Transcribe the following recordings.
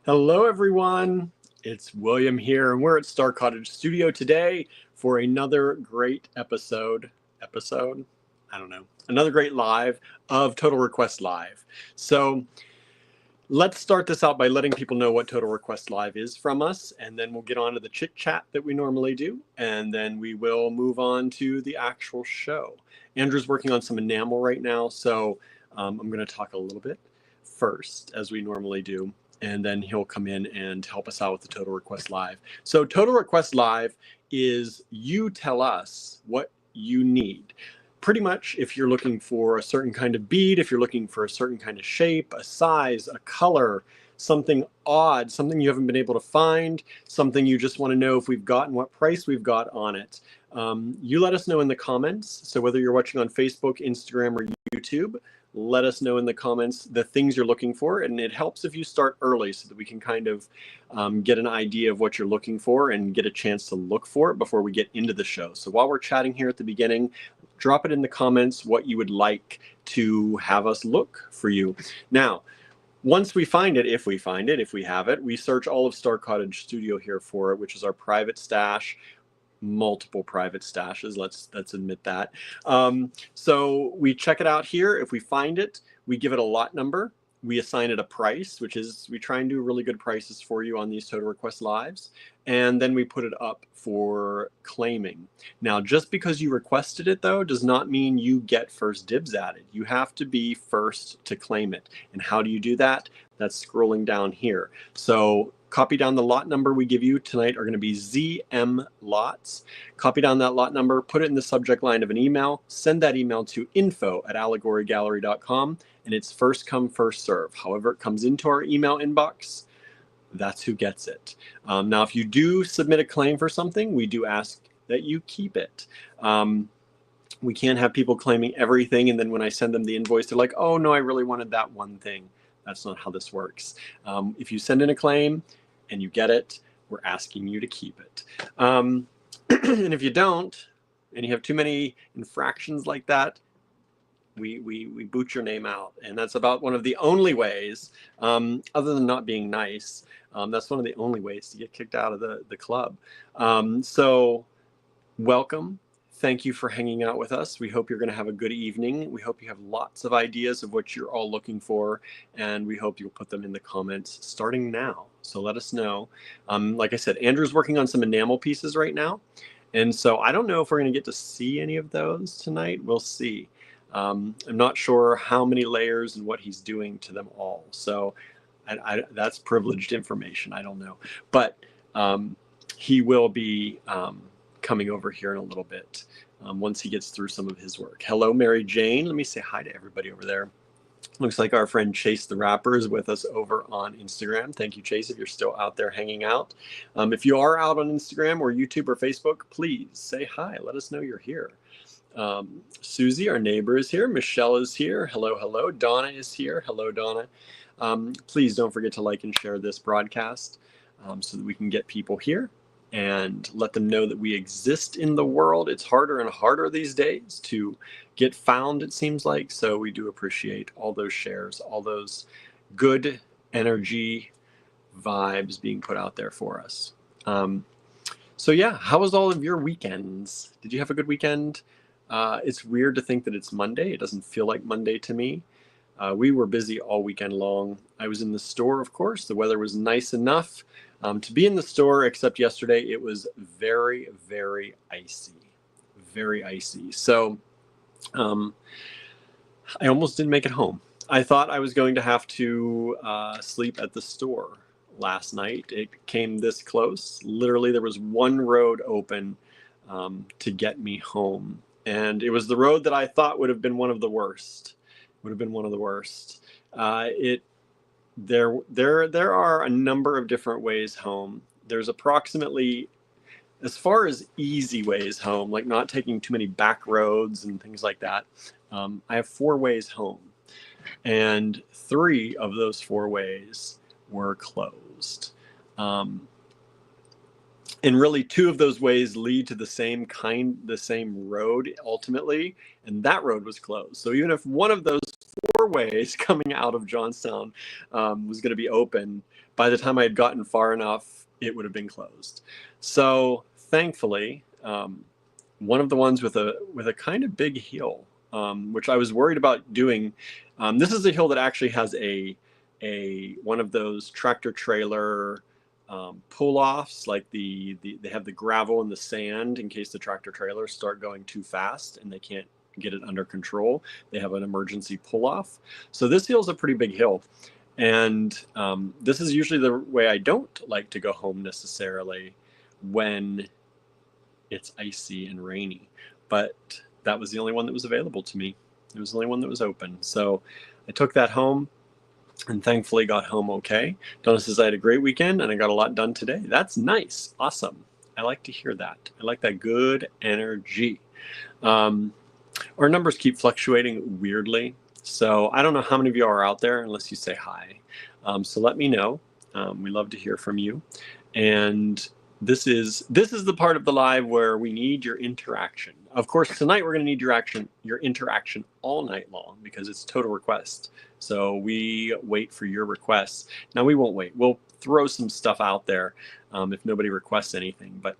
Hello, everyone. It's William here, and we're at Star Cottage Studio today for another great episode. I don't know. Another great live of Total Request Live. So let's start this out by letting people know what Total Request Live is from us, and then we'll get on to the chit chat that we normally do, and then we will move on to the actual show. Andrew's working on some enamel right now, so I'm going to talk a little bit first, as we normally do, and then he'll come in and help us out with the Total Request Live. So Total Request Live is you tell us what you need. Pretty much, if you're looking for a certain kind of bead, if you're looking for a certain kind of shape, a size, a color, something odd, something you haven't been able to find, something you just want to know if we've got and what price we've got on it, you let us know in the comments. So whether you're watching on Facebook, Instagram, or YouTube, let us know in the comments the things you're looking for, and it helps if you start early so that we can kind of get an idea of what you're looking for and get a chance to look for it before we get into the show. So while we're chatting here at the beginning, drop it in the comments what you would like to have us look for you. Now, once we find it, if we have it, we search all of Star Cottage Studio here for it, which is our private stash. Multiple private stashes, let's admit that. So we check it out here. If we find it, we give it a lot number. We assign it a price, which is we try and do really good prices for you on these Total Request Lives. And then we put it up for claiming. Now, just because you requested it, though, does not mean you get first dibs at it. You have to be first to claim it. And how do you do that? That's scrolling down here. So copy down the lot number we give you tonight are going to be ZM lots. Copy down that lot number, put it in the subject line of an email, send that email to info@allegorygallery.com, and it's first come, first serve. However it comes into our email inbox, that's who gets it. Now, if you do submit a claim for something, we do ask that you keep it. We can't have people claiming everything, and then when I send them the invoice, they're like, oh, no, I really wanted that one thing. That's not how this works. If you send in a claim and you get it, we're asking you to keep it. And if you don't, and you have too many infractions like that, we boot your name out. And that's about one of the only ways, other than not being nice, that's one of the only ways to get kicked out of the club. So welcome. Thank you for hanging out with us. We hope you're going to have a good evening. We hope you have lots of ideas of what you're all looking for, and we hope you'll put them in the comments starting now. So let us know. Like I said, Andrew's working on some enamel pieces right now, and so I don't know if we're going to get to see any of those tonight. We'll see. I'm not sure how many layers and what he's doing to them all. So that's privileged information. I don't know. But he will be coming over here in a little bit once he gets through some of his work. Hello, Mary Jane. Let me say hi to everybody over there. Looks like our friend Chase the Rapper is with us over on Instagram. Thank you, Chase, if you're still out there hanging out. If you are out on Instagram or YouTube or Facebook, please say hi. Let us know you're here. Susie, our neighbor, is here. Michelle is here. Hello, hello. Donna is here. Hello, Donna. Please don't forget to like and share this broadcast so that we can get people here and let them know that we exist in the world. It's harder and harder these days to get found, it seems like. So we do appreciate all those shares, all those good energy vibes being put out there for us. So yeah, how was all of your weekends? Did you have a good weekend? It's weird to think that it's Monday. It doesn't feel like Monday to me. We were busy all weekend long. I was in the store, of course. The weather was nice enough to be in the store, except yesterday it was very, very icy. Very icy. So I almost didn't make it home. I thought I was going to have to sleep at the store last night. It came this close. Literally, there was one road open to get me home. And it was the road that I thought would have been one of the worst. There are a number of different ways home. There's approximately, as far as easy ways home, like not taking too many back roads and things like that, I have 4 ways home. And 3 of those 4 ways were closed. And really, two of those ways lead to the same road ultimately, and that road was closed. So even if one of those four ways coming out of Johnstown was going to be open, by the time I had gotten far enough, it would have been closed. So thankfully, one of the ones with a kind of big hill, which I was worried about doing. This is a hill that actually has a one of those tractor trailer pull-offs, like they have the gravel and the sand in case the tractor trailers start going too fast and they can't get it under control. They have an emergency pull-off. So this hill is a pretty big hill, and this is usually the way I don't like to go home necessarily when it's icy and rainy, but that was the only one that was available to me. It was the only one that was open, so I took that home and thankfully got home okay. Donna says I had a great weekend and I got a lot done today. That's nice. Awesome. I like to hear that. I like that good energy. Our numbers keep fluctuating weirdly, so I don't know how many of you are out there unless you say hi. So let me know. We love to hear from you. And this is the part of the live where we need your interaction. Of course, tonight we're going to need your interaction all night long because it's total request. So we wait for your requests. Now we won't wait. We'll throw some stuff out there if nobody requests anything. But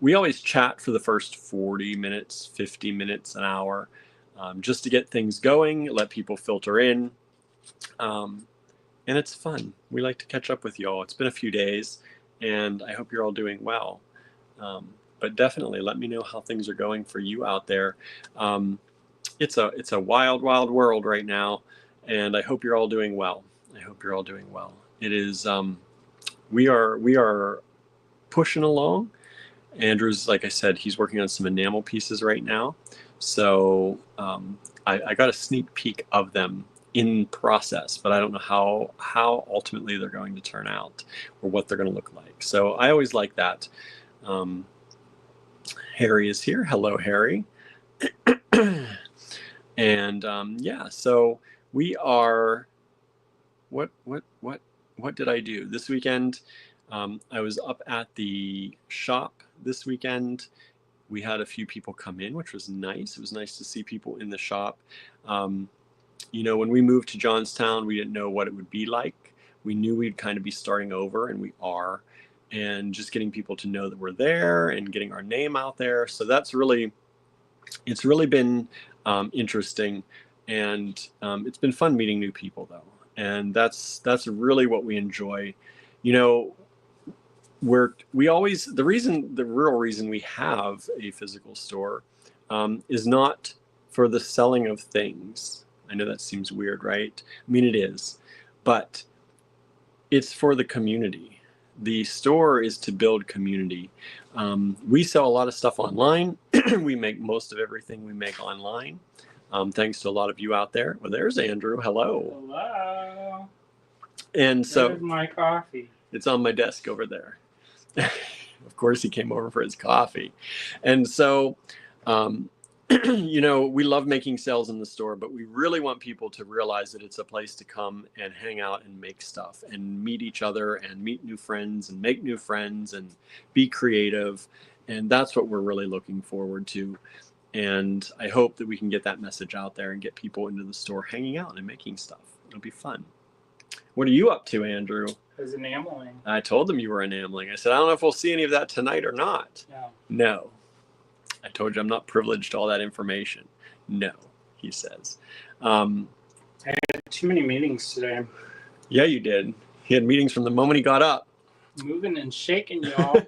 we always chat for the first 40 minutes, 50 minutes, an hour, just to get things going, let people filter in. And it's fun. We like to catch up with y'all. It's been a few days, and I hope you're all doing well. But definitely let me know how things are going for you out there. It's a wild, wild world right now, and I hope you're all doing well. I hope you're all doing well. It is, we are pushing along. Andrew's, like I said, he's working on some enamel pieces right now. So I got a sneak peek of them in process, but I don't know how ultimately they're going to turn out or what they're going to look like. So I always like that. Harry is here. Hello, Harry. And yeah, so we are. What did I do this weekend? I was up at the shop this weekend. We had a few people come in, which was nice. It was nice to see people in the shop. You know, when we moved to Johnstown, we didn't know what it would be like. We knew we'd kind of be starting over, and we are. And just getting people to know that we're there and getting our name out there. So it's really been interesting, and it's been fun meeting new people though. And that's really what we enjoy. You know, the real reason we have a physical store is not for the selling of things. I know that seems weird, right? I mean, it is, but it's for the community. The store is to build community. We sell a lot of stuff online. We make most of everything we make online. Thanks to a lot of you out there. Well, there's Andrew. Hello. Hello. And so where's my coffee? It's on my desk over there. Of course, he came over for his coffee. And so, you know, we love making sales in the store, but we really want people to realize that it's a place to come and hang out and make stuff and meet each other and meet new friends and make new friends and be creative. And that's what we're really looking forward to. And I hope that we can get that message out there and get people into the store hanging out and making stuff. It'll be fun. What are you up to, Andrew? I was enameling. I told them you were enameling. I said, I don't know if we'll see any of that tonight or not. No. I told you I'm not privileged to all that information. No, he says. I had too many meetings today. Yeah, you did. He had meetings from the moment he got up. Moving and shaking, y'all.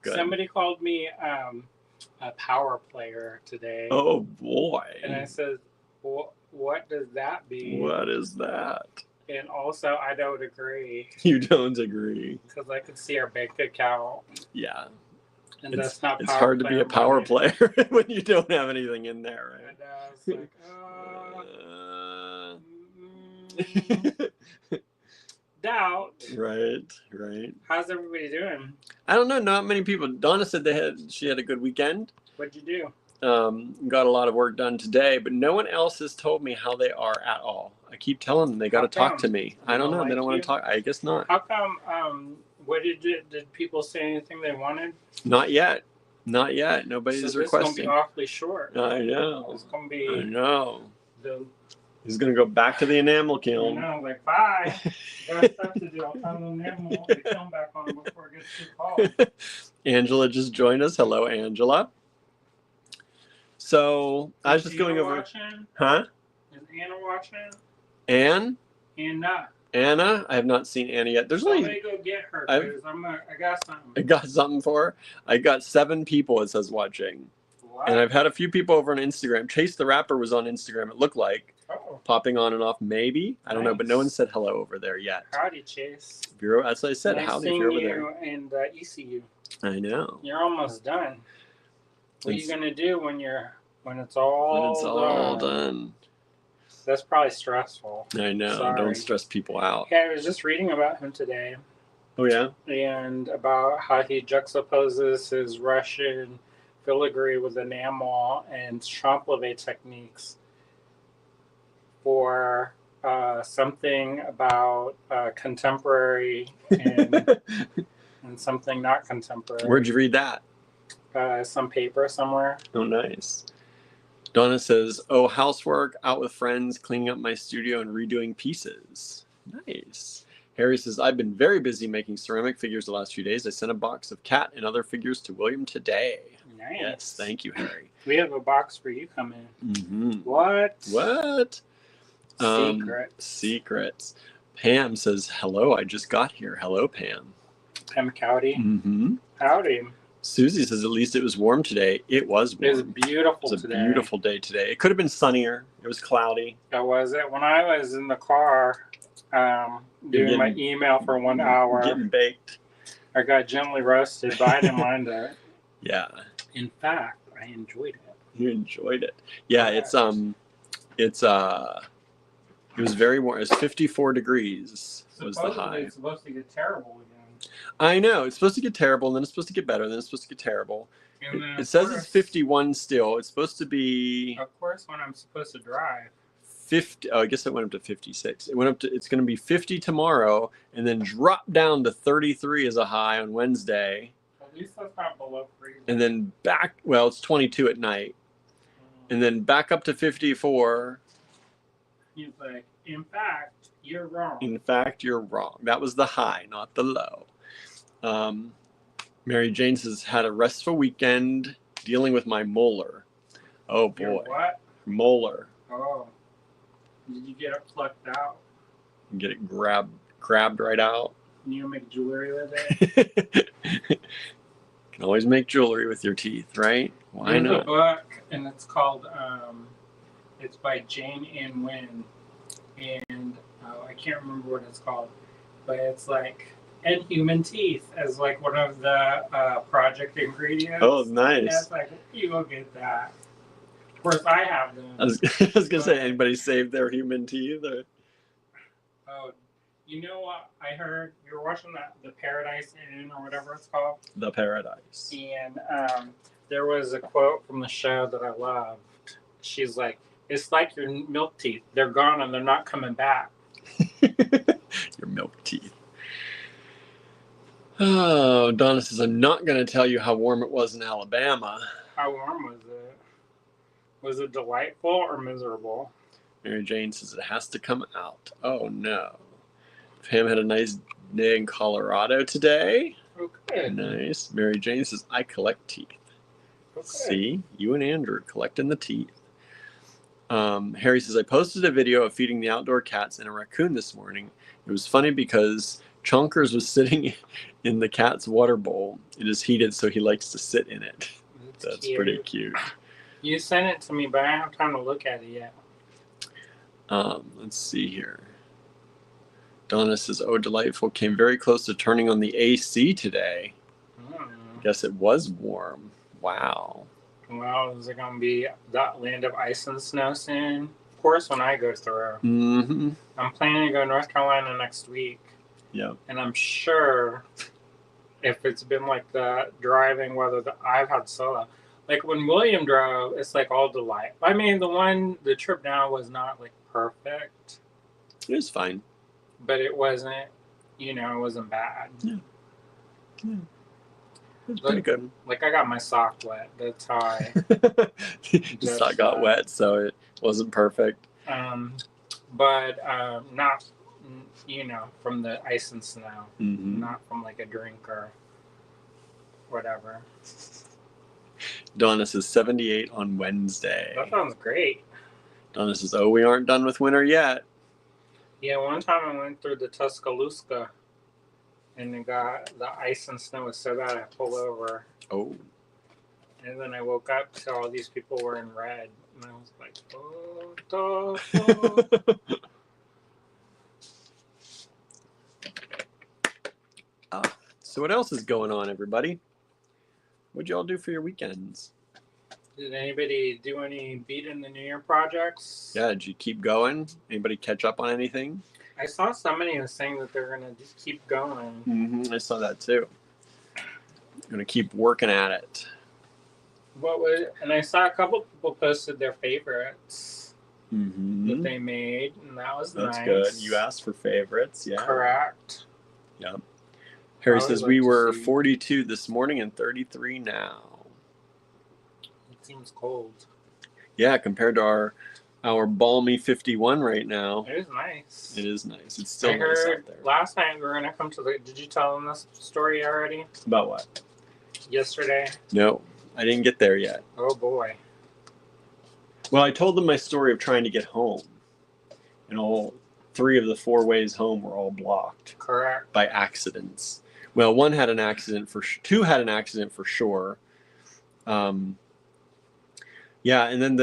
Somebody called me a power player today. Oh, boy. And I said, what does that mean? What is that? And also, I don't agree. You don't agree. Because I could see our bank account. Yeah. And that's not it's hard to be a power player when you don't have anything in there, right? And I was like, doubt. Right. How's everybody doing? I don't know. Not many people. Donna said she had a good weekend. What'd you do? Got a lot of work done today, but no one else has told me how they are at all. I keep telling them they got to talk to me. I don't know. They don't want to talk. I guess not. How come What did people say anything they wanted? Not yet. Not yet. Nobody's So this requesting. is gonna be awfully short. I know. It's gonna I be know. the. He's gonna go back to the enamel You kiln. know, like bye. Got stuff to do. I'll turn the enamel the kiln back on before it gets too cold. Angela just joined us. Hello, Angela. So I was just going over. Watching? Huh? Is Anna watching? Anne? Anna. I have not seen Anna yet. There's Somebody only. go get her because I got something. I got something for her. I got 7 people, it says, watching. What? And I've had a few people over on Instagram. Chase the Rapper was on Instagram, it looked like. Oh. Popping on and off, maybe. I don't know, but no one said hello over there yet. Howdy, Chase. Bureau, as I said, nice howdy if you're over there. You and ECU. I know. You're almost done. What are you gonna do when it's all done? That's probably stressful. I know. Sorry. Don't stress people out. Yeah, I was just reading about him today. Oh yeah. And about how he juxtaposes his Russian filigree with enamel and champleve techniques for something about contemporary and something not contemporary. Where'd you read that? Some paper somewhere. Oh, nice. Donna says, "Oh, housework, out with friends, cleaning up my studio and redoing pieces." Nice. Harry says, "I've been very busy making ceramic figures the last few days. I sent a box of cat and other figures to William today." Nice. Yes, thank you, Harry. We have a box for you coming. Mm-hmm. What? What? Secrets. Pam says, "Hello, I just got here." Hello, Pam. Pam Cowdy. Mm-hmm. Howdy. Susie says, "At least it was warm today." It was warm. It was beautiful today. It was a beautiful day today. It could have been sunnier. It was cloudy. That was it. When I was in the car doing my email for 1 hour, getting baked, I got gently roasted, but I didn't mind it. Yeah. In fact, I enjoyed it. You enjoyed it. Yeah, it was very warm. It was 54 degrees was the high. It's supposed to get terrible again. I know. It's supposed to get terrible, and then it's supposed to get better, and then it's supposed to get terrible. And then, it says it's 51 still. It's supposed to be... Of course, when I'm supposed to drive. 50. Oh, I guess it went up to 56. It went up to... It's going to be 50 tomorrow, and then drop down to 33 as a high on Wednesday. At least that's not below freezing. And then back... Well, it's 22 at night. And then back up to 54. He's like, in fact, you're wrong. In fact, you're wrong. That was the high, not the low. Mary Jane says, "Had a restful weekend dealing with my molar." Oh boy. Your what? Molar. Oh. Did you get it plucked out? Get it grabbed right out. Can you make jewelry with it? Can always make jewelry with your teeth, right? Why not? There's a book, and it's called, it's by Jane Ann Wynn, and I can't remember what it's called, but it's like, and human teeth as like one of the project ingredients. Oh, nice. And it's like, you go get that. Of course, I have them. I was going to say, anybody saved their human teeth? Or... Oh, you know what? I heard you were watching the Paradise Inn or whatever it's called. The Paradise. And there was a quote from the show that I loved. She's like, "It's like your milk teeth. They're gone and they're not coming back." Your milk teeth. Oh, Donna says, "I'm not going to tell you how warm it was in Alabama." How warm was it? Was it delightful or miserable? Mary Jane says, "It has to come out." Oh, no. Pam had a nice day in Colorado today. Okay. Nice. Mary Jane says, "I collect teeth." Okay. See? You and Andrew collecting the teeth. Harry says, "I posted a video of feeding the outdoor cats and a raccoon this morning. It was funny because Chonkers was sitting in the cat's water bowl. It is heated, so he likes to sit in it." That's cute. pretty cute. You sent it to me, but I don't have time to look at it yet. Let's see here. Donna says, "Oh, delightful. Came very close to turning on the AC today." Guess it was warm. Wow. Well, is it going to be the land of ice and snow soon? Of course, when I go through. Mm-hmm. I'm planning to go to North Carolina next week. Yeah. And I'm sure if it's been like the driving weather that I've had solo, like when William drove, it's like all delight. I mean, the trip down was not like perfect. It was fine. But it wasn't, it wasn't bad. Yeah. It's pretty good. Like I got my sock wet. That's how I. The sock got wet, so it wasn't perfect. But not, from the ice and snow. Mm-hmm. Not from like a drink or whatever. Donna says 78 on Wednesday. That sounds great. Donna says, "Oh, we aren't done with winter yet." Yeah, one time I went through the Tuscaloosa, and it got the ice and snow was so bad I pulled over. Oh. And then I woke up to all these people were in red, and I was like, "Oh, So what else is going on, everybody? What'd y'all do for your weekends? Did anybody do any beat in the New Year projects? Yeah, did you keep going? Anybody catch up on anything? I saw somebody was saying that they're gonna just keep going. Mm-hmm. I saw that too. Gonna keep working at it. And I saw a couple people posted their favorites Mm-hmm. that they made, and that was That's nice. good. You asked for favorites, yeah. Correct. Yep. Harry I says would we like to were see- 42 this morning and 33 now. It seems cold. Yeah, compared to our balmy 51 right now. It is nice. It is nice. It's still I nice heard out there. last night we were gonna come to the. Did you tell them this story already? About what? Yesterday. No, I didn't get there yet. Oh boy. Well, I told them my story of trying to get home. And all 3 of the 4 ways home were all blocked Correct. by accidents. Well, 1 had an accident 2 had an accident for sure. Yeah, and then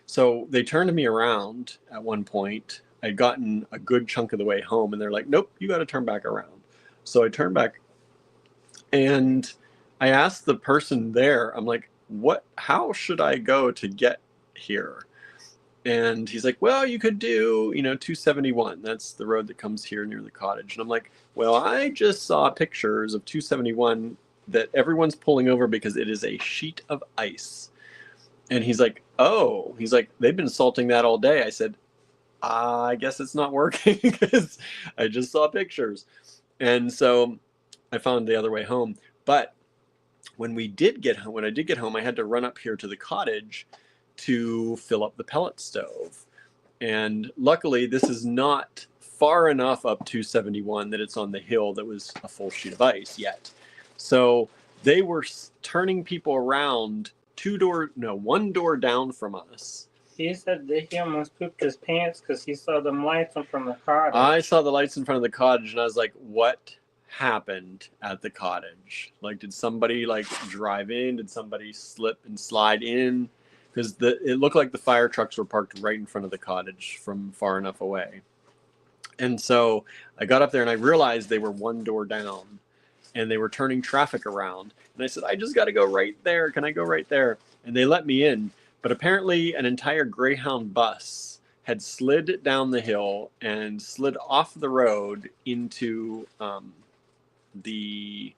so they turned me around at one point. I'd gotten a good chunk of the way home, and they're like, "Nope, you got to turn back around." So I turned back, and I asked the person there, I'm like, how should I go to get here? And he's like, "Well, you could do, 271. That's the road that comes here near the cottage." And I'm like, "Well, I just saw pictures of 271 that everyone's pulling over because it is a sheet of ice." And he's like, "Oh," he's like, "They've been salting that all day." I said, "I guess it's not working because I just saw pictures." And so I found the other way home. But when I did get home, I had to run up here to the cottage to fill up the pellet stove. And luckily, this is not far enough up 271 that it's on the hill that was a full sheet of ice yet. So they were turning people around one door down from us. He said that he almost pooped his pants because he saw them lights from the cottage. I saw the lights in front of the cottage, and I was like, "What happened at the cottage? Like, did somebody drive in? Did somebody slip and slide in?" Because it looked like the fire trucks were parked right in front of the cottage from far enough away. And so I got up there and I realized they were one door down and they were turning traffic around. And I said, "I just got to go right there. Can I go right there?" And they let me in. But apparently an entire Greyhound bus had slid down the hill and slid off the road into the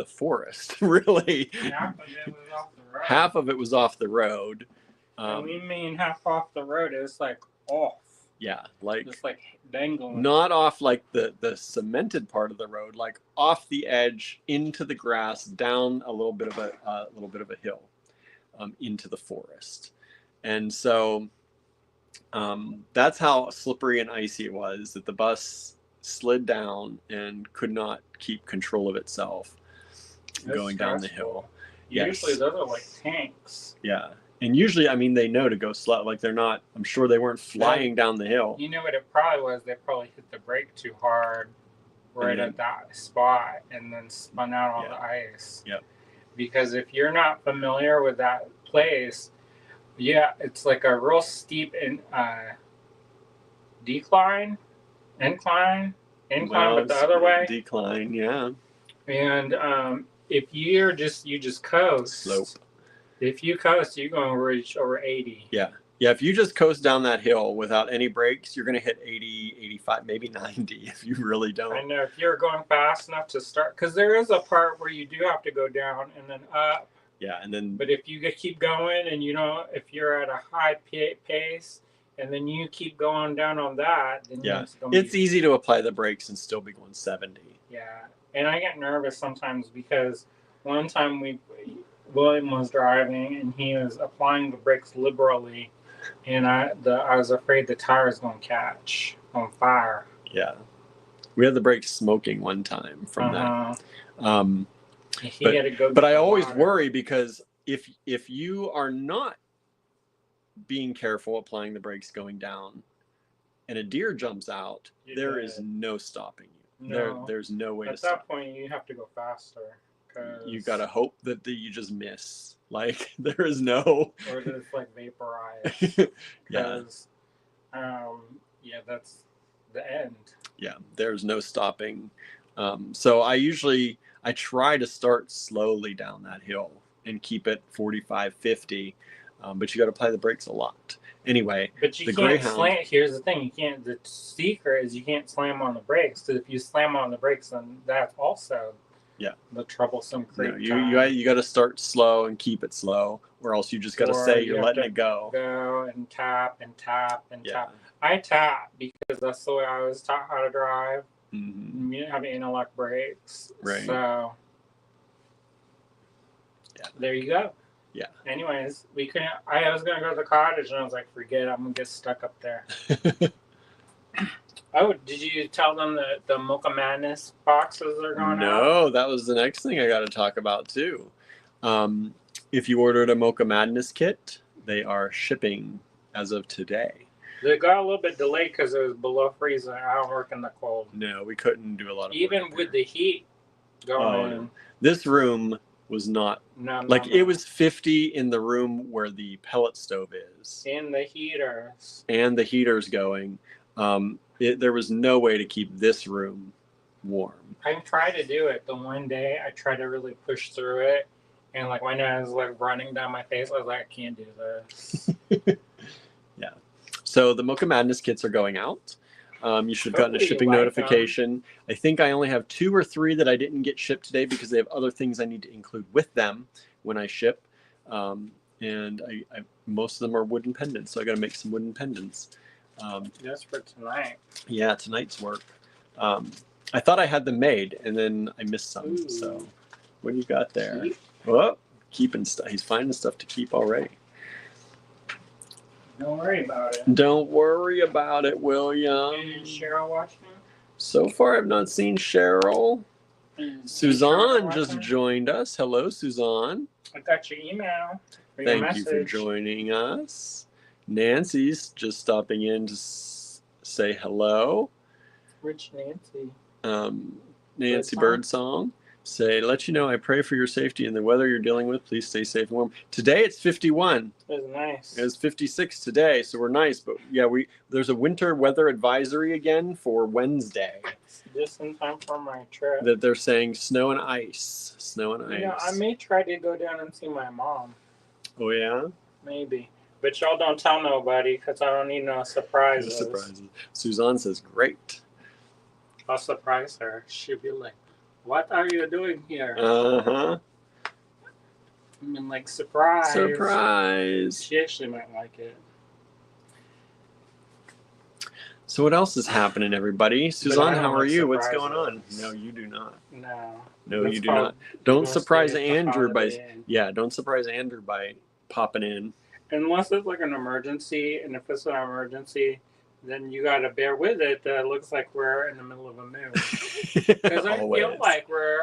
forest, really. Half of it was off the road. Half of it was off the road. And we mean half off the road. It was off. Yeah, Just dangling. not off the cemented part of the road, off the edge into the grass, down a little bit of a hill, into the forest. And so that's how slippery and icy it was, that the bus slid down and could not keep control of itself going down the hill. Yes. Usually those are like tanks. Yeah. And usually, they know to go slow. They're not, I'm sure they weren't flying down the hill. You know what it probably was? They probably hit the brake too hard right at that spot and then spun out on the ice. Yep. Because if you're not familiar with that place, it's like a real steep incline, but the other way. Decline, yeah. And if you just coast. Slope. If you coast, you're going to reach over 80. Yeah. Yeah, if you just coast down that hill without any brakes, you're going to hit 80, 85, maybe 90 if you really don't. I know, if you're going fast enough to start, because there is a part where you do have to go down and then up. Yeah, and then... But if you keep going and, if you're at a high pace and then you keep going down on that, then it's easy to apply the brakes and still be going 70. Yeah. And I get nervous sometimes because one time William was driving and he was applying the brakes liberally, and I was afraid the tire was going to catch on fire. Yeah. We had the brakes smoking one time from that. He had to go. But I always worry because if you are not being careful applying the brakes going down and a deer jumps out, there is no stopping you. No. There's no way to At stop. that point, you have to go faster. You gotta hope that you just miss. Like there is no. Or that it's like vaporized. Yeah. Yeah, that's the end. Yeah, there's no stopping. So I try to start slowly down that hill and keep it 45, 50. But you got to apply the brakes a lot. Anyway, but you the can't Greyhound. slam. Here's the thing: the secret is you can't slam on the brakes. Because if you slam on the brakes, then that's also the troublesome creep. No, you got to start slow and keep it slow, or else you just got to say you're letting it go. Go and tap and tap and Yeah. tap. I tap because that's the way I was taught how to drive. Mm-hmm. You didn't have anti-lock brakes, Right. So there you go. Yeah. Anyways, we couldn't. I was gonna go to the cottage, and I was like, "Forget it, I'm gonna get stuck up there." Oh, did you tell them that the Mocha Madness boxes are going out? No, that was the next thing I got to talk about too. If you ordered a Mocha Madness kit, they are shipping as of today. They got a little bit delayed because it was below freezing. I don't work in the cold. No, we couldn't do a lot of Even work with there. the heat going. No. This room was not it was 50 in the room where the pellet stove is in the heaters and the heaters going. There was no way to keep this room warm. I tried to do it the one day. I tried to really push through it, and like when I was like running down my face, I was like, I can't do this. Yeah. So the Mocha Madness kits are going out. You should have gotten a Hopefully shipping you like notification. I think I only have 2 or 3 that I didn't get shipped today because they have other things I need to include with them when I ship. And I most of them are wooden pendants, so I got to make some wooden pendants. That's for tonight. Yeah, tonight's work. I thought I had them made, and then I missed some. Ooh. So, what do you got there? Keep? Oh, keeping stuff. He's finding stuff to keep already. Don't worry about it. Don't worry about it, William. Is Cheryl watching? So far, I've not seen Cheryl. Is Suzanne Cheryl just watching? joined us. Hello, Suzanne. I got your email. Or your Thank you for message. joining us. Nancy's just stopping in to say hello. Rich Nancy. Nancy Birdsong. Birdsong. Say, let you know I pray for your safety and the weather you're dealing with. Please stay safe and warm. Today it's 51. It was nice. It was 56 today, so we're nice. But yeah, there's a winter weather advisory again for Wednesday. Just in time for my trip. That they're saying snow and ice. Snow and ice. You know, I may try to go down and see my mom. Oh yeah? Maybe. But y'all don't tell nobody because I don't need no surprises. Surprises. Suzanne says, great. I'll surprise her. She'll be like, what are you doing here? Uh-huh. I mean, like, surprise. Surprise. She actually might like it. So what else is happening, everybody? I Suzanne, don't how are like you? What's going on? surprises. No, you do not. No. No, That's you do called not. Don't Gonna surprise stay at the Andrew by Holiday Inn. yeah, don't surprise Andrew by popping in. Unless it's like an emergency, and if it's an emergency, then you got to bear with it. That it looks like we're in the middle of a move. Because I Always. feel like we're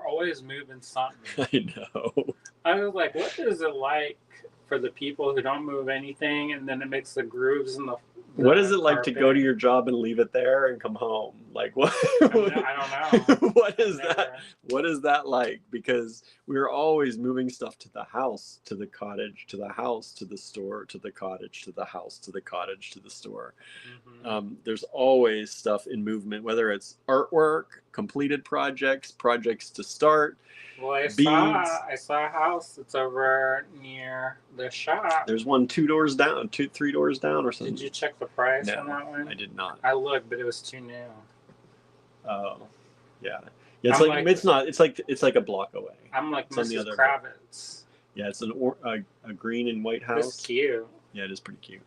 always moving something. I know. I was like, what is it like for the people who don't move anything, and then it makes the grooves in the What is it like to carpet? go to your job and leave it there and come home? Like what? I don't know. What is Never. that? What is that like? Because we're always moving stuff to the house, to the cottage, to the house, to the store, to the cottage, to the house, to the cottage, to the store. Mhm. There's always stuff in movement, whether it's artwork, completed projects, projects to start. Well, I Beads. saw a house that's over near the shop. There's one 3 doors down or something. Did you check the price No, on that one? I did not. I looked, but it was too new. Oh, yeah. Yeah, it's I'm like like- it's not. It's like a block away. I'm like It's on the Mrs. other- Kravitz. Yeah, it's a green and white It's house. cute. Yeah, it is pretty cute.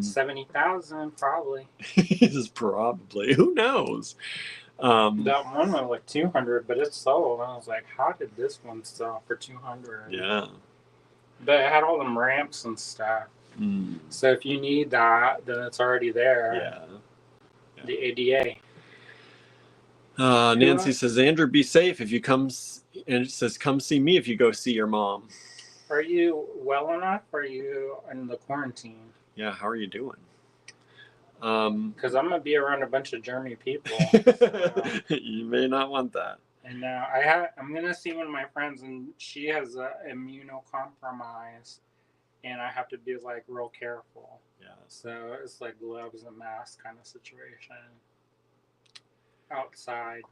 70,000 probably. This is probably, who knows? That one was like 200, but it's sold. I was like, how did this one sell for 200? Yeah. But it had all them ramps and stuff. Mm. So if you need that, then it's already there. Yeah. The ADA. Nancy says, Andrew, be safe if you come. And it says, come see me if you go see your mom. Are you well enough? Or are you in the quarantine? Yeah, how are you doing? Because I'm gonna be around a bunch of germy people. You may not want that. And I'm gonna see one of my friends, and she has immunocompromised, and I have to be like real careful. Yeah. So it's like gloves and mask kind of situation. Outside,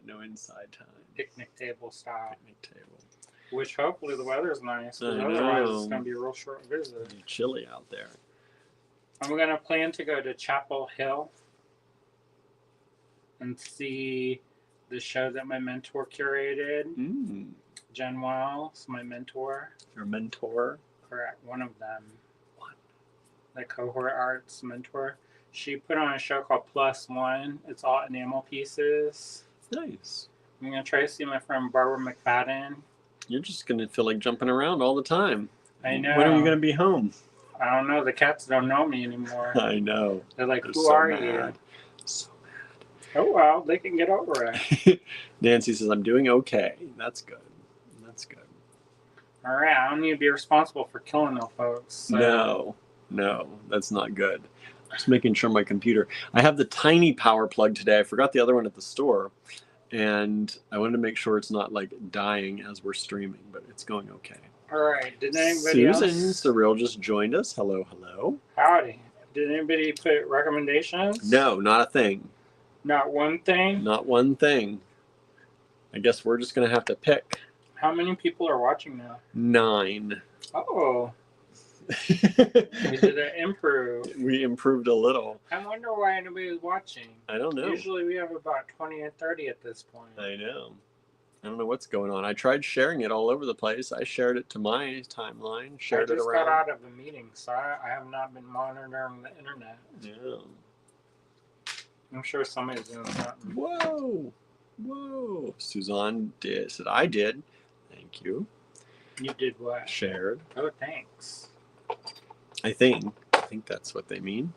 no inside time. picnic table style. Picnic table. Which hopefully the weather's nice, because I otherwise know. it's gonna be a real short visit. It's chilly out there. I'm gonna plan to go to Chapel Hill and see the show that my mentor curated. Jen Wiles, my mentor. Your mentor? Correct, one of them. One. The cohort arts mentor. She put on a show called Plus One. It's all enamel pieces. Nice. I'm gonna try to see my friend Barbara McFadden. You're just gonna feel like jumping around all the time. I know. When are you gonna be home? I don't know. The cats don't know me anymore. I know. They're like, They're who so are mad. you? So Oh, well, they can get over it. mad. Nancy says, I'm doing okay. That's good. That's good. All right. I don't need to be responsible for killing no folks. So. No, that's not good. Just making sure my computer. I have the tiny power plug today. I forgot the other one at the store. And I wanted to make sure it's not like dying as we're streaming, but it's going okay. All right. Did anybody Susan else? Cyril just joined us. Hello, hello. Howdy. Did anybody put recommendations? No, not a thing. Not one thing? Not one thing. I guess we're just going to have to pick. How many people are watching now? 9. Oh. We did an improve. We improved a little. I wonder why anybody's watching. I don't know. Usually we have about 20 or 30 at this point. I know. I don't know what's going on. I tried sharing it all over the place. I shared it to my timeline, shared I it just around. got out of a meeting, so I have not been monitoring the internet. Yeah. I'm sure somebody's doing something. Whoa. Whoa. Suzanne said, I did. Thank you. You did what? Shared. Oh, thanks. I think that's what they mean.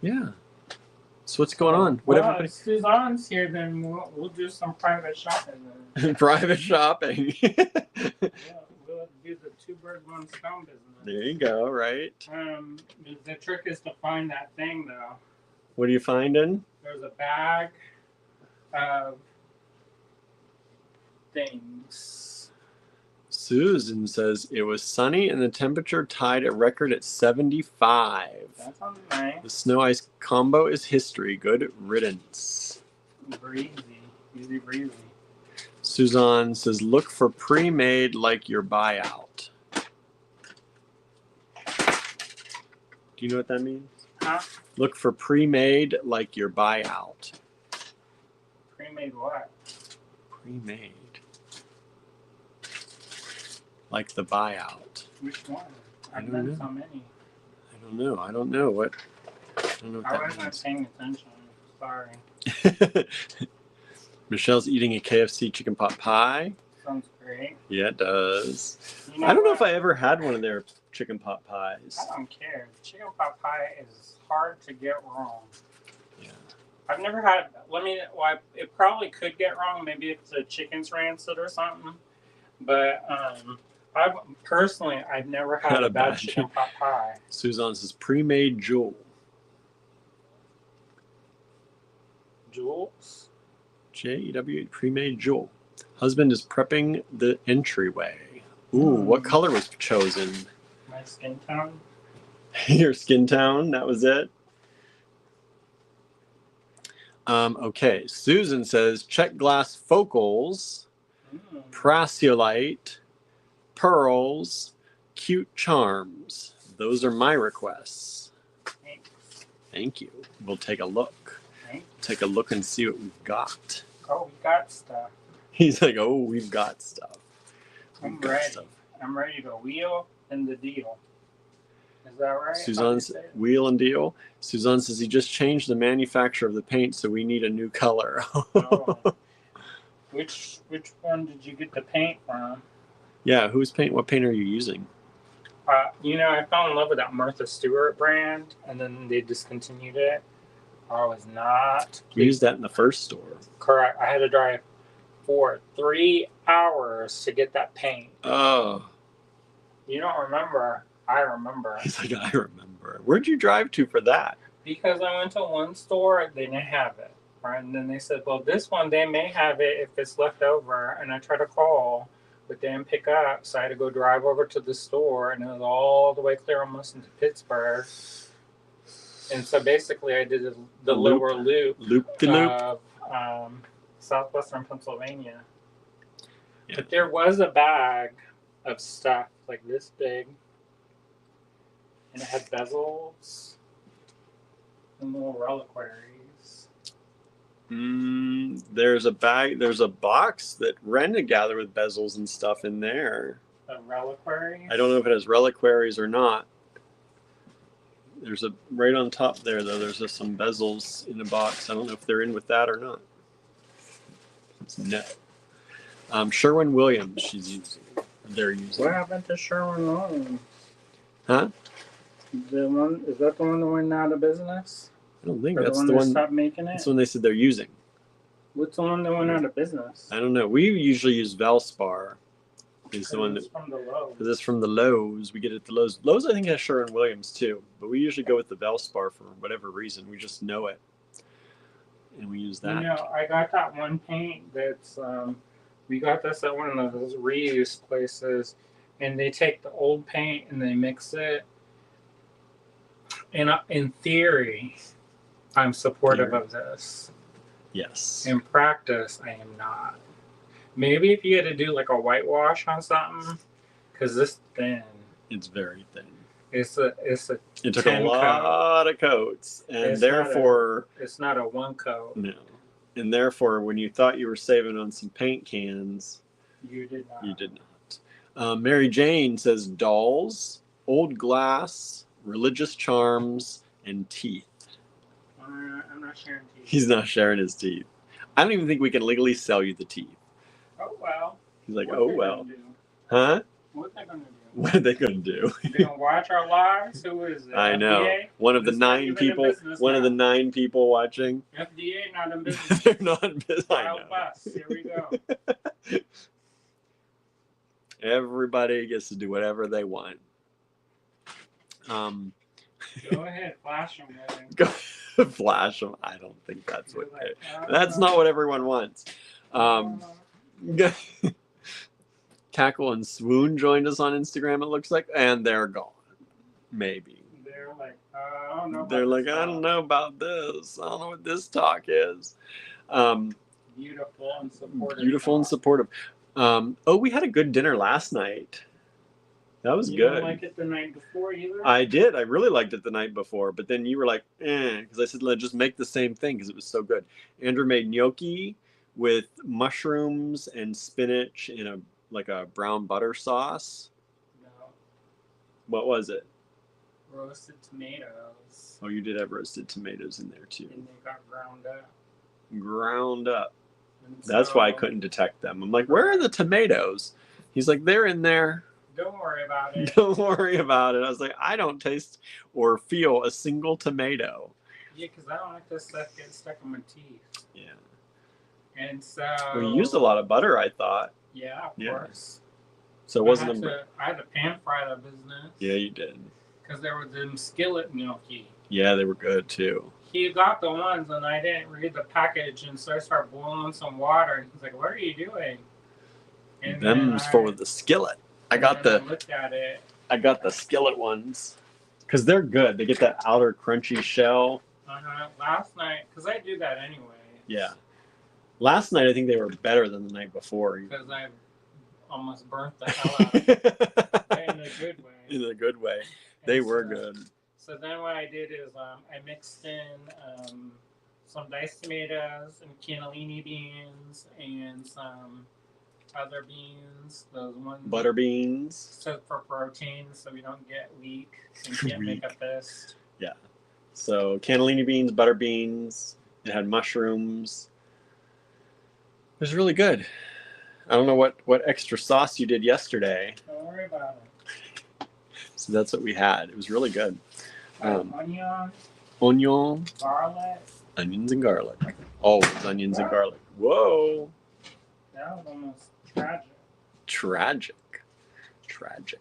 Yeah. So what's going on? What Well, everybody? if Suzanne's here, then we'll do some private shopping. Then. Private shopping. Yeah, we'll do the 2 birds, 1 stone business. There you go, right? The trick is to find that thing, though. What are you finding? There's a bag of things. Susan says it was sunny and the temperature tied a record at 75. That sounds nice. The snow ice combo is history. Good riddance. Breezy. Easy breezy. Suzanne says look for pre-made like your buyout. Do you know what that means? Huh? Look for pre-made like your buyout. Pre-made what? Pre-made. Like the buyout. Which one? I I've don't done know. so many. I don't know what I that wasn't means. paying attention. Sorry. Michelle's eating a KFC chicken pot pie. Sounds great. Yeah, it does. You I don't know if what? I ever had one of their chicken pot pies. I don't care. Chicken pot pie is hard to get wrong. Yeah. I've never had. It probably could get wrong. Maybe if the chicken's rancid or something. But I've never had a bad chicken pot pie. Suzanne says pre-made jewel. Jules? J-E-W, pre-made jewel. Husband is prepping the entryway. Ooh, what color was chosen? My skin tone? Your skin tone, that was it? Okay, Susan says check glass focals, Prasiolite, pearls, cute charms. Those are my requests. Thanks. Thank you. We'll take a look. Thanks. Take a look and see what we've got. Oh, we got stuff. He's like, oh, we've got stuff. I'm We've got ready. stuff. I'm ready to wheel in the deal. Is that right? Suzanne's Wheel and Deal. Suzanne says he just changed the manufacturer of the paint, so we need a new color. Oh. Which one did you get the paint from? Yeah, whose paint? What paint are you using? I fell in love with that Martha Stewart brand, and then they discontinued it. I was not. We used that in the first store. Correct. I had to drive for 3 hours to get that paint. Oh. You don't remember? I remember. He's like, I remember. Where'd you drive to for that? Because I went to one store, they didn't have it. Right? And then they said, well, this one, they may have it if it's left over. And I tried to call, but they didn't pick up. So I had to go drive over to the store, and it was all the way clear almost into Pittsburgh. And so basically, I did the lower loop. Loop-de-loop. Of southwestern Pennsylvania. Yeah. But there was a bag of stuff like this big. And it had bezels and little reliquaries. There's a box that Ren had gathered with bezels and stuff in there. The reliquaries? I don't know if it has reliquaries or not. There's right on top there, though, there's just some bezels in the box. I don't know if they're in with that or not. No. Sherwin-Williams, they're using. What happened to Sherwin-Williams? Huh? Is that the one that went out of business? I don't think Or that's the one the that one. stopped making it? That's the one they said they're using. What's the one that went out of business? I don't know. We usually use Valspar. Is the one that. From the Lowe's. Because it's from the Lowe's. We get it at the Lowe's. Lowe's, I think, has Sherwin-Williams too. But we usually go with the Valspar for whatever reason. We just know it. And we use that. I got that one paint that's, we got this at one of those reuse places. And they take the old paint and they mix it. And in theory, I'm supportive of this. Yes. In practice, I am not. Maybe if you had to do like a whitewash on something, because this thin. It's very thin. It's a. It took a lot of coats, and It's therefore. It's not a one coat. No. And therefore, when you thought you were saving on some paint cans, You did not. you did not. Mary Jane says dolls, old glass, religious charms, and teeth. I'm not sharing teeth. He's not sharing his teeth. I don't even think we can legally sell you the teeth. Oh well. He's like, What oh they well. gonna do? Huh? What they gonna do? What are they going to do? They gonna watch our lives? Who is it? I know. FDA? One of the It's not 9 even in people. business One of now. the 9 people watching. FDA not in business. They're not in business. I Wild know. West. Here we go. Everybody gets to do whatever they want. Go ahead, flash them. Go flash them. I don't think that's what. You're like, That's not what everyone wants. Cackle and Swoon joined us on Instagram. It looks like, and they're gone. Maybe. They're like, I don't know. They're like, I don't know about this. I don't know what this talk is. Beautiful and supportive. Beautiful and supportive. We had a good dinner last night. That was You good. didn't like it the night before either? I did. I really liked it the night before, but then you were like, because I said, let's just make the same thing because it was so good. Andrew made gnocchi with mushrooms and spinach in a brown butter sauce. No. What was it? Roasted tomatoes. Oh, you did have roasted tomatoes in there too. And they got ground up. Ground up. And That's why I couldn't detect them. I'm like, where are the tomatoes? He's like, they're in there. Don't worry about it. Don't worry about it. I was like, I don't taste or feel a single tomato. Yeah, because I don't like this stuff getting stuck in my teeth. Yeah. And so. Well, you used a lot of butter, I thought. Yeah, of Yeah. course. So it wasn't I had to pan fry the business. Yeah, you did. Because there was them skillet gnocchi. Yeah, they were good too. He got the ones, and I didn't read the package, and so I started boiling some water, and he's like, "What are you doing?" And Them's for the skillet. I got looked at it. the skillet ones because they're good. They get that outer crunchy shell. Last night, because I do that anyway. Yeah. Last night I think they were better than the night before. Because I almost burnt the hell out of it in a good way. In a good way. They And were so- good. So then what I did is I mixed in some diced tomatoes and cannellini beans and some other beans, those ones. Butter beans. So for protein, so we don't get weak and can't make a fist. Yeah. So cannellini beans, butter beans. It had mushrooms. It was really good. I don't know what extra sauce you did yesterday. Don't worry about it. So that's what we had. It was really good. Onion, Onion, garlic. onions and garlic. Always onions and garlic. Whoa. That was almost tragic. Tragic.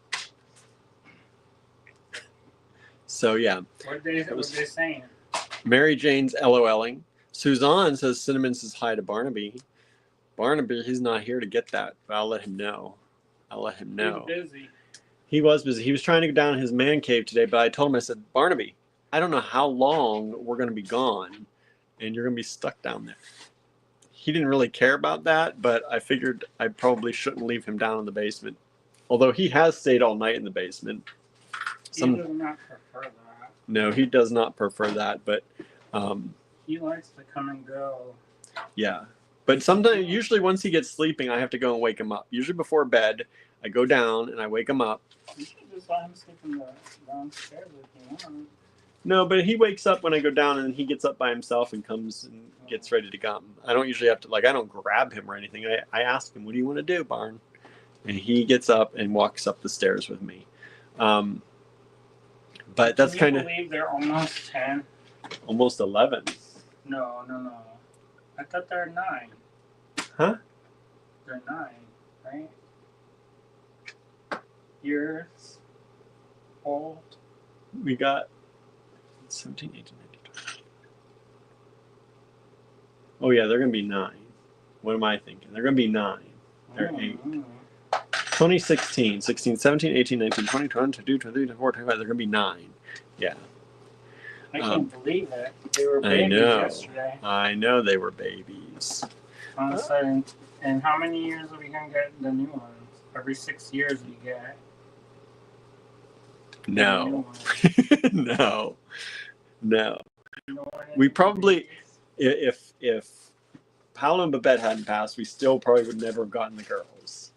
So yeah. What they saying? Mary Jane's LOLing. Suzanne says Cinnamon says hi to Barnaby. Barnaby, he's not here to get that, but I'll let him know. He's busy. He was busy. He was trying to go down in his man cave today, but I told him, I said, Barnaby, I don't know how long we're going to be gone, and you're going to be stuck down there. He didn't really care about that, but I figured I probably shouldn't leave him down in the basement. Although he has stayed all night in the basement. He does not prefer that. No, he does not prefer that, but he likes to come and go. Yeah. But sometimes, usually once he gets sleeping, I have to go and wake him up. Usually before bed, I go down and I wake him up. You should just let him sleep in the downstairs if you want. No, but he wakes up when I go down and he gets up by himself and comes and gets ready to come. I don't usually have to, I don't grab him or anything. I ask him, what do you want to do, Barn? And he gets up and walks up the stairs with me. But that's kind of... Can you believe they're almost 10? Almost 11. No. I thought they're 9. Huh? They're 9, right? Years old. We got 17, 18, 19, 20. Oh, yeah, they're going to be 9. What am I thinking? They're going to be 9. They're 8. 2016, 16, 17, 18, 19, 20, 22, 23, 24, 25. They're going to be 9. Yeah. I can't believe it. They were babies yesterday. I know they were babies. And how many years are we going to get the new ones? Every 6 years we get. No. No. We probably, if Paolo and Babette hadn't passed, we still probably would never have gotten the girls.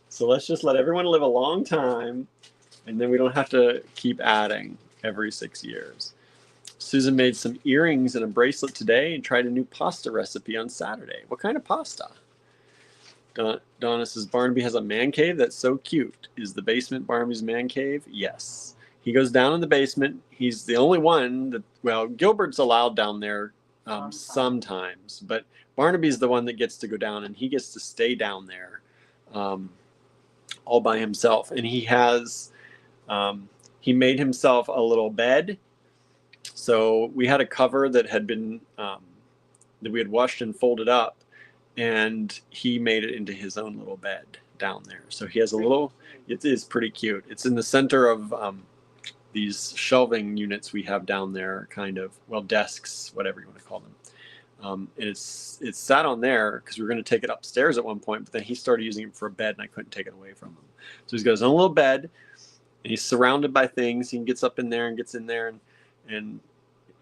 So let's just let everyone live a long time, and then we don't have to keep adding every 6 years. Susan made some earrings and a bracelet today and tried a new pasta recipe on Saturday. What kind of pasta? Donna says, Barnaby has a man cave? That's so cute. Is the basement Barnaby's man cave? Yes. He goes down in the basement. He's the only one that, well, Gilbert's allowed down there sometimes, but Barnaby's the one that gets to go down, and he gets to stay down there all by himself. And he has, he made himself a little bed. So we had a cover that had been, that we had washed and folded up, and he made it into his own little bed down there. So he has a little, it is pretty cute. It's in the center of these shelving units we have down there, kind of, well, desks, whatever you want to call them. And it's sat on there because we were going to take it upstairs at one point, but then he started using it for a bed and I couldn't take it away from him. So he's got his own little bed, and he's surrounded by things. He gets up in there and gets in there and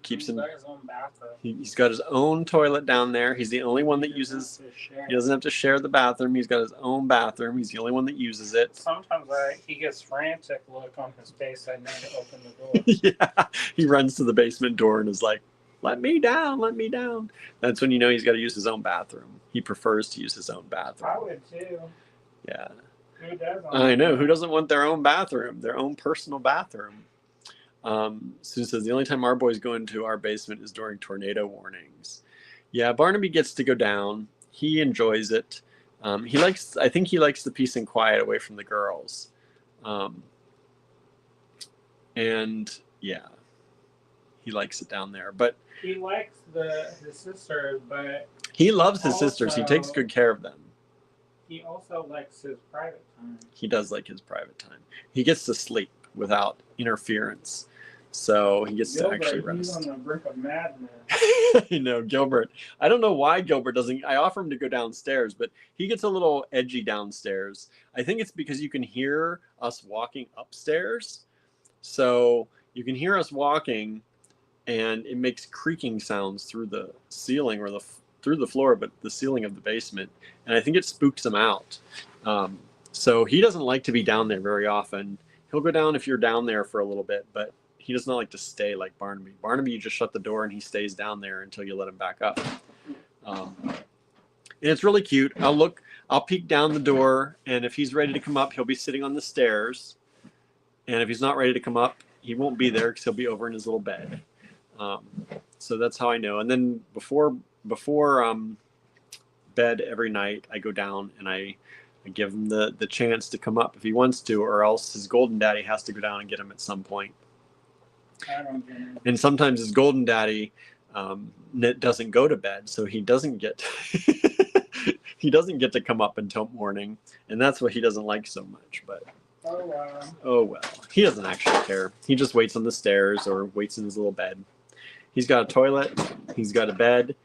keeps him. His own bathroom. He's got his own toilet down there. He's the only one that uses. He doesn't have to share the bathroom. He's got his own bathroom. He's the only one that uses it. Sometimes he gets frantic look on his face. I need to open the door. Yeah, he runs to the basement door and is like, "Let me down, let me down." That's when you know he's got to use his own bathroom. He prefers to use his own bathroom. I would too. Yeah. Who doesn't? I know. Who doesn't want their own bathroom, their own personal bathroom? Susan says the only time our boys go into our basement is during tornado warnings. Yeah, Barnaby gets to go down. He enjoys it. I think he likes the peace and quiet away from the girls. And yeah, he likes it down there. But he likes his sisters, but he loves his sisters. He takes good care of them. He also likes his private time. He does like his private time. He gets to sleep without interference. So he gets to actually rest. He's on the brink of madness. I know, Gilbert. I don't know why Gilbert doesn't. I offer him to go downstairs, but he gets a little edgy downstairs. I think it's because you can hear us walking upstairs. So you can hear us walking, and it makes creaking sounds through the ceiling or the through the floor, but the ceiling of the basement, and I think it spooks him out. So he doesn't like to be down there very often. He'll go down if you're down there for a little bit, but he does not like to stay like Barnaby. Barnaby, you just shut the door and he stays down there until you let him back up. And it's really cute. I'll peek down the door, and if he's ready to come up, he'll be sitting on the stairs. And if he's not ready to come up, he won't be there because he'll be over in his little bed. So that's how I know. And then before bed every night, I go down and I give him the chance to come up if he wants to, or else his golden daddy has to go down and get him at some point. I don't get it. And sometimes his golden daddy doesn't go to bed, so he doesn't get he doesn't get to come up until morning, and that's what he doesn't like so much. But oh well, he doesn't actually care. He just waits on the stairs or waits in his little bed. He's got a toilet. He's got a bed.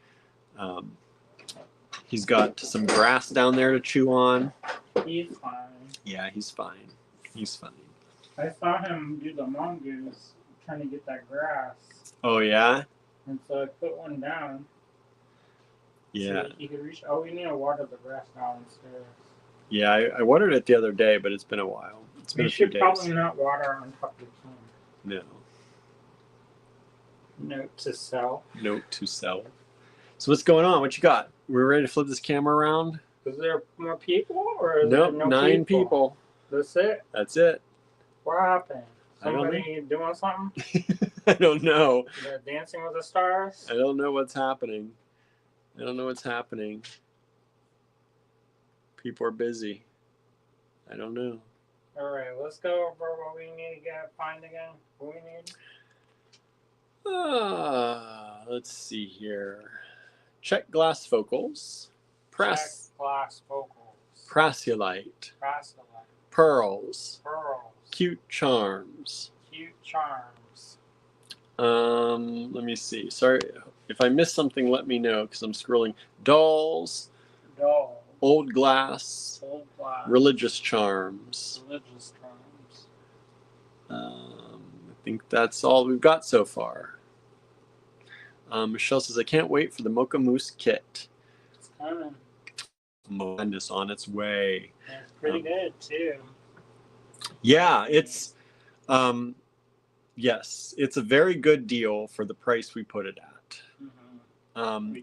He's got some grass down there to chew on. He's fine. Yeah, he's fine. He's fine. I saw him do the mongoose trying to get that grass. Oh yeah. And so I put one down. Yeah. So he could reach. Oh, we need to water the grass downstairs. Yeah, I watered it the other day, but it's been a while. It's been We a few should days. probably not water on top of the pond. No. Note to self. Note to self. So what's going on? What you got? We're ready to flip this camera around? Is there more people or is Nope, there no 9 people. That's it? That's it. What happened? I don't Somebody doing something? I don't know. They're Dancing with the Stars? I don't know what's happening. I don't know what's happening. People are busy. I don't know. Alright, let's go over what we need to find again. What we need? Let's see here. Check glass focals. Check glass focals. Prasiolite. Prasiolite. Pearls. Pearls. Cute charms. Cute charms. Let me see. Sorry if I missed something. Let me know because I'm scrolling. Dolls. Doll. Old glass. Old glass. Religious charms. Religious charms. I think that's all we've got so far. Michelle says, I can't wait for the Mocha Mousse kit. It's coming. Madness on its way. And it's pretty good too. Yeah, it's yes, it's a very good deal for the price we put it at. Mm-hmm.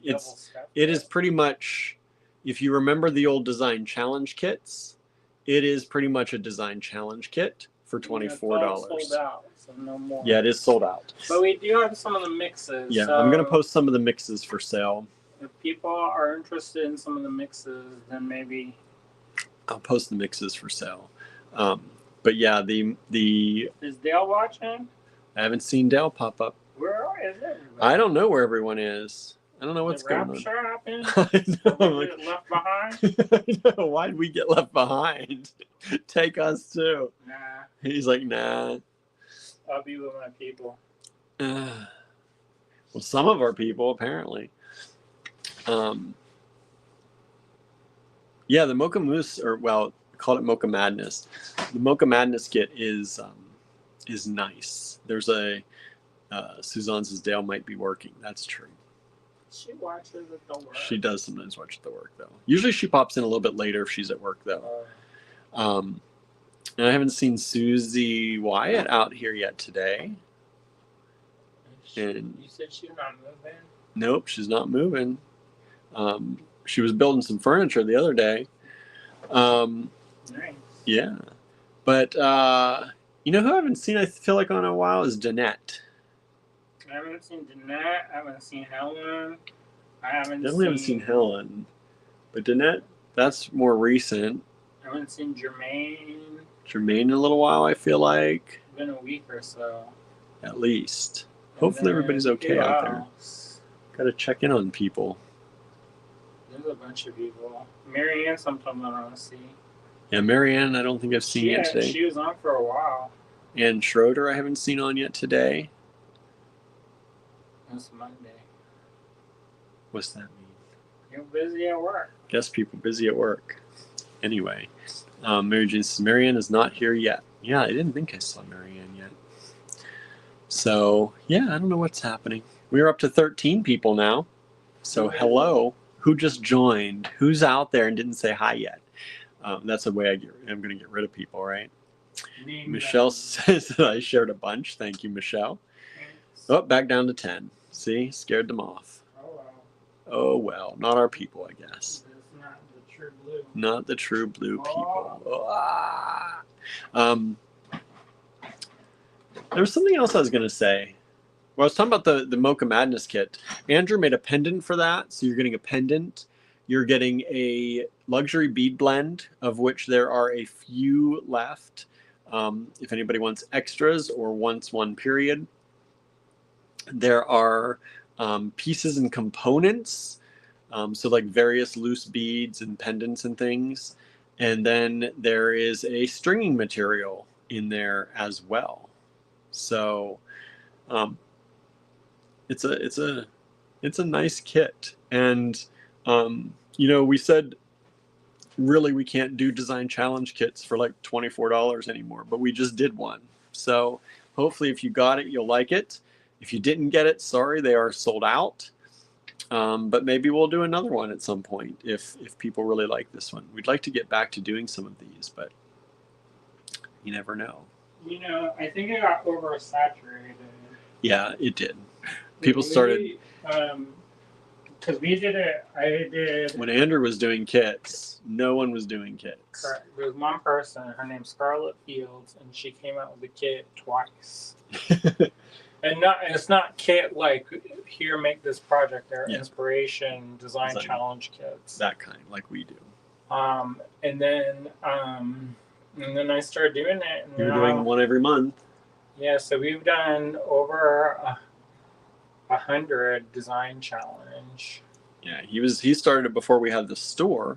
It is pretty much, if you remember the old design challenge kits, it is pretty much a design challenge kit for $24. It's all sold out, so no more. Yeah, it is sold out. But we do have some of the mixes. Yeah, so I'm gonna post some of the mixes for sale. if people are interested in some of the mixes, then maybe I'll post the mixes for sale. But yeah, the is Dale watching? I haven't seen Dell pop up. Where is everybody? I don't know where everyone is. I don't know what's the going on. rapture happened? I know. I'm Did like, we get left behind? I know. Why'd we get left behind? Take us too. Nah, He's like, nah. I'll be with my people. Well, some of our people apparently. Yeah, the Mocha Mousse, or well, call it Mocha Madness. The Mocha Madness kit is nice. There's a Suzanne says Dale might be working. That's true. She watches it, don't worry. She does sometimes watch the work though. Usually she pops in a little bit later if she's at work though. And I haven't seen Susie Wyatt out here yet today. And You said she's not moving? nope, she's not moving. She was building some furniture the other day. Nice. Yeah. But you know who I haven't seen, I feel like, on a while is Danette. I haven't seen Danette. I haven't seen Helen. Definitely haven't seen Helen. But Danette, that's more recent. I haven't seen Jermaine. Jermaine in a little while, I feel like. It's been a week or so. At least. And Hopefully then everybody's okay who out there. else? Gotta check in on people. There's a bunch of people. Marianne, sometimes I don't see. Yeah, Marianne, I don't think I've seen yet today. She was on for a while. And Schroeder, I haven't seen on yet today. It's Monday. What's that mean? You're busy at work. Guess people busy at work. Anyway, Mary Jane says, Marianne is not here yet. Yeah, I didn't think I saw Marianne yet. So, yeah, I don't know what's happening. We're up to 13 people now. So, hello. Who just joined? Who's out there and didn't say hi yet? That's the way I'm going to get rid of people, right? Name Michelle them. says that I shared a bunch. Thank you, Michelle. Thanks. Oh, back down to 10. See, scared them off. Oh wow. Oh well, not our people, I guess. That's not the true blue. Not the true blue people. Ah. There was something else I was going to say. Well, I was talking about the Mocha Madness kit. Andrew made a pendant for that. So you're getting a pendant. You're getting a luxury bead blend, of which there are a few left. If anybody wants extras or wants one period. There are pieces and components. So like various loose beads and pendants and things. And then there is a stringing material in there as well. So it's a nice kit. And we said really we can't do design challenge kits for like $24 anymore, but we just did one. So hopefully if you got it, you'll like it. If you didn't get it, sorry, they are sold out. But maybe we'll do another one at some point if people really like this one. We'd like to get back to doing some of these, but you never know. I think it got oversaturated. Yeah, it did. People started because we did it. I did. When Andrew was doing kits, no one was doing kits. Correct. There was one person. Her name's Scarlett Fields, and she came out with a kit twice. And it's not kit like here, make this project. They're inspiration design challenge kits. That kind, like we do. And then I started doing it. And You're doing one every month. Yeah, so we've done over 100 design challenge. Yeah, he started it before we had the store.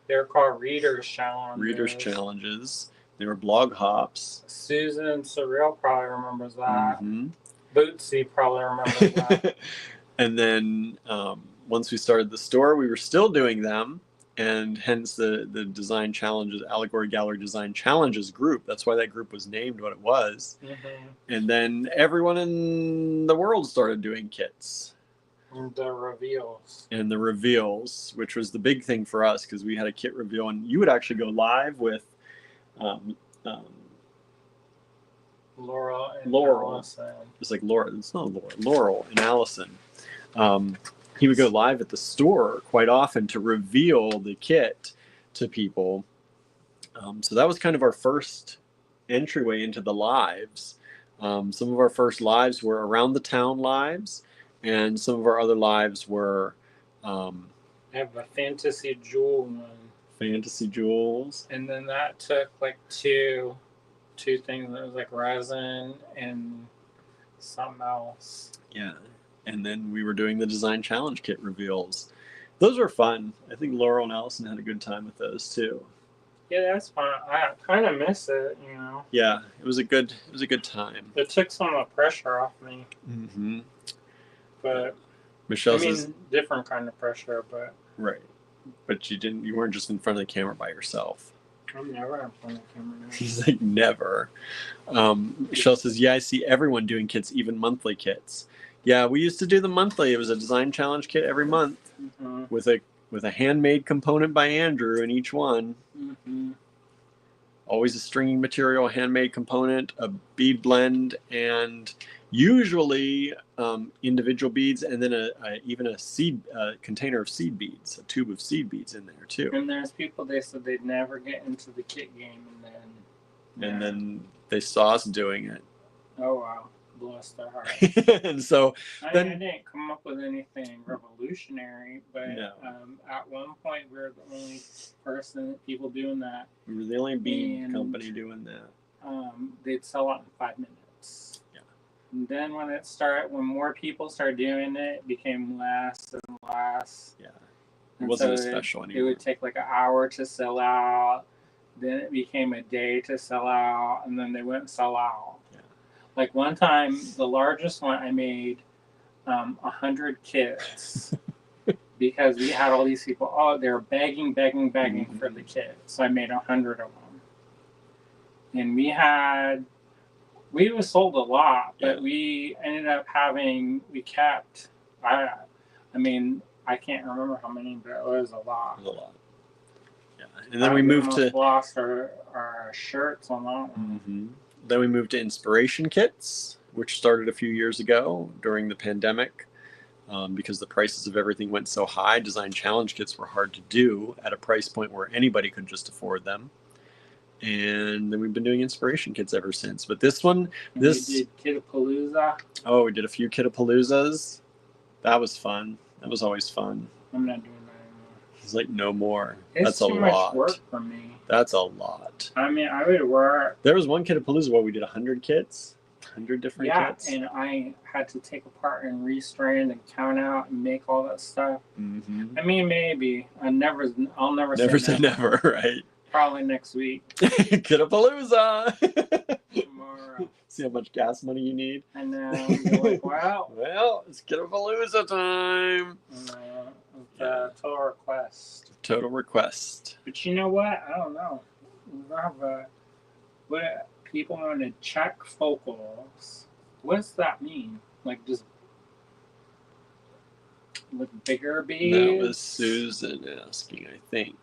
They're called Readers Challenges. Readers Challenges. They were blog hops. Susan Surreal probably remembers that. Mm-hmm. Bootsy probably remembers that. And then once we started the store, we were still doing them, and hence the Design Challenges, Allegory Gallery Design Challenges group. That's why that group was named what it was. Mm-hmm. And then everyone in the world started doing kits. The reveals. And the reveals, which was the big thing for us because we had a kit reveal, and you would actually go live with Laurel and Laurel. Allison. It's like Laura. It's not Laura. Laurel and Allison. He would go live at the store quite often to reveal the kit to people. So that was kind of our first entryway into the lives. Some of our first lives were around the town lives, and some of our other lives were. I have a Fantasy Jewel one. Fantasy Jewels. And then that took like two things. It was like resin and something else. Yeah. And then we were doing the design challenge kit reveals. Those were fun. I think Laurel and Allison had a good time with those too. Yeah, that's fun. I kind of miss it, Yeah, it was a good time. It took some of the pressure off me. Mm-hmm. But Michelle says different kind of pressure, but right. But you weren't just in front of the camera by yourself. I'm never in front of the camera now. He's like, never. Michelle says, yeah, I see everyone doing kits, even monthly kits. Yeah, we used to do the monthly. It was a design challenge kit every month with a handmade component by Andrew in each one. Mm-hmm. Always a stringing material, handmade component, a bead blend, and usually individual beads, and then even a seed container of seed beads, a tube of seed beads in there too. And there's people, they said they'd never get into the kit game, and then they saw us doing it. Oh wow, bless their heart. And so I didn't come up with anything revolutionary, but at one point we were the only people doing that. We were the only bead company doing that. They'd sell out in 5 minutes. Yeah. And then when more people started doing it, it became less and less. Yeah. It wasn't as special anymore. It would take like an hour to sell out. Then it became a day to sell out, and then they wouldn't sell out. Yeah. Like one time, the largest one I made 100 kits because we had all these people. Oh, they were begging for the kits. So I made 100 of them, and we was sold a lot, but we ended up we kept. I can't remember how many, but it was a lot. It was a lot. Yeah, and then we moved to. Lost our shirts on that one. Mm-hmm. Then we moved to inspiration kits, which started a few years ago during the pandemic. Because the prices of everything went so high, design challenge kits were hard to do at a price point where anybody could just afford them. And then we've been doing inspiration kits ever since. But this one, We did Kittapalooza. Oh, we did a few Kittapaloozas. That was fun. That was always fun. I'm not doing that anymore. It's like no more. It's That's a too lot. much work for me. That's a lot. I mean, I would work. There was one Kittapalooza where we did 100 kits. 100 different kits. And I had to take apart and restrand and count out and make all that stuff. Mm-hmm. I mean, maybe I'll never Never say never, right? Probably next week. Kittapalooza. Tomorrow. See how much gas money you need. I know. You're like, wow. Well, it's Kittapalooza time. Total request. Total request. But you know what? I don't know. We have what people want to check focals. What does that mean? Like just with bigger beads? That was Susan asking, I think.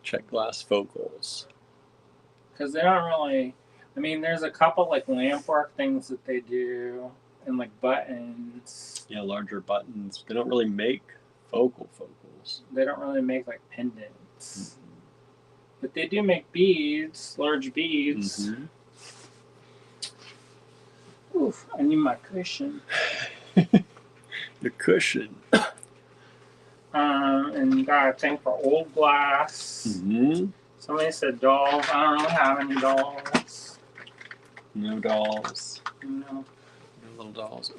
Check glass focals. Because they don't really. I mean, there's a couple like lamp work things that they do, and like buttons. Yeah, larger buttons. They don't really make focals. They don't really make like pendants. But they do make beads, large beads. Mm-hmm. Oof, I need my cushion. The cushion. And you got a thing for old glass. Mm-hmm. Somebody said dolls. I don't really have any dolls. No dolls. No. No little dolls.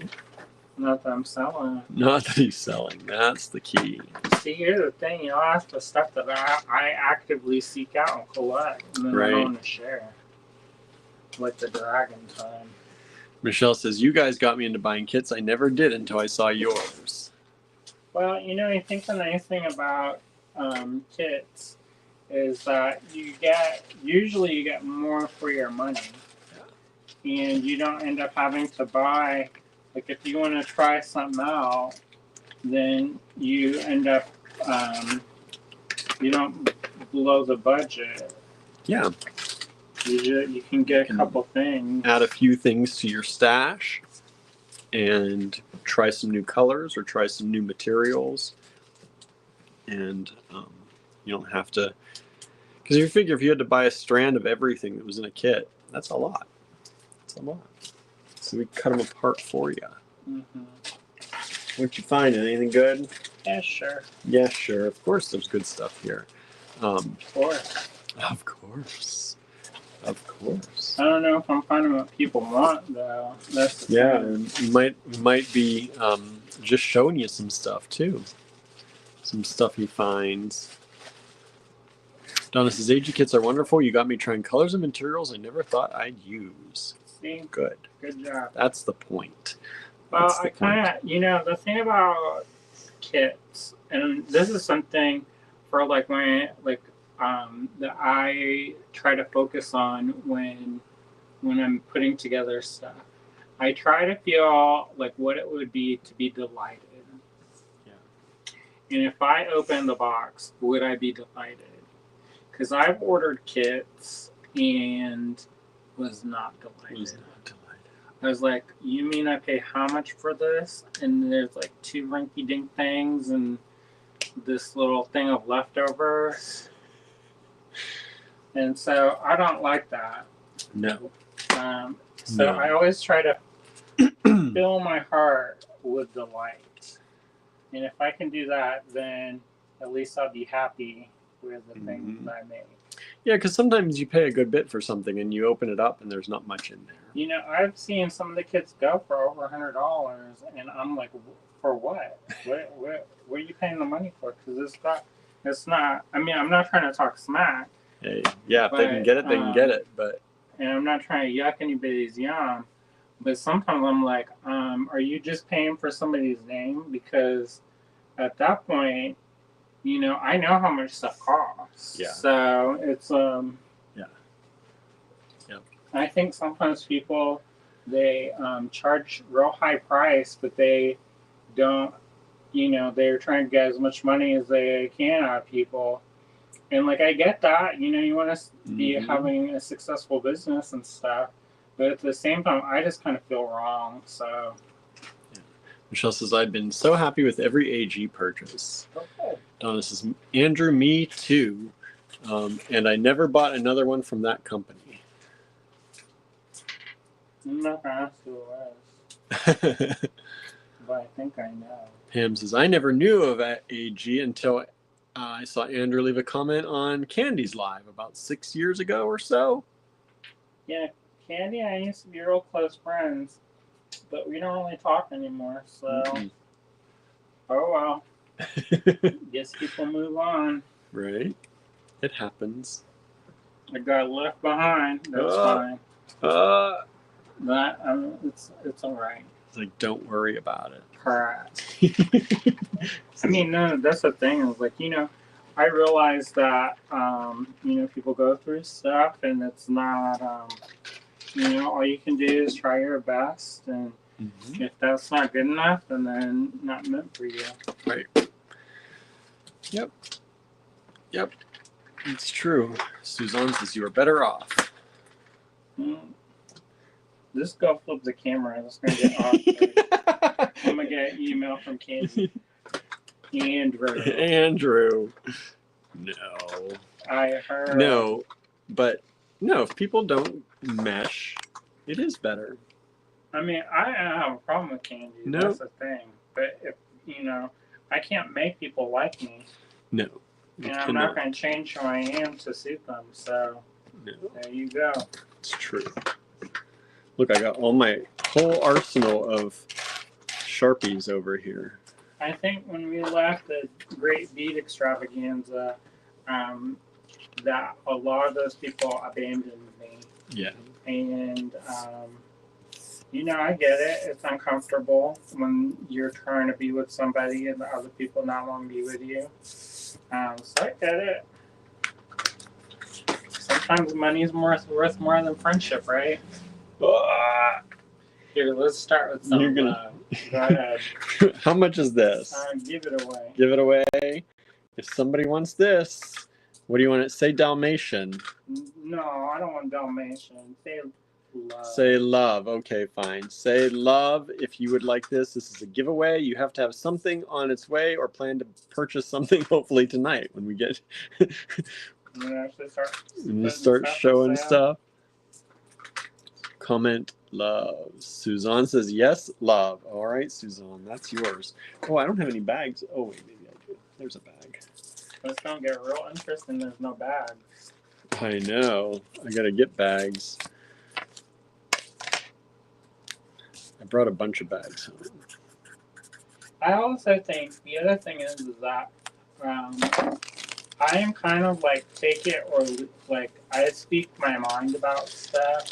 Not that I'm selling. Not that he's selling. That's the key. See, here's the thing. You know, that's the stuff that I actively seek out and collect. And then Right. I want to share. Like the dragon time. Michelle says, you guys got me into buying kits. I never did until I saw yours. Well, you know, I think the nice thing about kits is that you get more for your money. And you don't end up having to buy, like if you want to try something out, then you end up, you don't blow the budget. Yeah. You can get a couple things. Add a few things to your stash and try some new colors or try some new materials. And you don't have to, because you figure if you had to buy a strand of everything that was in a kit, that's a lot. That's a lot. So we cut them apart for you. Mm-hmm. What'd you find? Anything good? Yeah, sure. Yeah, sure. Of course, there's good stuff here. Of course. Of course. Of course. I don't know if I'm finding what people want though. That's the Yeah, thing. and we might be just showing you some stuff too. Some stuff he finds. Donna says, AG kits are wonderful. You got me trying colors and materials I never thought I'd use. See, Good. good job. That's the point. Well, That's the I kind of, you know, the thing about kits, and this is something for like when, like, that I try to focus on when I'm putting together stuff. I try to feel like what it would be to be delighted. Yeah. And if I open the box, would I be delighted? Because I've ordered kits and was not delighted. Was not delighted. I was like, you mean I pay how much for this? And there's like 2 rinky-dink things and this little thing of leftovers. And so I don't like that. No. So No. I always try to fill my heart with delight. And if I can do that, then at least I'll be happy with the things that I make. Yeah, because sometimes you pay a good bit for something and you open it up and there's not much in there. You know, I've seen some of the kits go for over $100, and I'm like, for what? What are you paying the money for? Because it's not. I mean, I'm not trying to talk smack. Hey, yeah, if they can get it, they can get it. But and I'm not trying to yuck anybody's yum. But sometimes I'm like, are you just paying for somebody's name? Because at that point, you know, I know how much stuff costs. Yeah. So it's Yeah. Yep. I think sometimes people they charge real high price, but they don't you know, they're trying to get as much money as they can out of people. And like I get that, you know, you want to be having a successful business and stuff, but at the same time, I just kind of feel wrong. So Michelle says, I've been so happy with every AG purchase. okay. Donna says, Andrew, me too. And I never bought another one from that company. I'm not gonna ask who it was, but I think I know. Pam says, I never knew of AG until I saw Andrew leave a comment on Candy's Live about 6 years ago or so. Yeah, Candy and I used to be real close friends, but we don't really talk anymore. So, oh well. Guess people move on. Right? It happens. I got left behind. That's fine. That it's all right. It's like, don't worry about it. Correct. I mean, no, that's the thing. Is like, you know, I realize that you know, people go through stuff, and it's not you know, all you can do is try your best, and if that's not good enough, then not meant for you. Right. Yep. It's true. Suzanne says you are better off. Just go flip the camera. It's gonna get awkward. I'm gonna get an email from Candy. Andrew. No. I heard. No, but no, if people don't mesh, it is better. I mean, I don't have a problem with Candy. No. That's the thing. But if, you know, I can't make people like me. No. And I'm not going to change who I am to suit them. So, there you go. It's true. Look, I got all my whole arsenal of Sharpies over here. I think when we left the Great Beat Extravaganza, that a lot of those people abandoned me. Yeah. And, you know, I get it. It's uncomfortable when you're trying to be with somebody and the other people not want to be with you. So I get it. Sometimes money is worth more than friendship, right? Here, let's start with some. Go ahead. How much is this? Give it away. Give it away. If somebody wants this, what do you want to say? Dalmatian. No, I don't want Dalmatian. Say love. Say love. Okay, fine. Say love. If you would like this, this is a giveaway. You have to have something on its way or plan to purchase something hopefully tonight when we get start showing stuff. Comment love. Suzanne says yes, love. All right, Suzanne, that's yours. Oh, I don't have any bags. Oh wait, maybe I do. There's a bag. It's gonna get real interesting. There's no bags. I know. I gotta get bags. I brought a bunch of bags home. I also think the other thing is that I am kind of like take it or like I speak my mind about stuff.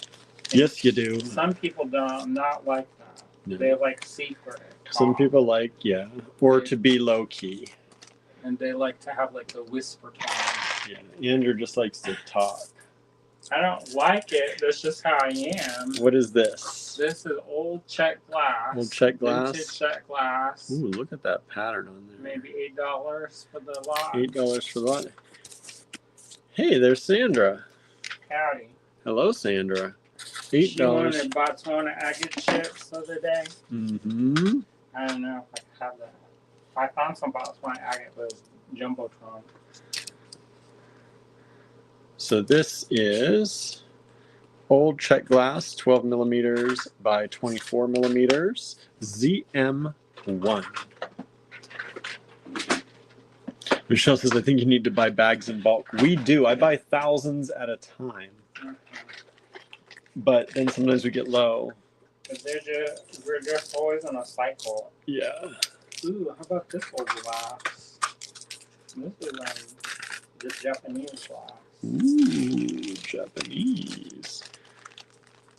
Yes, you do. Some people don't not like that. No. They like secret. Some people like, yeah, or to be low key. And they like to have like the whisper tone. Yeah, Andrew just likes to talk. I don't like it. That's just how I am. What is this? This is old Czech glass. Old Czech glass? Vintage Czech glass. Ooh, look at that pattern on there. Maybe $8 for the lot. $8 for the lot. Hey, there's Sandra. Howdy. Hello, Sandra. $8. She wanted to buy some agate chips the other day. Mm-hmm. I don't know if I have that. I found some Botswana agate with Jumbotron. So this is old Czech glass, 12 millimeters by 24 millimeters, ZM1. Michelle says, I think you need to buy bags in bulk. We do. I buy thousands at a time. But then sometimes we get low. We're just always on a cycle. Yeah. Ooh, how about this old glass? This is the Japanese glass. Ooh, Japanese.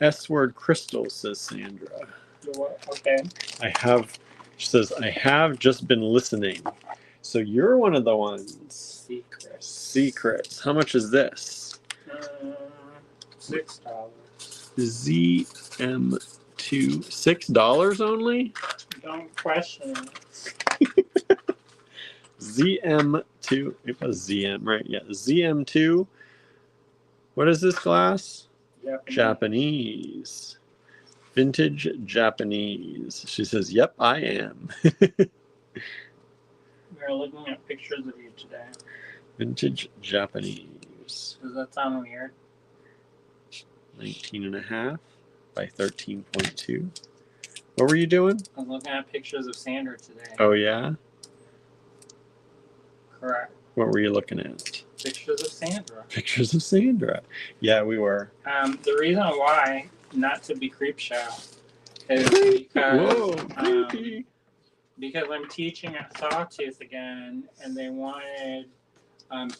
S-word crystal, says Sandra. Okay. She says, I have just been listening. So you're one of the ones. Secrets. How much is this? $6. ZM2. $6 only? Don't question it. ZM2. It was ZM, right? Yeah, ZM2. What is this glass? Japanese. Vintage Japanese. She says, "Yep, I am." We're looking at pictures of you today. Vintage Japanese. Does that sound weird? 19.5 by 13.2. What were you doing? I was looking at pictures of Sandra today. Oh, yeah? Correct. What were you looking at? Pictures of Sandra. Pictures of Sandra. Yeah, we were. The reason why, not to be creep show, is Whoa, because creepy. because I'm teaching at Sawtooth again, and they wanted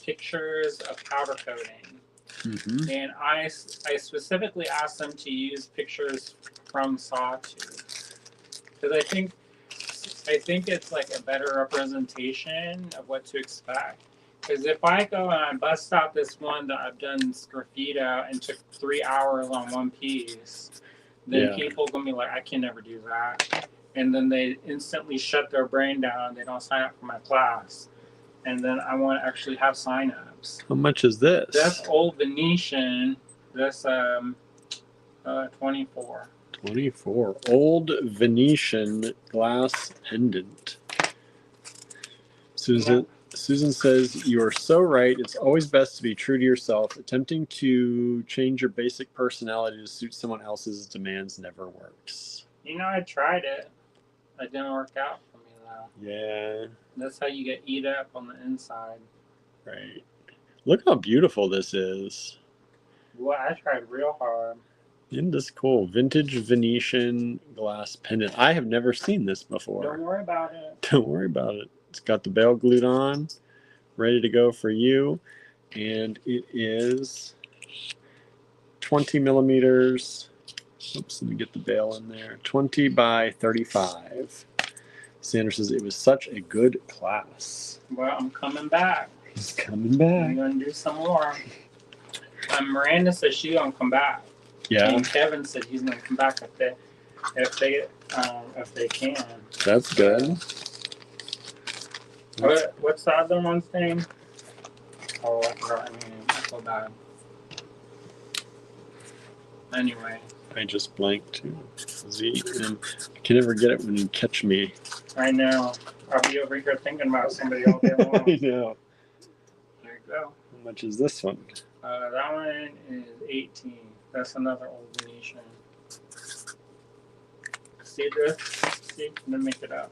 pictures of powder coating. Mm-hmm. And I specifically asked them to use pictures from Sawtooth because I think it's like a better representation of what to expect. Because if I go and I bust out this one that I've done graffito and took 3 hours on one piece, then people are gonna be like, I can never do that, and then they instantly shut their brain down. They don't sign up for my class, and then I want to actually have sign-ups. How much is this? That's old Venetian. That's 24. 24. Old Venetian glass pendant. Susan says, "You are so right. It's always best to be true to yourself. Attempting to change your basic personality to suit someone else's demands never works." You know, I tried it. It didn't work out for me though. Yeah. That's how you get eat up on the inside. Right. Look how beautiful this is. Well, I tried real hard. Isn't this cool? Vintage Venetian glass pendant. I have never seen this before. Don't worry about it. Don't worry about it. It's got the bail glued on, ready to go for you. And it is 20 millimeters. Oops, let me get the bail in there. 20 by 35. Sandra says it was such a good class. Well, I'm coming back. He's coming I'm back. gonna do some more. Miranda says she's gonna come back. Yeah, And Kevin said he's gonna come back if they can. that's good. What's the other one's name? Oh, I forgot her name. I feel bad. Anyway. I just blanked too. ZM. I can never get it when you catch me. I know. I'll be over here thinking about somebody all day long. I know. There you go. How much is this one? That one is 18. That's another old Venetian. See this? See? I'm gonna make it up.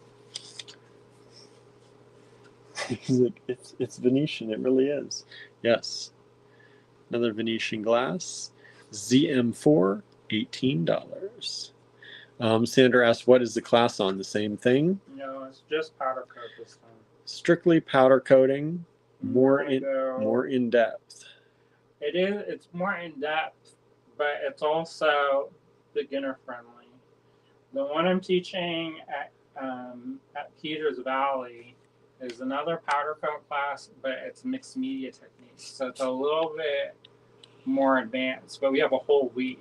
It's Venetian. It really is. Yes. Another Venetian glass. ZM4, $18. Sandra asked, "What is the class on?" The same thing. No, it's just powder coat this time. Strictly powder coating. More in depth. It is. It's more in depth, but it's also beginner friendly. The one I'm teaching at Peters Valley is another powder coat class, but it's mixed media techniques, so it's a little bit more advanced. But we have a whole week.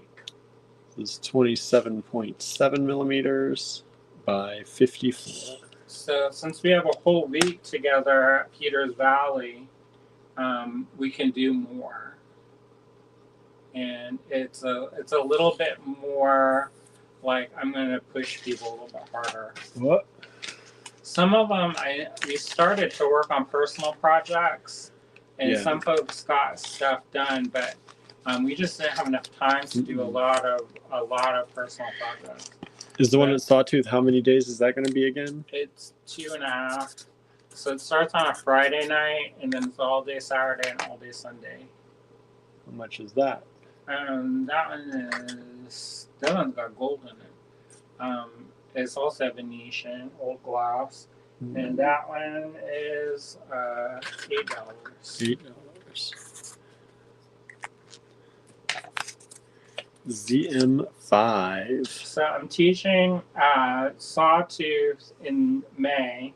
This is 27.7 millimeters by 54. So since we have a whole week together at Peters Valley, we can do more, and it's a little bit more like I'm going to push people a little bit harder. What? Some of them, we started to work on personal projects, and some folks got stuff done, but we just didn't have enough time to do a lot of personal projects. Is the one at Sawtooth, how many days is that going to be again? It's 2.5. So it starts on a Friday night, and then it's all day Saturday and all day Sunday. How much is that? That one's got gold in it. It's also Venetian, old glass, and that one is $8. $8. ZM5. So I'm teaching Sawtooth in May,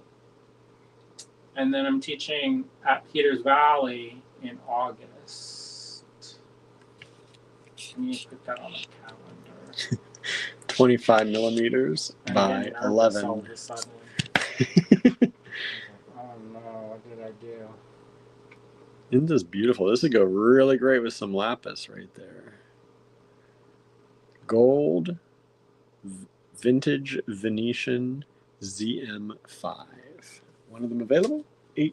and then I'm teaching at Peters Valley in August. Can you put that on the calendar? 25 millimeters by 11. Oh no, I do. Isn't this beautiful? This would go really great with some lapis right there. Gold Vintage Venetian ZM5. One of them available? $8.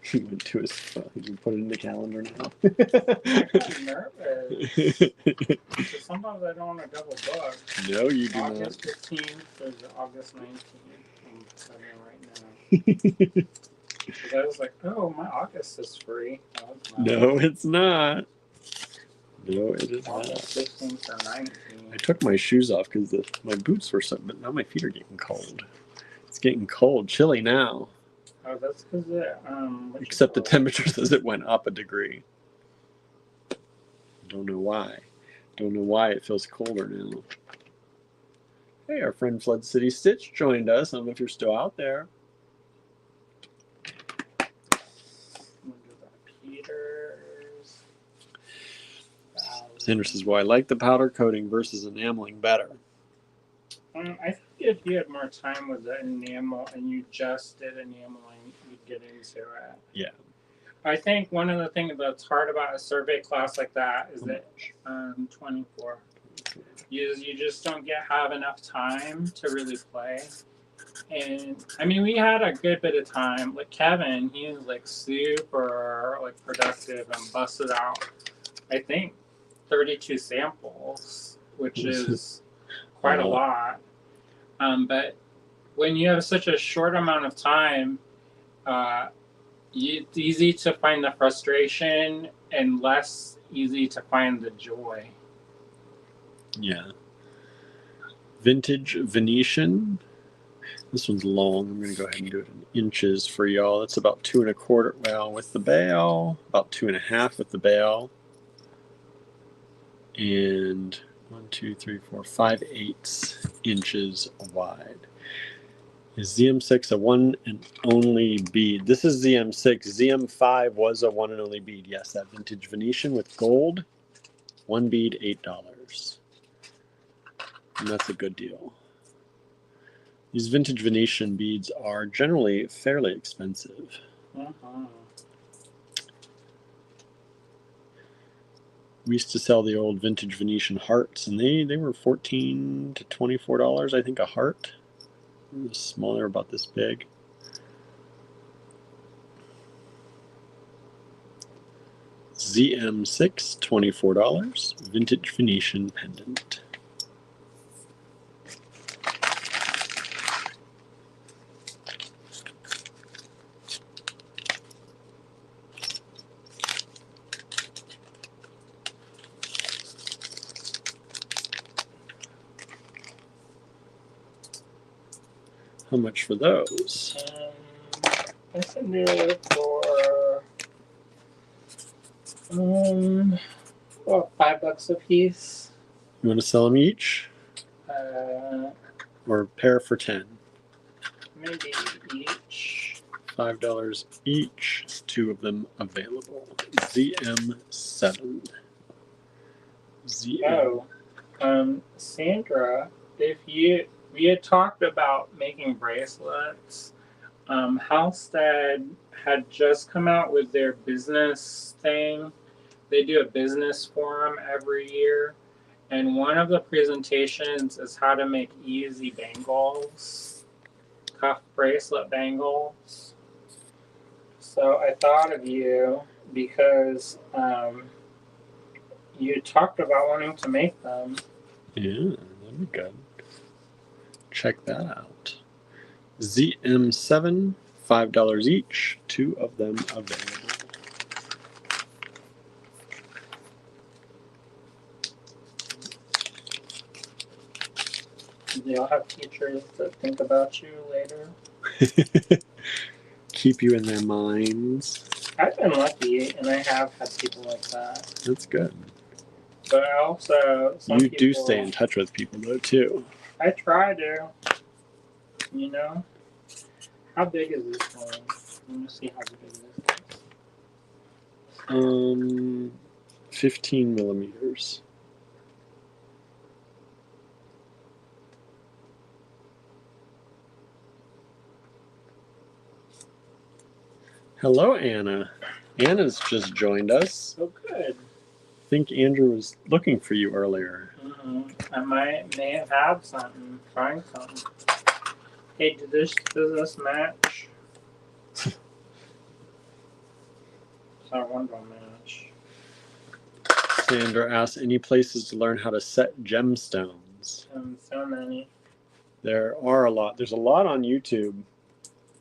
He went to his phone. He put it in the calendar now. I got nervous. Because sometimes I don't want to double book. No, you do August 15th is August 19th. I'm setting it right now. not. Because I was like, oh, my August is free. Oh, it's not. No, it's not. No, it is August not. 15th or 19th. I took my shoes off because my boots were so, but now my feet are getting cold. It's getting cold, chilly now. Oh, that's because it, Except the temperature says it went up a degree. Don't know why. Don't know why it feels colder now. Hey, our friend Flood City Stitch joined us. I don't know if you're still out there. Peters. Sandra says, well, I like the powder coating versus enameling better. I think if you had more time with the enamel and you just did enameling, you'd get into it. Yeah. I think one of the things that's hard about a survey class like that is that 24. You just don't have enough time to really play. And I mean, we had a good bit of time. Like Kevin, he was like super like productive and busted out, I think, 32 samples, which is quite a lot. But when you have such a short amount of time, it's easy to find the frustration and less easy to find the joy. Yeah. Vintage Venetian. This one's long. I'm going to go ahead and do it in inches for y'all. That's about 2 1/4. Well, with the bail, about 2 1/2 with the bail. And 1, 2, 3, 4, 5/8 inches wide. Is ZM6 a one and only bead? This is ZM6. ZM5 was a one and only bead. Yes, that vintage Venetian with gold. One bead, $8. And that's a good deal. These vintage Venetian beads are generally fairly expensive. We used to sell the old vintage Venetian hearts, and they were $14 to $24, I think, a heart. They were smaller, about this big. ZM6, $24. Vintage Venetian pendant. How much for those? I can do it for $5 a piece. You want to sell them each? Or a pair for 10? Maybe each. $5 each. 2 of them available. ZM7. Sandra, we had talked about making bracelets. Halstead had just come out with their business thing. They do a business forum every year, and one of the presentations is how to make easy bangles, cuff bracelet bangles. So I thought of you because you talked about wanting to make them. Yeah, that'd be good. Check that out. ZM7, $5 each. 2 of them available. Do y'all have teachers that think about you later? Keep you in their minds. I've been lucky, and I have had people like that. That's good. But also, you do stay in touch with people, though, too. I try to. You know? How big is this one? Let me see how big this is. 15 millimeters. Hello, Anna. Anna's just joined us. So good. I think Andrew was looking for you earlier. I may have had something. Find something. Hey, does this match? So one don't match. Sandra asks, any places to learn how to set gemstones? So many. There are a lot. There's a lot on YouTube.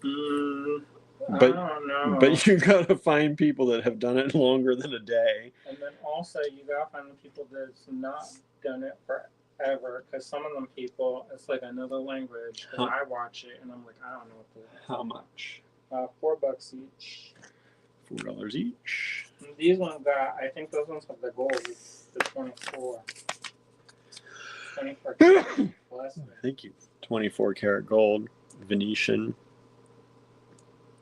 I But don't know. but you gotta find people that have done it longer than a day. And then also you gotta find the people that's not done it forever, because some of them people, it's like another language. And I watch it and I'm like, I don't know what to. How much? $4 each. $4 each. And these ones got, I think those ones have the gold, the 24. 24 plus. Thank you. 24 karat gold, Venetian,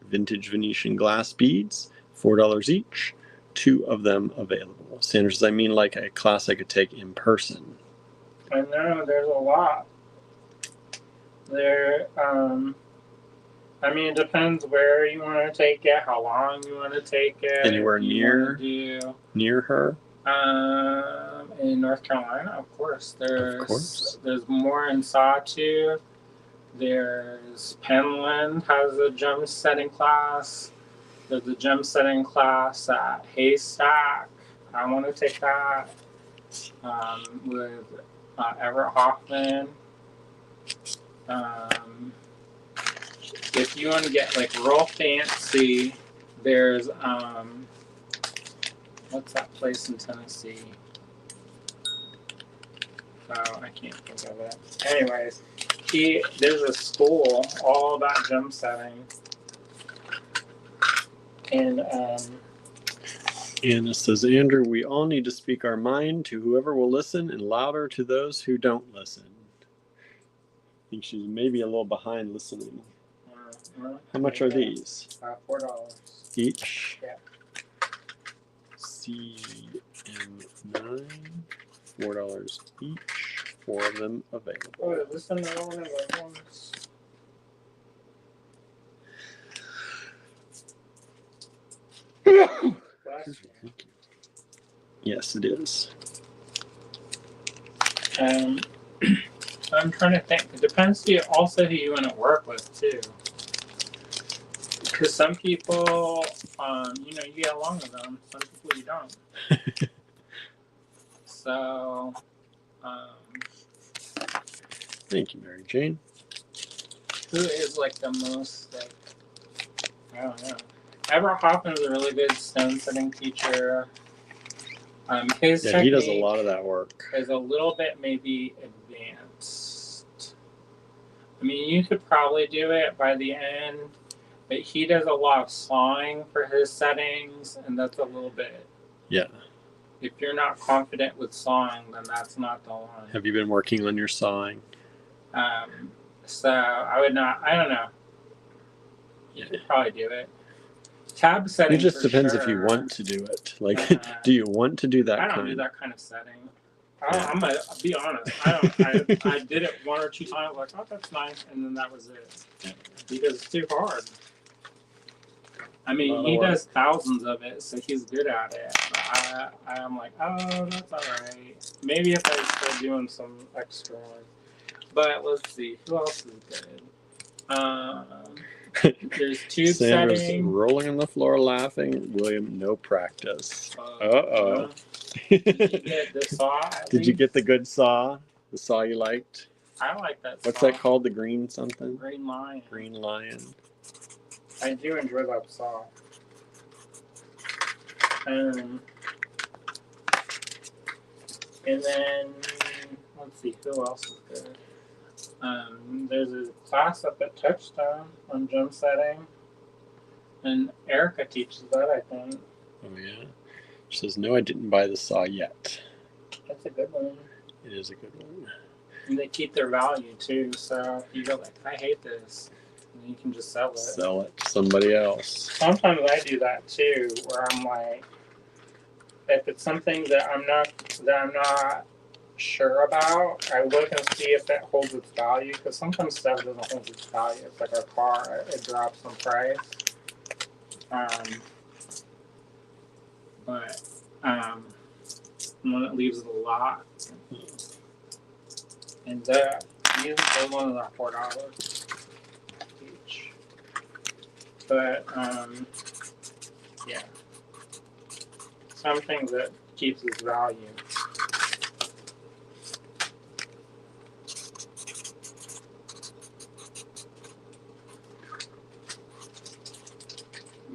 vintage Venetian glass beads, $4 each. 2 of them available. Sandra says, I mean like a class I could take in person. I know, there's a lot. There, I mean, it depends where you want to take it, how long you want to take it. Anywhere near her? In North Carolina, of course. There's more in Sawtooth. There's Penland has a gem setting class. There's a gem setting class at Haystack. I want to take that with Everett Hoffman. If you want to get like real fancy, there's what's that place in Tennessee? Oh, I can't think of it. Anyways, there's a school all about gem setting. And Anna says, Andrew, we all need to speak our mind to whoever will listen and louder to those who don't listen. I think she's maybe a little behind listening. How much are these? $4 each. Yeah. CM9, $4 each. 4 of them available. Oh, is this another one of those ones? Thank you. Yes, it is. I'm trying to think. It depends also who you want to work with too. Because some people, you get along with them. Some people you don't. So, thank you, Mary Jane. who is like the most like? I don't know. Everett Hoffman is a really good stone setting teacher. His Yeah, he does a technique lot of that work. is a little bit maybe advanced. I mean, you could probably do it by the end, but he does a lot of sawing for his settings, and that's a little bit. Yeah. If you're not confident with sawing, then that's not the one. Have you been working on your sawing? So I would not. I don't know. You could probably do it. Tab setting. It just for depends sure. if you want to do it. Like, do you want to do that? I don't do that kind of setting. I'm gonna be honest. I did it 1 or 2 times. Like, oh, that's nice, and then that was it. Because it's too hard. I mean, he does thousands of it, so he's good at it. But I'm like, oh, that's all right. Maybe if I start doing some extra ones. But let's see, who else is good? There's tube Sandra's setting. rolling on the floor laughing. William, no practice. Uh-oh. Did you get the saw? Did you get the good saw? The saw you liked? I like that saw. What's that called? The green something? Green Lion. Green Lion. I do enjoy that saw. And then let's see, who else is good? There's a class up at Touchstone on gem setting, and Erica teaches that, I think. Oh yeah. She says, no, I didn't buy the saw yet. That's a good one. It is a good one. And they keep their value too, so if you go like, I hate this, and you can just sell it. Sell it to somebody else. Sometimes I do that too, where I'm like, if it's something that I'm not sure about, I look and see if it holds its value, because sometimes stuff doesn't hold its value. It's like a car, it drops in price. But one that leaves a lot. And these ones are $4 each. But yeah, some things that keeps its value.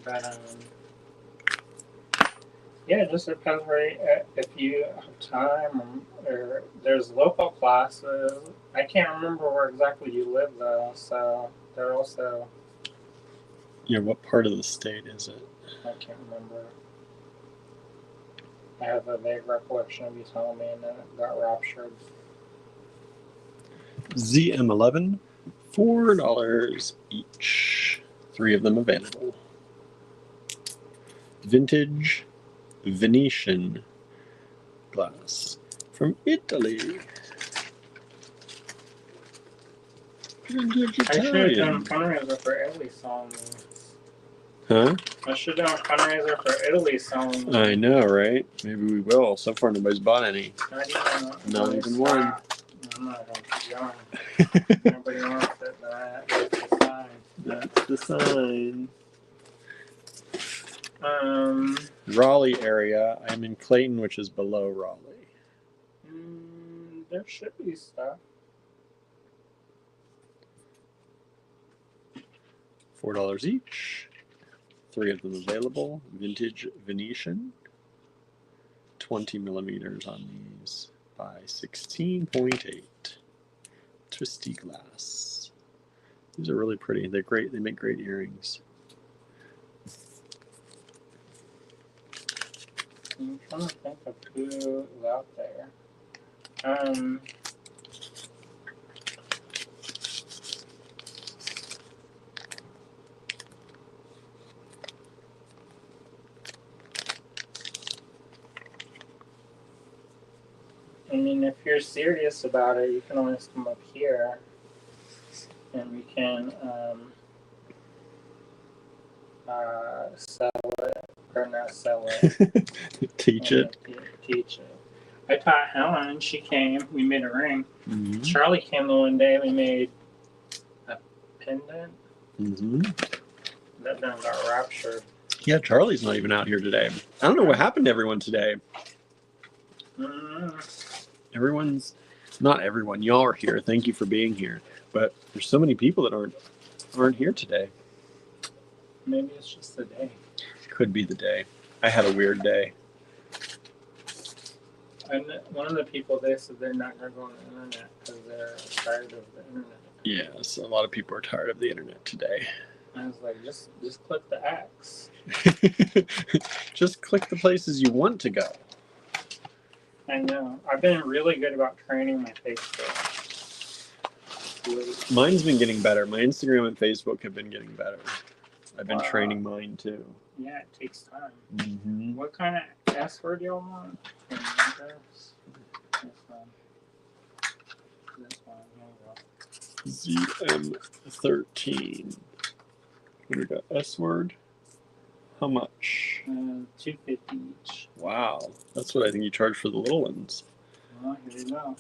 But yeah, it just depends, right? If you have time, or there's local classes. I can't remember where exactly you live though, so they're also. Yeah, what part of the state is it? I can't remember. I have a vague recollection of you telling me, and then it got raptured. ZM11, $4 each. 3 of them available. Vintage Venetian glass from Italy. Vintage I should have done Italian. fundraiser for Italy selling these. Huh? I should have done fundraiser for Italy selling these. I know, right? Maybe we will. So far, nobody's bought any. Not even one. I'm not going to keep going. Nobody wants it. That's the sign. That's the sign. Raleigh area. I'm in Clayton, which is below Raleigh. There should be stuff. $4 each. 3 of them available. Vintage Venetian. 20 millimeters on these by 16.8. Twisty glass. These are really pretty. They're great. They make great earrings. I'm trying to think of who is out there. I mean, if you're serious about it, you can always come up here, and we can sell it or not sell it. Teach it. Teach it. I taught Helen. She came. We made a ring. Mm-hmm. Charlie came the one day. We made a pendant. Mm-hmm. That done got raptured. Yeah, Charlie's not even out here today. I don't know what happened to everyone today. Everyone's, not everyone. Y'all are here. Thank you for being here. But there's so many people that aren't here today. Maybe it's just the day. Could be the day. I had a weird day. And one of the people, they said they're not going to go on the internet because they're tired of the internet. Yeah, so a lot of people are tired of the internet today. I was like, just click the X. Just click the places you want to go. I know. I've been really good about training my Facebook. Mine's been getting better. My Instagram and Facebook have been getting better. I've been Wow. training mine too. Yeah, it takes time. Mm-hmm. What kind of S word do you want? This one. This one. There we go. ZM13. What do we got? S word? How much? $250 each. Wow. That's what I think you charge for the little ones. Well, here you go.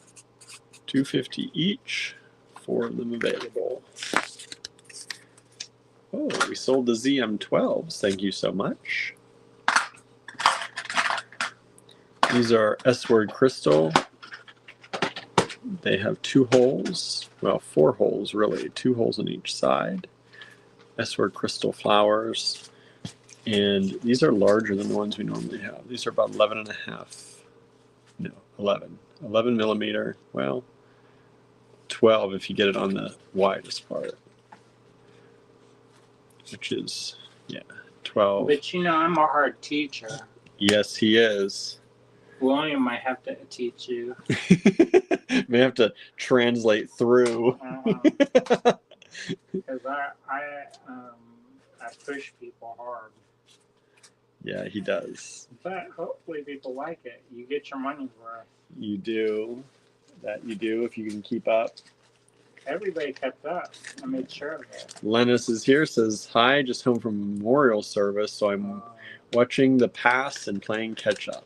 $250 each. 4 of them available. Oh, we sold the ZM12s. Thank you so much. These are S-word crystal. They have 2 holes. Well, 4 holes really. 2 holes on each side. S-word crystal flowers. And these are larger than the ones we normally have. These are about 11.5. No, 11. 11 millimeter. Well, 12 if you get it on the widest part. Which is, yeah, 12. But you know, I'm a hard teacher. Yes, he is. William might have to teach you. May have to translate through. Because I push people hard. Yeah, he does. But hopefully people like it. You get your money's worth. You do. That you do if you can keep up. Everybody kept up. I made sure of it. Lennis is here, says, hi, just home from memorial service, so I'm watching the pass and playing catch up.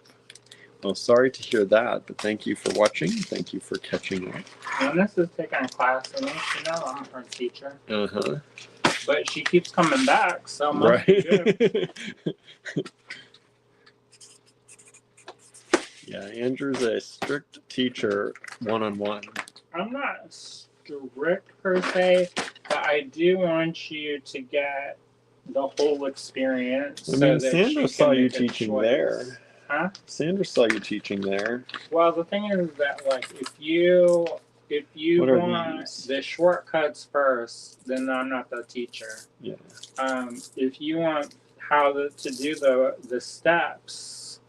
Well, sorry to hear that, but thank you for watching. Thank you for catching up. Jonas is taking a class with me. You know, I'm her teacher. Uh-huh. But she keeps coming back, so it must be good. Right. Yeah, Andrew's a strict teacher one-on-one. I'm not strict per se, but I do want you to get the whole experience. I mean, so that Sandra she saw can you make a teaching choice. there. Huh? Sandra saw you teaching there. Well, the thing is that like if you What are want these? the shortcuts first, then I'm not the teacher. Yeah. If you want how to do the steps,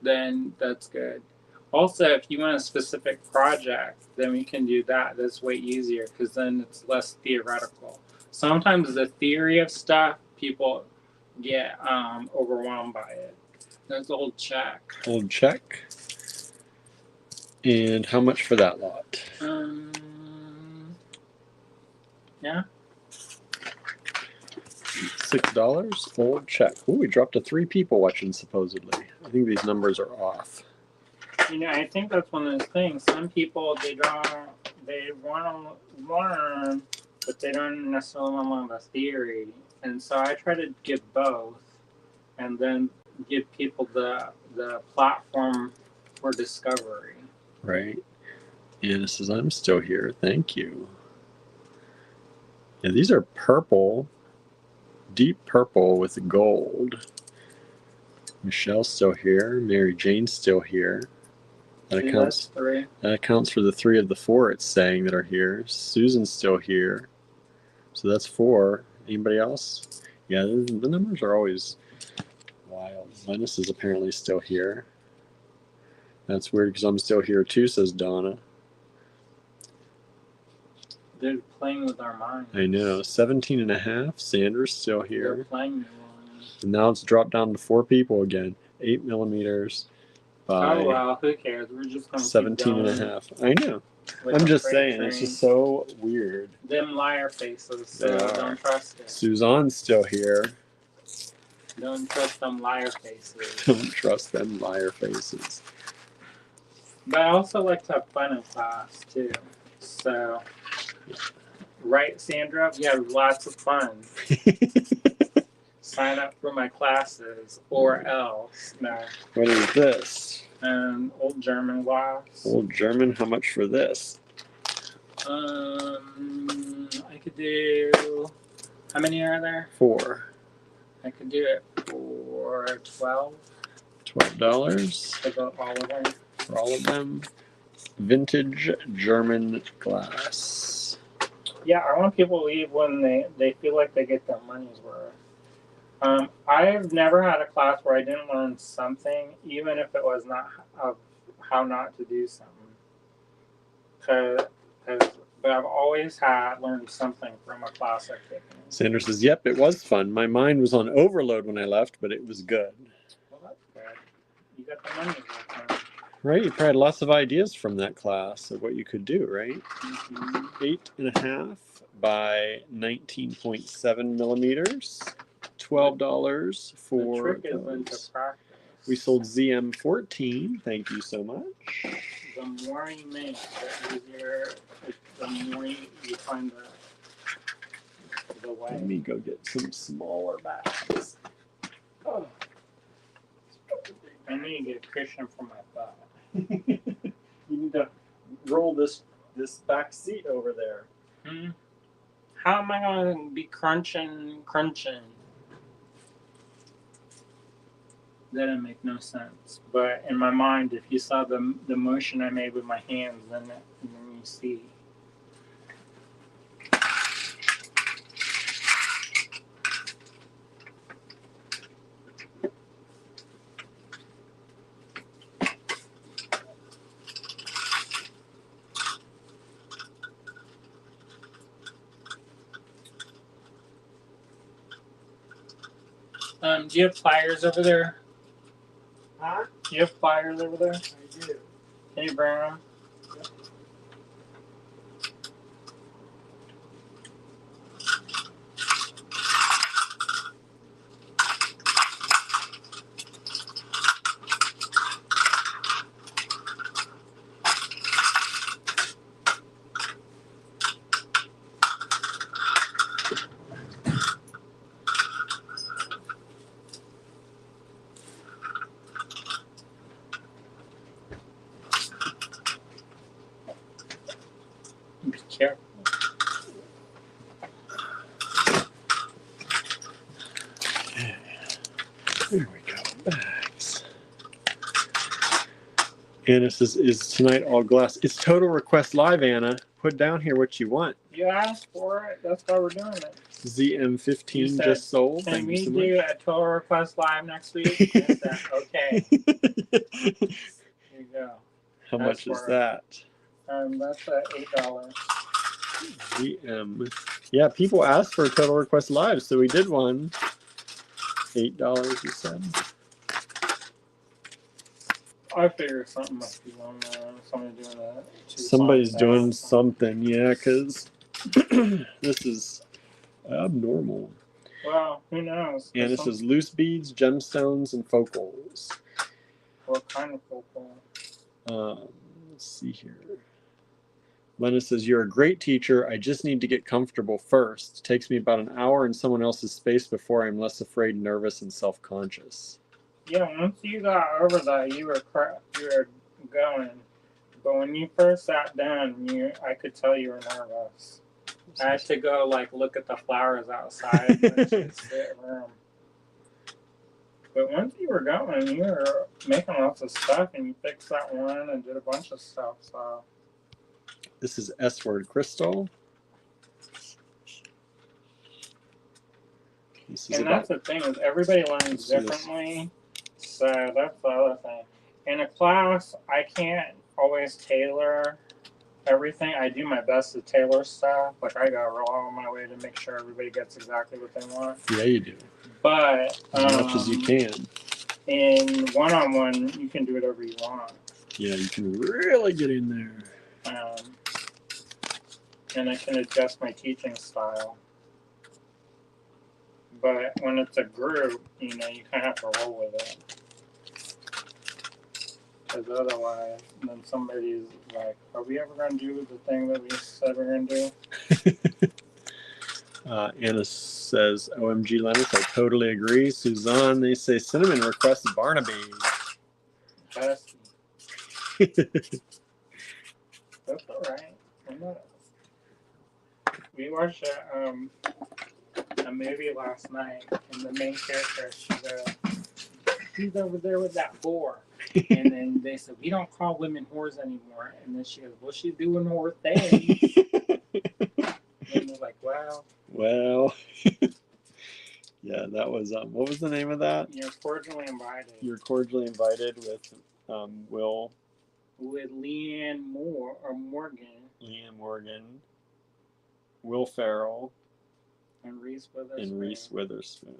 then that's good. Also, if you want a specific project, then we can do that. That's way easier because then it's less theoretical. Sometimes the theory of stuff, people get overwhelmed by it. That's old check. Old check. And how much for that lot? Yeah. $6. Old check. Ooh, we dropped to 3 people watching supposedly. I think these numbers are off. You know, I think that's one of those things. Some people they want to learn, but they don't necessarily want to learn the theory. And so I try to give both, and then give people the platform for discovery. Right. And it says, I'm still here. Thank you. Yeah, these are purple. Deep purple with gold. Michelle's still here. Mary Jane's still here. That See, accounts. that's 3. That accounts for the 3 of the 4 it's saying that are here. Susan's still here. So that's 4. Anybody else? Yeah, the numbers are always wild. Linus is apparently still here. That's weird because I'm still here too, says Donna. They're playing with our minds. I know. 17 and a half. Sandra's still They're here. playing. And now it's dropped down to 4 people again. 8 millimeters by Oh well, who cares? We're just gonna 17 and a half. I know. with I'm the just freight saying, it's train. just so weird. Them liar faces. So They are. don't trust it. Suzanne's still here. Don't trust them liar faces. Don't trust them liar faces. But I also like to have fun in class too. So, right, Sandra? We have lots of fun. Sign up for my classes or else. No. What is this? Old German class. Old German, how much for this? I could do. How many are there? 4. I could do it for 12. $12 For all of them. for all of them. Vintage German glass. Yeah, I want people to leave when they feel like they get their money's worth. I've never had a class where I didn't learn something, even if it was not how not to do something. But I've always learned something from a class I've taken. Sandra says, yep, it was fun. My mind was on overload when I left, but it was good. Well, that's good. You got the money's worth. Right, you probably had lots of ideas from that class of what you could do, right? Mm-hmm. 8.5 by 19.7 millimeters. $12 The for trick is into those. practice. We sold ZM14. Thank you so much. The more you make, the easier. The more you find the way. Let me go get some smaller bags. Oh. I need to get a cushion for my butt. You need to roll this back seat over there. Hmm? How am I going to be crunching? That didn't make no sense. But in my mind, if you saw the motion I made with my hands, then you see. Do you have pliers over there? Huh? Do you have pliers over there? I do. Can you bring them? Be careful. There we go. Bags. Anna says, is tonight all glass? It's Total Request Live, Anna. Put down here what you want. You asked for it. That's why we're doing it. You ZM15 said, just sold. Can Thank we you so do much. a Total Request Live next week? I said, okay. Here you go. How much is for- that? That's $8. ZM. Yeah, people asked for a Total Request Live, so we did one. $8, you said? I figured something must be going on. Somebody doing that. Somebody's doing something, yeah, because this is abnormal. Well, who knows? And this is loose beads, gemstones, and focals. What kind of focal? Let's see here. Lena says, you're a great teacher. I just need to get comfortable first. It takes me about an hour in someone else's space before I'm less afraid, nervous, and self-conscious. Yeah, once you got over that, you were going. But when you first sat down, I could tell you were nervous. I had to go look at the flowers outside when she sit around. But once you were going, you were making lots of stuff, and you fixed that one and did a bunch of stuff. So This is S-word crystal. and that's the thing is everybody learns differently. So that's the other thing. In a class, I can't always tailor everything. I do my best to tailor stuff. I go all my way to make sure everybody gets exactly what they want. Yeah, you do. But as much as you can. In one-on-one, you can do whatever you want. Yeah, you can really get in there. And I can adjust my teaching style. But when it's a group, you kind of have to roll with it. Because otherwise, then somebody's like, are we ever going to do the thing that we said we're going to do? Anna says, OMG Lennox, I totally agree. Suzanne, they say Cinnamon requests Barnaby. That's all right. We watched a movie last night, and the main character, she's over there with that whore. And then they said, we don't call women whores anymore. And then she goes, well, she's doing whore things. And we're like, wow. Well, yeah, that was, what was the name of that? You're cordially invited. You're cordially invited with Will. With Leanne Morgan. Leanne Morgan. Will Ferrell. And Reese Witherspoon. And Reese Witherspoon.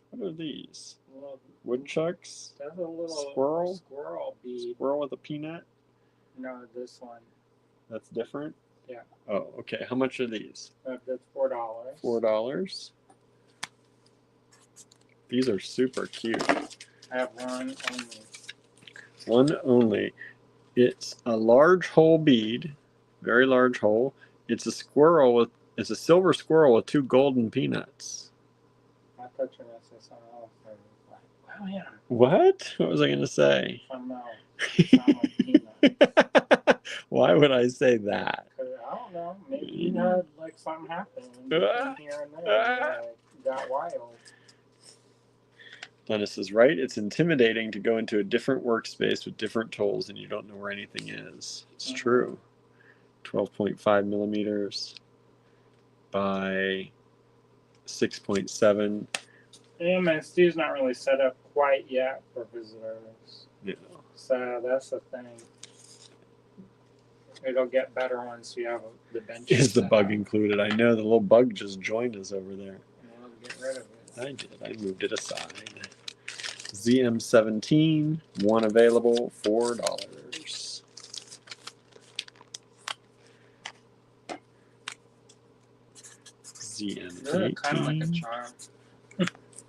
What are these? Well, Woodchucks? that's a little squirrel bead. Squirrel with a peanut? No, this one. That's different? Yeah. Oh, okay. How much are these? That's $4. $4. These are super cute. I have one only. One only. It's a large hole bead, very large hole. It's a silver squirrel with 2 golden peanuts. I thought you were going to say something else. I was like, wow, yeah. What? What was I going to say? Something else. Sound like peanuts. Why would I say that? I don't know. Maybe you had something happen here and there. Got wild. Dennis is right. It's intimidating to go into a different workspace with different tools and you don't know where anything is. It's true. 12.5 millimeters by 6.7. Yeah, my studio's not really set up quite yet for visitors. Yeah. So that's the thing. It'll get better once you have the bench. Is the bug included? I know the little bug just joined us over there. We'll get rid of it. I did. I moved it aside. ZM17, one available, $4. ZM18. Kind of like a charm.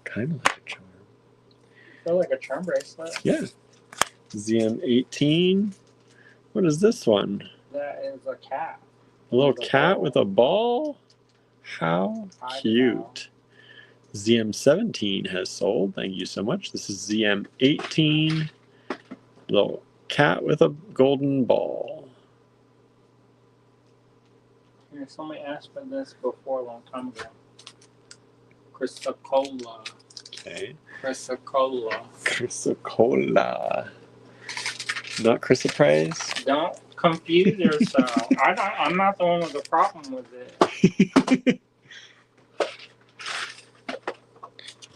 Kind of like a charm. Feel like a charm bracelet. Yeah. ZM18. What is this one? That is a cat. A little With a cat ball. with a ball? How I cute. ZM17 has sold. Thank you so much. This is ZM18. Little cat with a golden ball. somebody asked for this before a long time ago. Chrysocolla. Okay. Chrysocolla. Chrysocolla. Not chrysoprase? Don't confuse yourself. I'm not the one with the problem with it.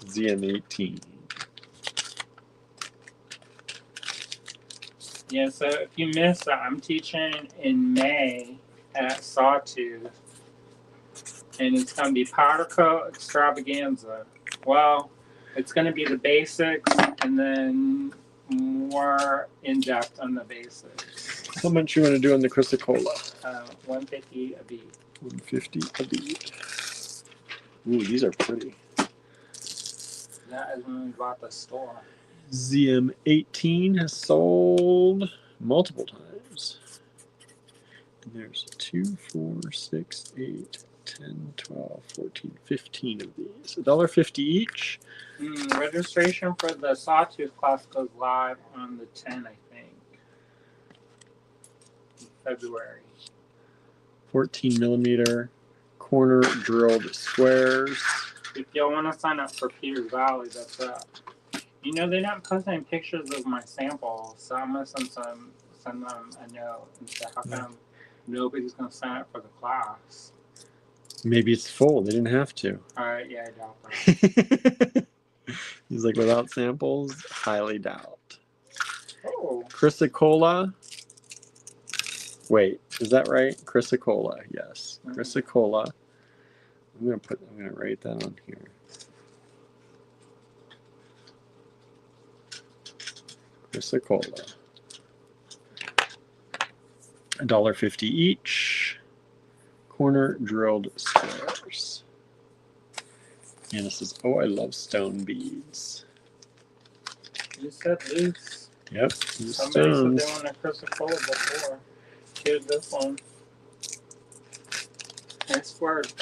ZM18. Yeah, so if you missed that, I'm teaching in May at Sawtooth. And it's going to be powder coat extravaganza. Well, it's going to be the basics and then more in depth on the basics. How much you want to do on the chrysocolla? 150 a beat. 150 a beat. Ooh, these are pretty. That is when we bought the store. ZM18 has sold multiple times. And there's 2, 4, 6, 8, 10, 12, 14, 15 of these. $1.50 each. Registration for the Sawtooth class goes live on the 10th, I think. February. 14 millimeter corner drilled squares. If y'all want to sign up for Peters Valley, that's up. You know, they're not posting pictures of my samples, so I'm going to send them a note and say, how come nobody's going to sign up for the class? Maybe it's full. They didn't have to. Alright, yeah, I doubt that. He's like, without samples, highly doubt. Oh. Chrysocolla. Wait, is that right? Chrysocolla, yes. Chrysocolla. I'm gonna write that on here. Chrysocolla. $1.50 each. Corner drilled squares. And it says, oh, I love stone beads. You said loose. Yep, Somebody stones. said they wanted Chrysocolla before. Here's this one. Nice word.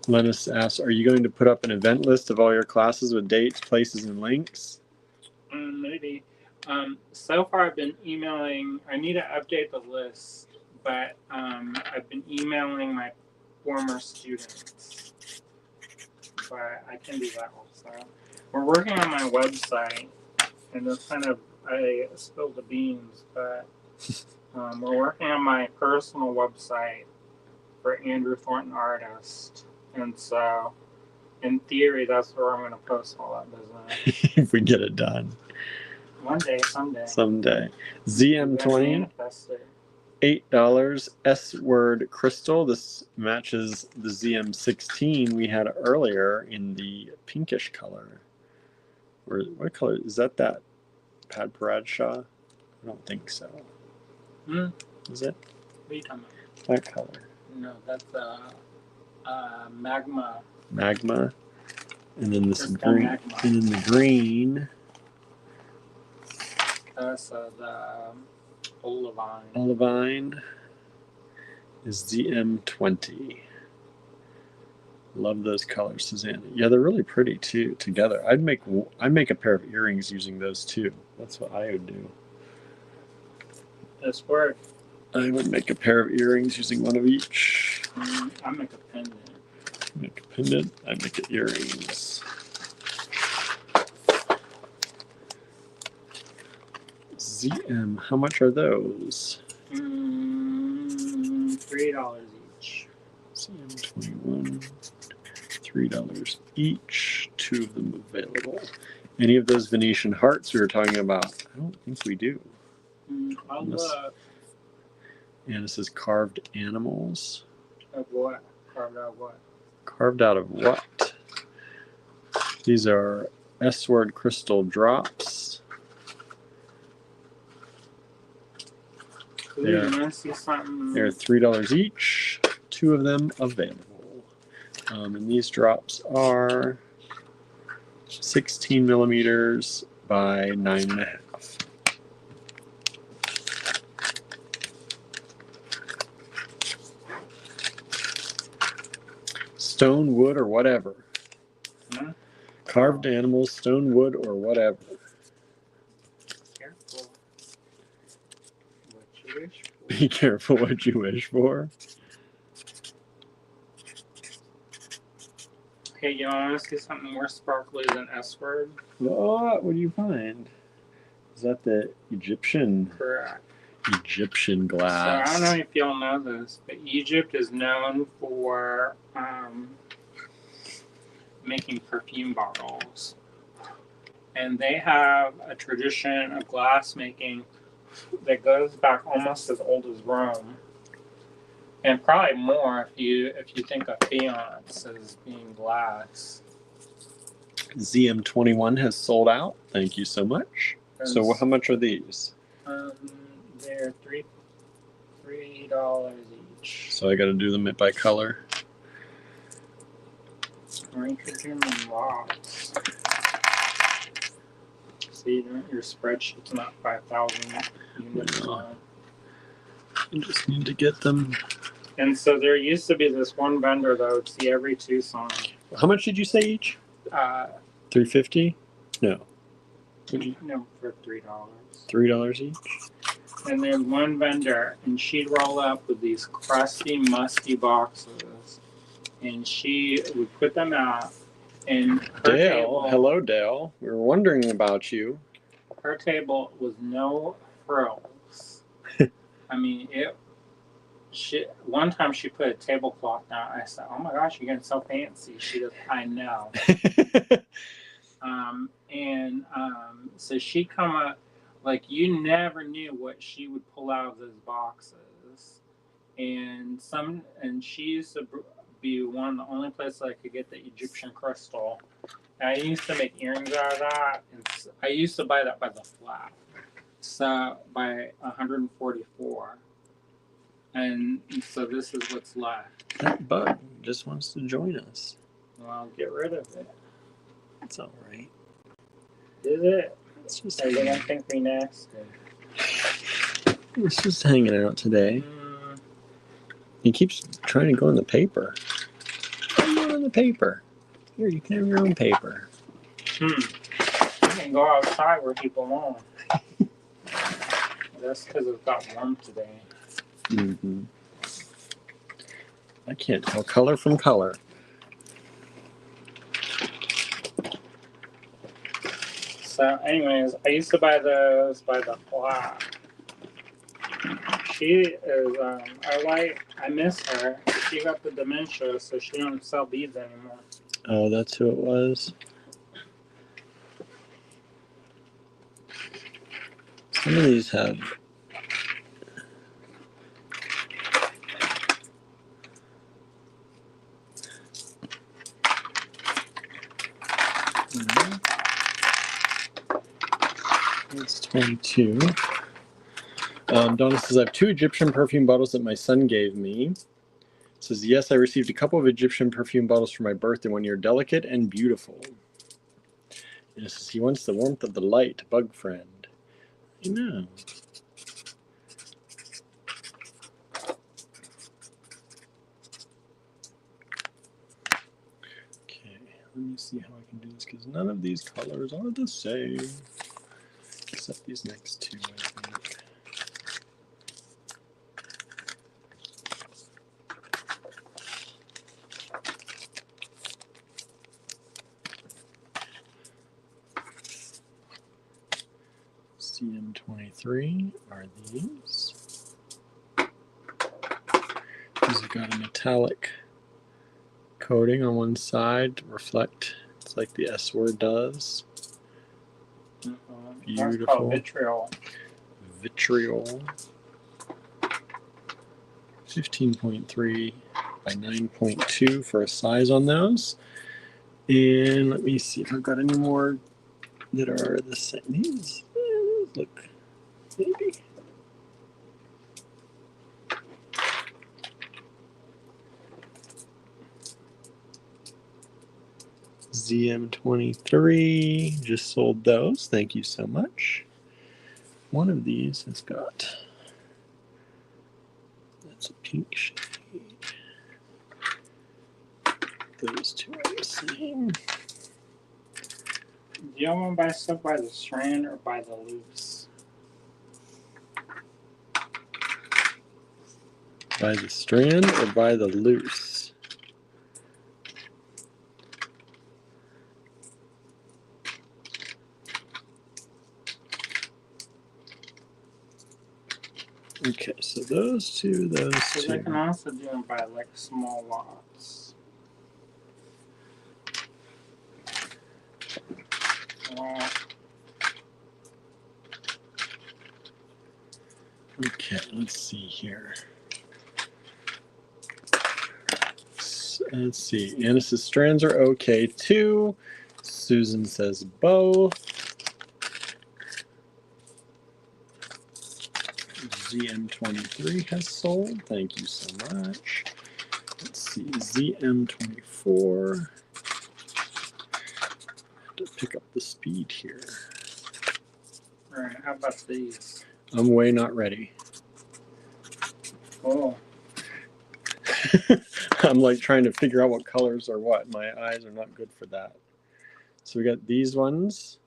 Lennis asks, are you going to put up an event list of all your classes with dates, places, and links? Maybe. So far I've been emailing. I need to update the list, but I've been emailing my former students. But I can do that also. We're working on my website, and it's kind of, I spilled the beans, but we're working on my personal website for Andrew Thornton Artist. And so, in theory, that's where I'm going to post all that business. If we get it done. One day, someday. Someday. ZM20, $8. S-word crystal. This matches the ZM16 we had earlier in the pinkish color. Or what color? Is that Pad Bradshaw? I don't think so. Is it? What are you talking about? That color. No, that's magma. Magma. And then this Crystal green. magma. And then the green. That's the olivine. Olivine is ZM20. Love those colors, Susanna. Yeah, they're really pretty too together. I'd make a pair of earrings using those too. That's what I would do. This word. I would make a pair of earrings using one of each. I make a pendant. Make a pendant. I make it earrings. ZM. How much are those? $3 each. ZM21. $3 each. 2 of them available. Any of those Venetian hearts we were talking about? I don't think we do. I'll look. And it says carved animals. Of what? Carved out of what? Carved out of what? These are S-word crystal drops. They're $3 each. 2 of them available. And these drops are 16 millimeters by 9.5. Stone, wood, or whatever. Carved animals, stone, wood, or whatever. Careful. What you wish for. Be careful what you wish for. Hey, you want to see something more sparkly than S word? What do you find? Is that the Egyptian Correct. glass? So I don't know if y'all know this, but Egypt is known for making perfume bottles. And they have a tradition of glass making that goes back almost as old as Rome. And probably more if you think of faience as being glass. ZM21 has sold out. Thank you so much. So how much are these? They're $3 each. So I got to do them by color. Or you could do them in lots. See, your spreadsheet's not 5,000 units No. long. You just need to get them. And so there used to be this one vendor that I would see every Tucson. How much did you say each? $3.50? No. No, for $3. $3 each? And there's one vendor, and she'd roll up with these crusty, musty boxes, and she would put them out. And her Dale, table, hello Dale. We were wondering about you. her table was no frills. I mean, one time she put a tablecloth down. I said, "Oh my gosh, you're getting so fancy." She goes, "I know." So she come up, like you never knew what she would pull out of those boxes, and she used to be one of the only places I could get the Egyptian crystal. And I used to make earrings out of that, and I used to buy that by the flat, so by 144. And so this is what's left. That bug just wants to join us. Well, get rid of it. It's all right. Is it? It's just Are they gonna think we nasty? It's just hanging out today. He keeps trying to go in the paper. Why are you going in the paper? Here, you can have your own paper. You can go outside where he belongs. That's because it got warm today. Mm-hmm. I can't tell color from color. So, anyways, I used to buy those by the flat. She is, I miss her. She got the dementia, so she don't sell beads anymore. Oh, that's who it was. Some of these have. It's 22. Donna says, I have 2 Egyptian perfume bottles that my son gave me. It says, yes, I received a couple of Egyptian perfume bottles for my birthday one year. Delicate and beautiful. And it says, he wants the warmth of the light, bug friend. I know. Okay, let me see how I can do this, because none of these colors are the same. Except these next 2, I think. CM23 are these. These have got a metallic coating on one side to reflect. It's like the S word does. Beautiful. That's called vitriol. Vitriol. 15.3 by 9.2 for a size on those. And let me see if I've got any more that are the same. These look, maybe. ZM23, just sold those. Thank you so much. One of these has got, that's a pink shade. Those 2 are the same. Do y'all want to buy stuff by the strand or by the loose? By the strand or by the loose? Okay, so those two, those Because I two. can also do them by like small lots. Well, Okay, let's see here. Let's see. Anna says strands are okay too. Susan says both. ZM23 has sold. Thank you so much. Let's see. ZM24. Have to pick up the speed here. alright, how about these? I'm way not ready. Oh, I'm like trying to figure out what colors are what. My eyes are not good for that. So we got these ones.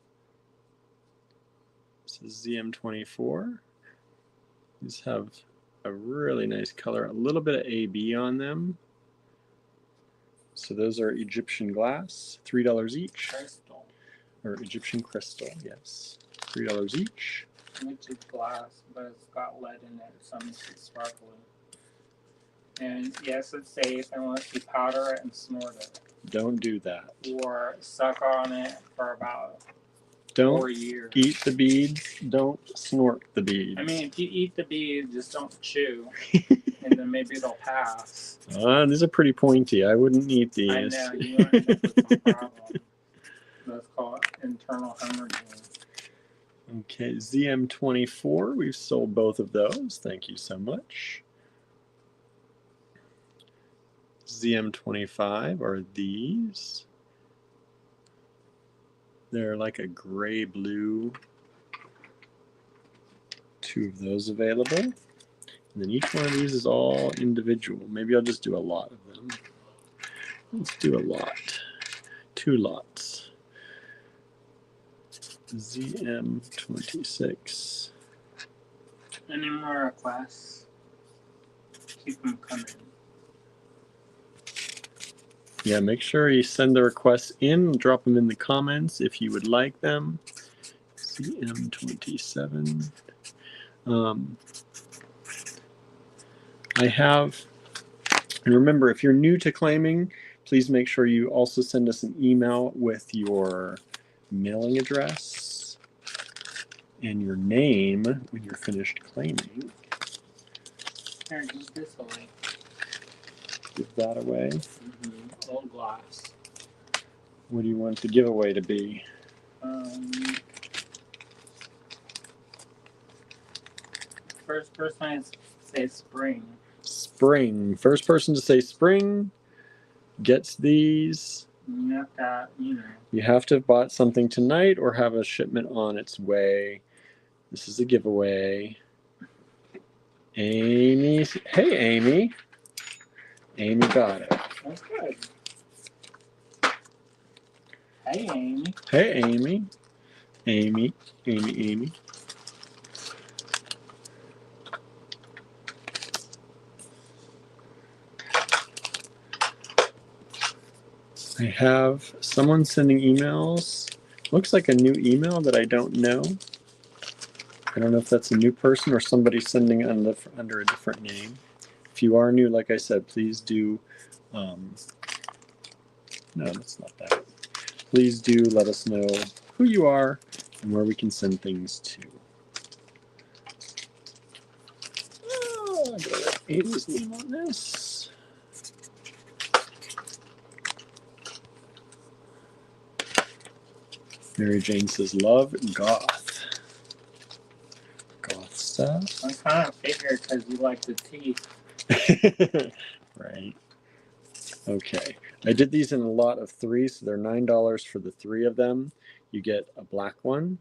This is ZM24. These have a really nice color, a little bit of AB on them. So those are Egyptian glass, $3 each. crystal. Or Egyptian crystal, yes. $3 each. Which is glass, but it's got lead in it, so it makes it sparkly. And yes, it's safe unless you powder it and snort it. Don't do that. Or suck on it for about 4 Don't years. eat the beads. Don't snort the beads. I mean, if you eat the beads, just don't chew, and then maybe they'll pass. These are pretty pointy. I wouldn't eat these. I know, you might end up with some problems. That's called internal hemorrhaging. Okay, ZM24, we've sold both of those. Thank you so much. ZM25 are these. They're like a gray blue. 2 of those available. And then each one of these is all individual. Maybe I'll just do a lot of them. Let's do a lot. 2 lots. ZM26. Any more requests? Keep them coming. Yeah, make sure you send the requests in. Drop them in the comments if you would like them. ZM27. I have, and remember, if you're new to claiming, please make sure you also send us an email with your mailing address and your name when you're finished claiming. Here, give this away. Give that away. Old glass. What do you want the giveaway to be? First person say spring. Spring. First person to say spring gets these. You have to, You have to have bought something tonight or have a shipment on its way. This is a giveaway. Amy. Hey, Amy. Amy got it. That's good. Hey, Amy. Hey, Amy. Amy. Amy. I have someone sending emails. Looks like a new email that I don't know. I don't know if that's a new person or somebody sending under a different name. If you are new, like I said, please do. No, that's not that. Please do let us know who you are and where we can send things to. Oh, I gotta write Amy's name on this. Mary Jane says, love goth. Goth stuff. I kind of figured because you like the teeth. Right. Okay. I did these in a lot of 3, so they're $9 for the 3 of them. You get a black one.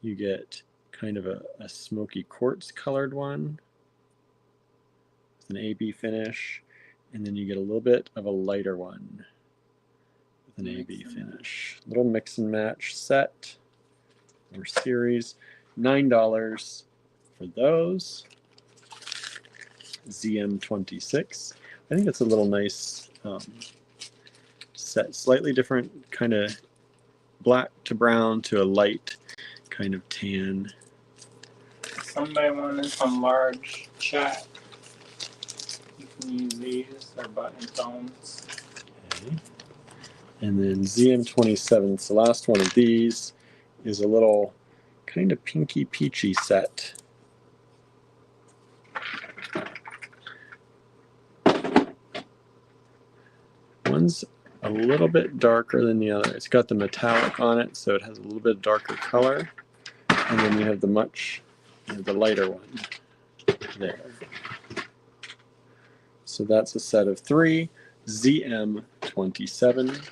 You get kind of a smoky quartz colored one with an AB finish. And then you get a little bit of a lighter one with an AB finish. Little mix and match set or series. $9 for those. ZM26. I think it's a little nice set, slightly different, kind of black to brown to a light kind of tan. Somebody wanted some large chat. You can use these. They're button phones. Okay. And then ZM27, it's the last one of these, is a little kind of pinky peachy set. One's a little bit darker than the other. It's got the metallic on it, so it has a little bit darker color. And then you have the lighter one there. So that's a set of 3, ZM27.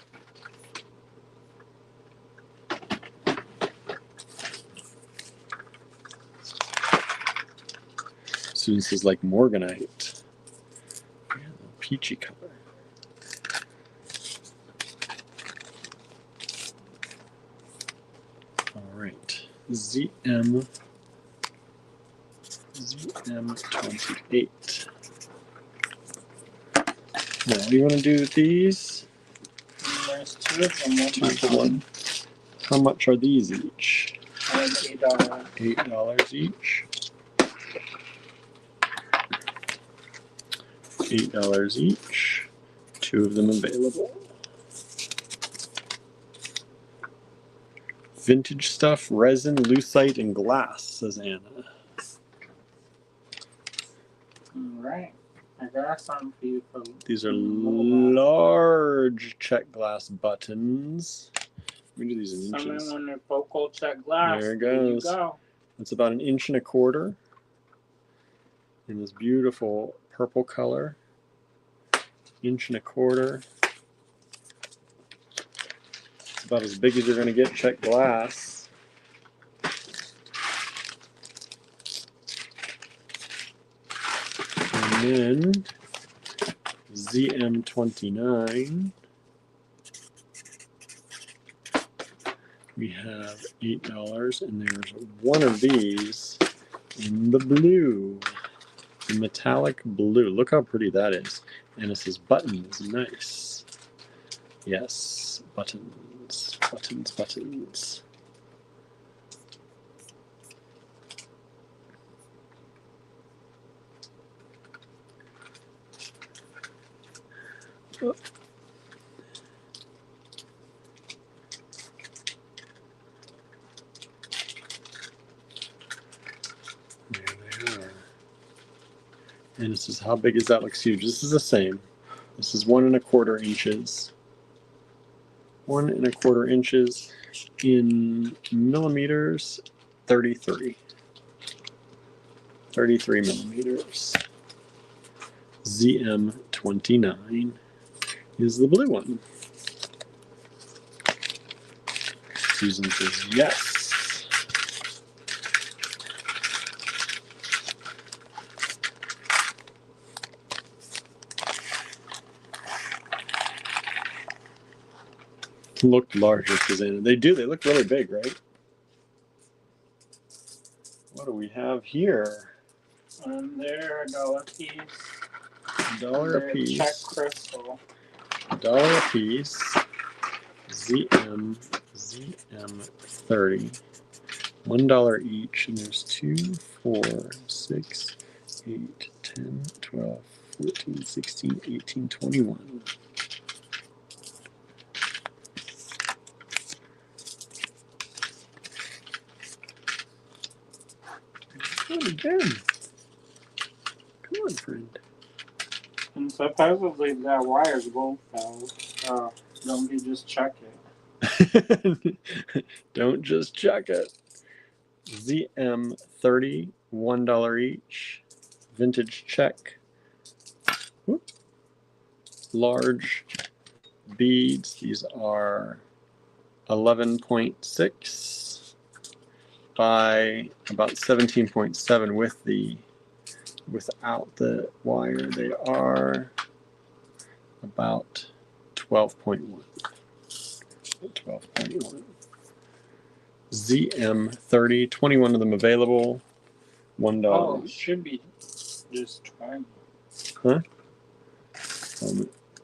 Students is like Morganite. Yeah, peachy color. All right, ZM28. Now, do you want to do these? There's 2 of them. 2 for 1. How much are these each? $8. $8 each. $8 each. 2 of them available. Vintage stuff, resin, lucite, and glass, says Anna. Alright. I got something for you from These are large check glass buttons. We do these in inches. someone wanted focal check glass. There it There you goes. go. It's about 1.25 inches in this beautiful purple color. 1.25 inches. It's about as big as you're going to get check glass. And then ZM29. We have $8, and there's one of these in the blue, the metallic blue. Look how pretty that is. And it says buttons. Nice. Yes, buttons, buttons, buttons. Oh. There they are. And this is how big is that? Looks huge. This is the same. This is 1.25 inches. 1.25 inches in millimeters. 33. 33 millimeters. ZM29 is the blue one. Susan says yes. Look larger, Susanna. They do. They look really big, right? What do we have here? They're $1 piece. $1 a They're piece. check crystal. $1 a piece. ZM30. $1 each, and there's 2, 4, 6, 8, 10, 12, 14, 16, 18, 21. Come on, Ben. Come on, friend. And supposedly that wire's gold, though. Don't you just check it. Don't just check it. ZM30, $1 each. Vintage check. Whoop. Large beads. These are 11.6 by about 17.7 with the without the wire. They are about 12.1. 12.1. ZM30, 21 of them available. $1. Oh, it should be just 20. Huh?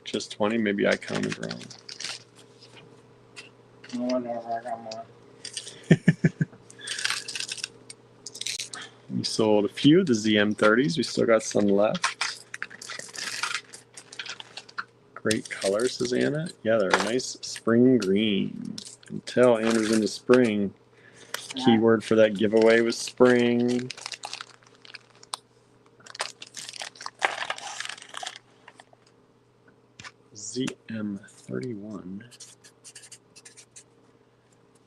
Just 20? Maybe I counted wrong. Whatever, I got more. We sold a few of the ZM30s. We still got some left. Great color, says Anna. Yeah, they're a nice spring green. You can tell Anna's into spring. Keyword for that giveaway was spring. ZM31.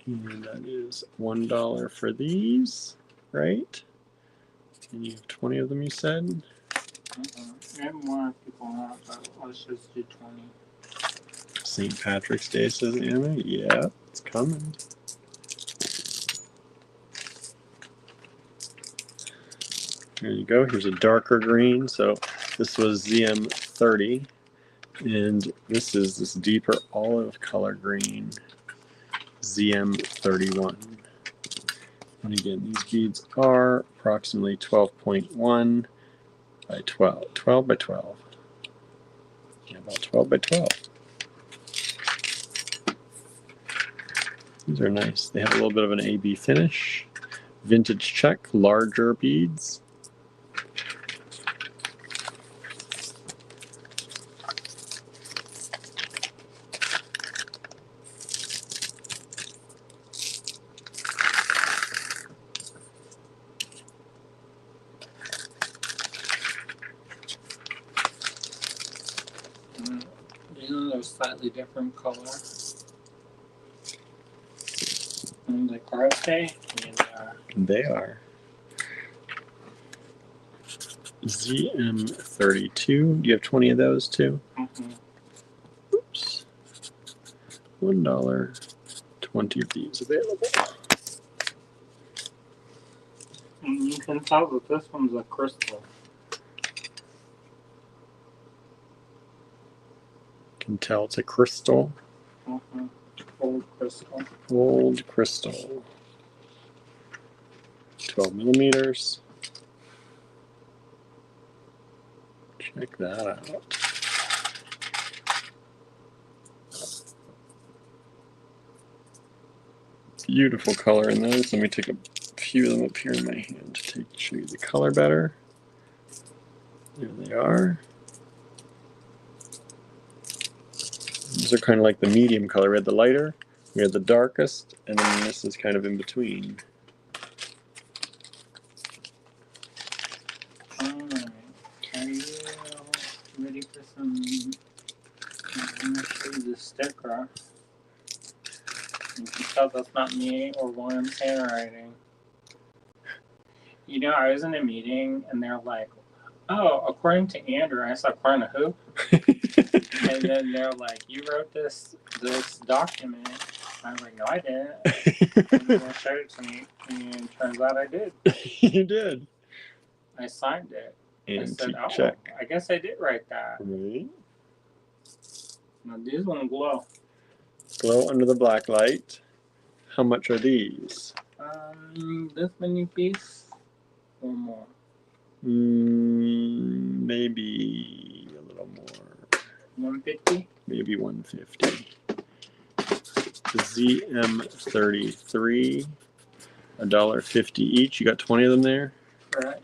And that is $1 for these, right? And you have 20 of them, you said? I have more people out, but let's just do 20. St. Patrick's Day, says Anna. Yeah, it's coming. There you go. Here's a darker green. So this was ZM30. And this is this deeper olive color green, ZM31. And again, these beads are approximately 12.1 by 12. 12 by 12. Yeah, about 12 by 12. These are nice. They have a little bit of an AB finish. Vintage check, larger beads. These ones are slightly different color. And the Cartier, and They are. ZM32. Do you have 20 of those too? Oops. $1. 20 of these available. and you can tell that this one's a crystal. Can tell it's a crystal. Old crystal. Old crystal. 12 millimeters. Check that out. Beautiful color in those. Let me take a few of them up here in my hand to show you the color better. There they are. These are kind of like the medium color. We had the lighter, we had the darkest, and then this is kind of in between. Alright. Are you ready for some? I'm going to show you the sticker. You can tell that's not me or William's handwriting. You know, I was in a meeting and they're like, oh, according to Andrew. I said, according to who? And then they're like, you wrote this document. I was like, no, I didn't. And they showed it to me, and turns out I did. You did. I signed it. I And said, oh, check. I guess I did write that. Right. Now these ones glow. Glow under the black light. How much are these? This many piece or more. Maybe a little more. 150. Maybe 150. The ZM33, $1.50 each. You got 20 of them there. Correct.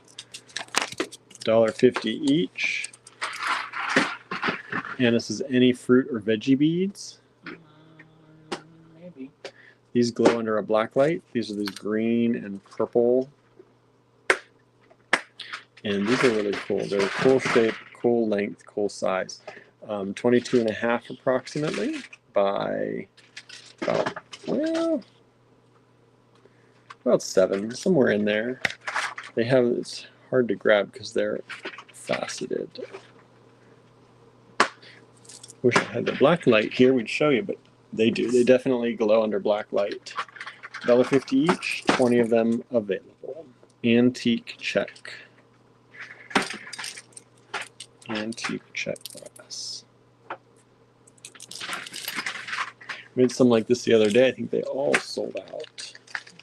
$1.50 each. And this is any fruit or veggie beads. Maybe. These glow under a black light. These are these green and purple. And these are really cool. They're cool shape, cool length, cool size. 22 and a half approximately by about 7, somewhere in there. They have, it's hard to grab because they're faceted. Wish I had the black light here, we'd show you, but they do. They definitely glow under black light. $1.50 each, 20 of them available. Antique check. Antique check glass. We had some like this the other day. I think they all sold out.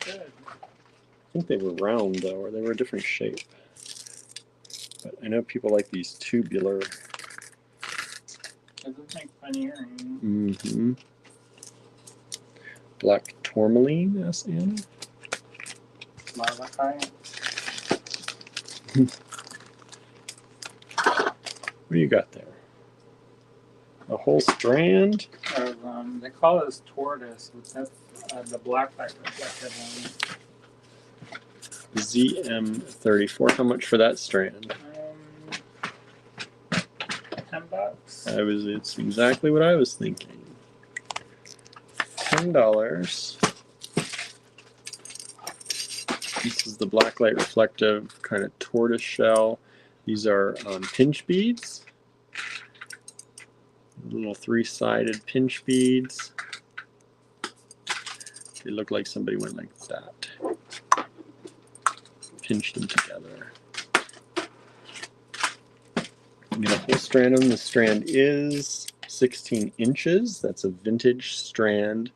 Good. I think they were round though, or they were a different shape. But I know people like these tubular. Doesn't make fun earrings. Mm-hmm. Black tourmaline, asked Anna. Malachite. What do you got there? A whole strand? Of, they call this tortoise, but that's the black light reflected one. ZM34. How much for that strand? $10. It's exactly what I was thinking. $10. This is the black light reflective kind of tortoise shell. These are pinch beads. Little three-sided pinch beads. They look like somebody went like that. Pinched them together. You get a whole strand of them. The strand is 16 inches. That's a vintage strand.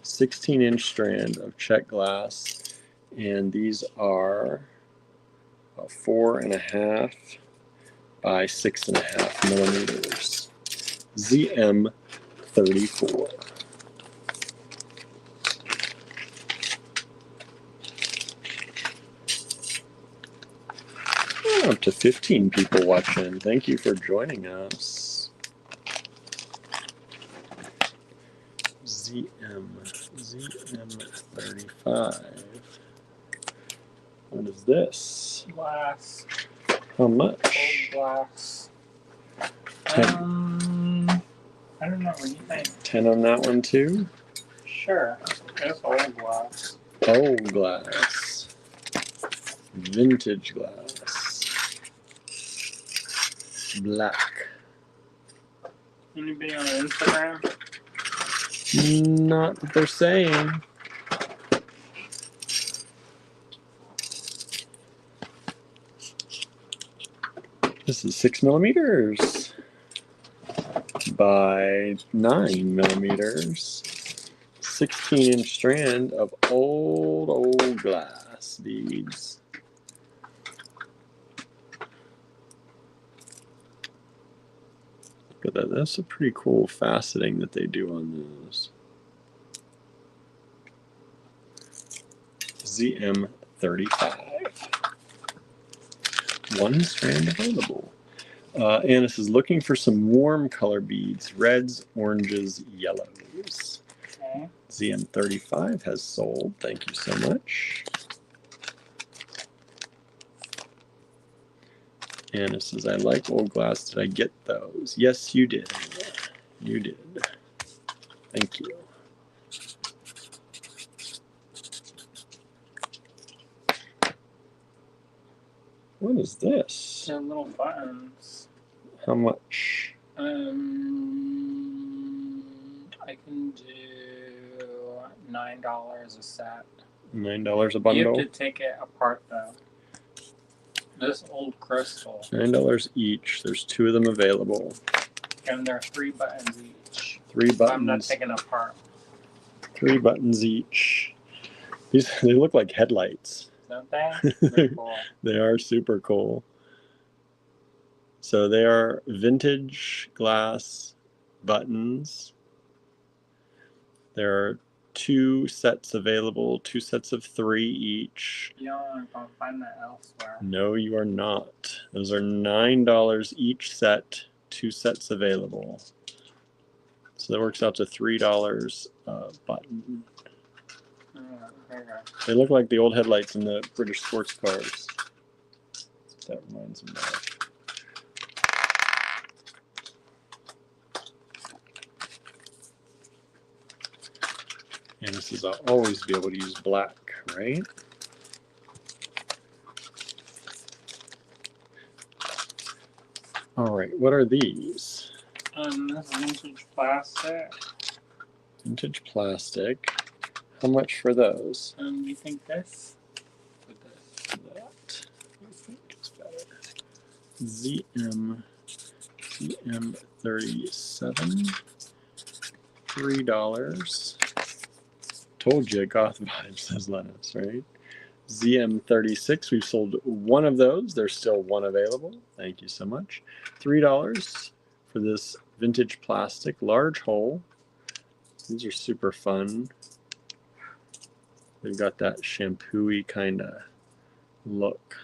16-inch strand of check glass. And these are 4.5 by 6.5 millimeters. ZM34. Up to 15 people watching. Thank you for joining us. ZM35. What is this? Glass. How much? Old glass. I don't know. What do you think? 10 on that one too? Sure. It's old glass. Old glass. Vintage glass. Black. Anybody on Instagram? Not what they're saying. This is 6 millimeters by 9 millimeters. 16-inch strand of old glass beads. Look at that. That's a pretty cool faceting that they do on those. ZM35. One strand available. Annis is looking for some warm color beads. Reds, oranges, yellows. Okay. ZM35 has sold. Thank you so much. Anna says, I like old glass. Did I get those? Yes, you did. You did. Thank you. What is this? They're little buttons. How much? I can do $9 a set. $9 a You bundle? have to take it apart though. This old crystal. $9 each. There's 2 of them available. And there are 3 buttons each. 3 buttons. I'm not taking it apart. 3 buttons each. These they look like headlights. Don't they? They're cool. They are super cool. So they are vintage glass buttons. There are 2 sets available, 2 sets of 3 each. You don't want to find that elsewhere. No, you are not. Those are $9 each set, 2 sets available. So that works out to $3 a button. There you go. They look like the old headlights in the British sports cars. That reminds me of. And this is, I'll always be able to use black, right? All right, what are these? This vintage plastic. Vintage plastic. How much for those? You think this? With this. That I think is better. ZM37. $3. Told you, goth vibes, says Lennox, right? ZM36, we've sold one of those. There's still one available. Thank you so much. $3 for this vintage plastic large hole. These are super fun. They've got that shampoo-y kind of look.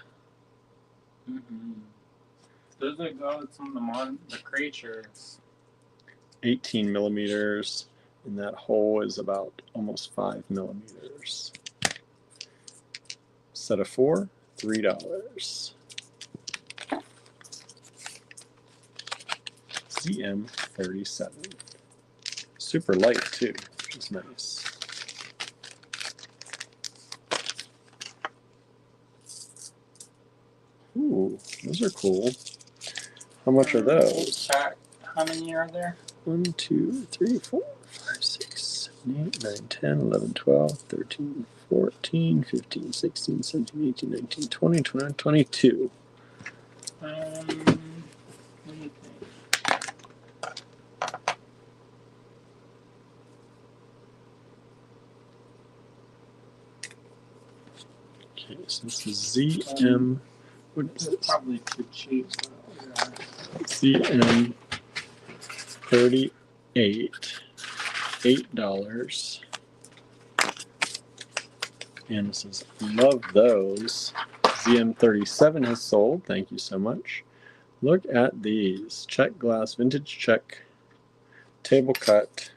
Mm-hmm. Those are good. Some of the creatures. 18 millimeters, and that hole is about almost 5 millimeters. Set of 4, $3. ZM37. Super light too, which is nice. Ooh, those are cool. How much are those? How many are there? 1, 2, 3, 4, 5, 6, 7, 8, 9, 10, 11, 12, 13, 14, 15, 16, 17, 18, 19, 20, 21, 22. What do you think? Okay, so this is ZM. What is this? Probably too cheap. ZM 38, $8. And it says, love those. ZM37 has sold. Thank you so much. Look at these. Check glass, vintage check, table cut,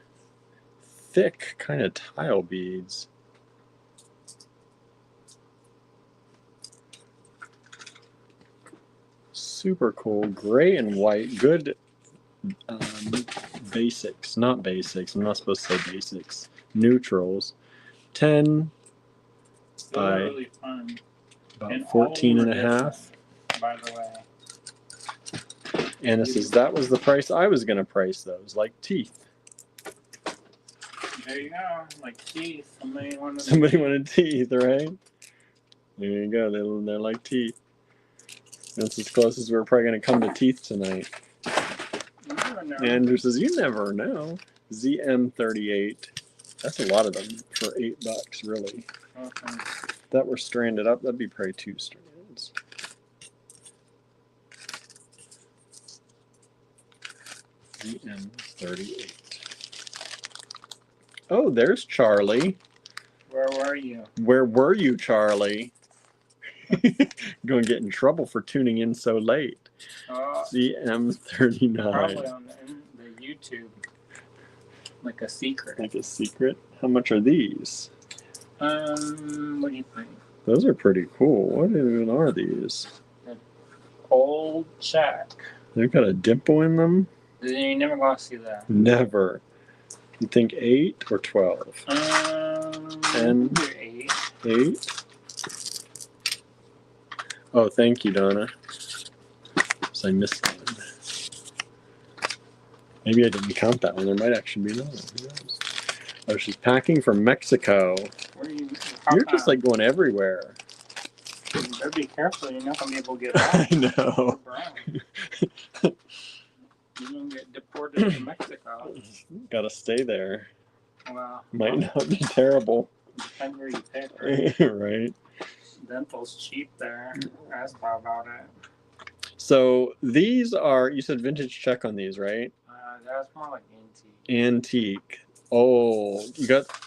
thick kind of tile beads. Super cool. Gray and white. Good basics. Not basics. I'm not supposed to say basics. Neutrals. 10 by really fun. about And 14 and a all half. By the way. Anna says that was the price I was going to price those, like teeth. There you go. Like teeth. Somebody wanted teeth, right? There you go. They're like teeth. That's as close as we're probably going to come to teeth tonight. You never know. Andrew says, you never know. ZM38. That's a lot of them for $8, really. Okay. If that were stranded up, that'd be probably 2 strands. ZM38. Oh, there's Charlie. Where were you? Where were you, Charlie? Going to get in trouble for tuning in so late. ZM39. Probably on the YouTube. Like a secret. Like a secret? How much are these? What do you think? Those are pretty cool. What even are these? Old check. They've got a dimple in them? You never gonna see that. Never. You think 8 or 12? 10. 8. 8. Oh, thank you, Donna. So I missed one. Maybe I didn't count that one. There might actually be another one. Who knows? Oh, she's packing from Mexico. Where you? You're just like going everywhere. You better be careful. You're not gonna be able to get out. I know. You're gonna get deported to Mexico. Gotta stay there. Well, Might not be terrible. depends where you pay for it. Right. Dental's cheap there. Ask about it. So these are, you said vintage check on these, right? That's more like antique. Antique. Oh,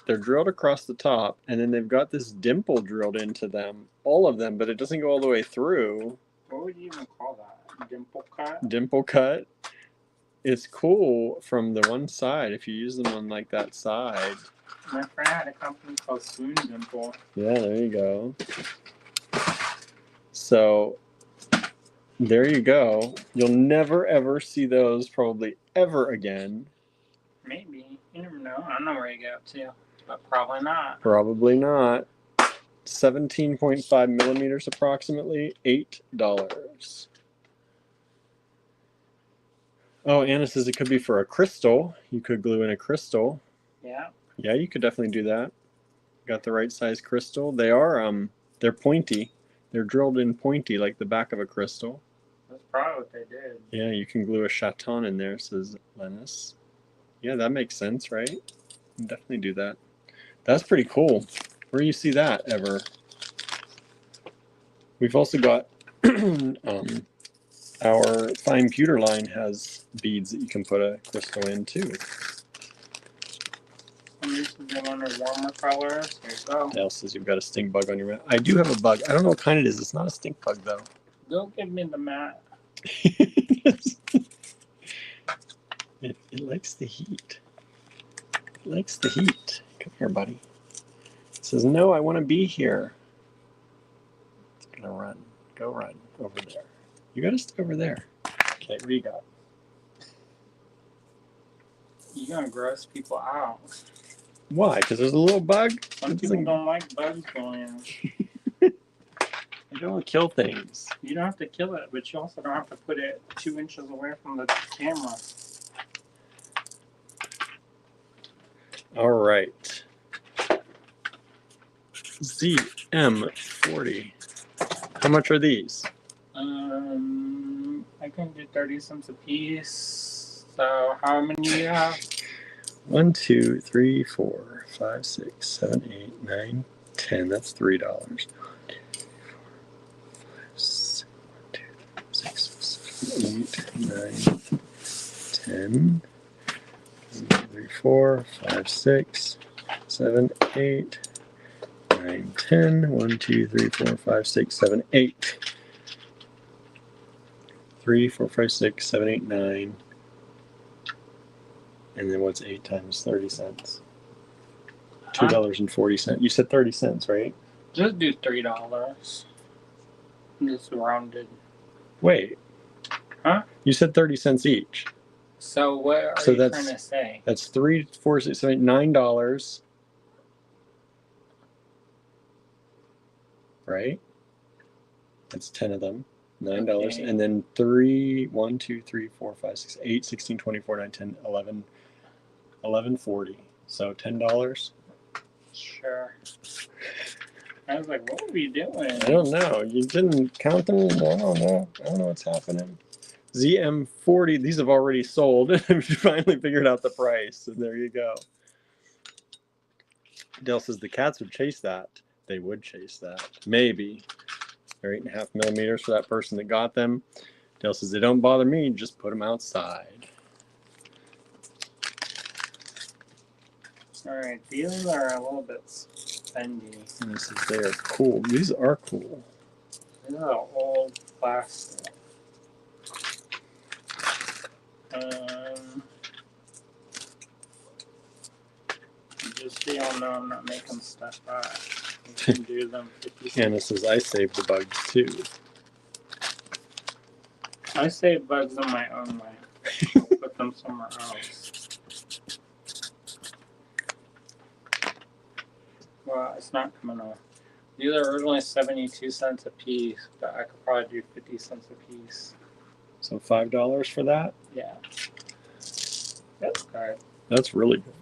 they're drilled across the top, and then they've got this dimple drilled into them, all of them, but it doesn't go all the way through. What would you even call that? Dimple cut? Dimple cut. It's cool from the one side if you use them on like that side. My friend had a company called Spoon Dimple. Yeah, there you go. So there you go. You'll never ever see those probably ever again. Maybe. You never know. I don't know where you get up to, but probably not. Probably not. 17.5 millimeters approximately, $8. Oh, Anna says it could be for a crystal. You could glue in a crystal. Yeah. Yeah, you could definitely do that. Got the right size crystal. They are they're pointy. They're drilled in pointy like the back of a crystal. That's probably what they did. Yeah, you can glue a chaton in there, says Lennis. Yeah, that makes sense, right? You can definitely do that. That's pretty cool. Where do you see that ever? We've also got our fine pewter line has beads that you can put a crystal in too. I'm used to doing under warmer colors. Here you go. Dale says you've got a stink bug on your mat. I do have a bug. I don't know what kind it is. It's not a stink bug though. Go give me the mat. It likes the heat. It likes the heat. Come here, buddy. It says, no, I want to be here. It's going to run. Go run over there. You got to stay over there. Okay, what do you got? You're going to gross people out. Why? Because there's a little bug? Some people don't like bugs going in. I don't kill things. You don't have to kill it, but you also don't have to put it 2 inches away from the camera. All right. ZM40. How much are these? I can do 30 cents a piece. So how many do you have? 1, 2, 3, 4, 5, 6, 7, 8, 9, 10. That's $3. 6, 7, 8, 9, 10. 3, 4, 5, 6, 7, 8, 9, 10. 1, 2, 3, 4, 5, 6, 7, 8. 3, 4, 5, 6, 7, 8, 9. And then what's 8 times 30 cents? $2.40. You said 30 cents, right? Just do $3. Just rounded. Wait. Huh? You said 30 cents each. So what are you trying to say? That's 3, 4, 6, 7, 8, $9. Right? That's 10 of them. $9. Okay. And then 3, 1, 2, 3, 4, 5, 6, 8, 16, 24, 9, 10, 11, 11.40. So $10. Sure. I was like, what were you doing? I don't know. You didn't count them? I don't know. I don't know what's happening. ZM40, these have already sold. We finally figured out the price, and there you go. Dale says the cats would chase that. They would chase that. Maybe. They're 8.5 millimeters for that person that got them. Dale says they don't bother me, just put them outside. Alright, these are a little bit spendy. And this is, they are cool. These are cool. These are old plastic. Just so y'all know, I'm not making stuff up. You can do them 50 cents. And this says I saved the bugs too. I save bugs in my own way. I'll put them somewhere else. Well, it's not coming off. These are originally 72 cents a piece, but I could probably do 50 cents a piece. So $5 for that? Yeah. That's good. That's really good.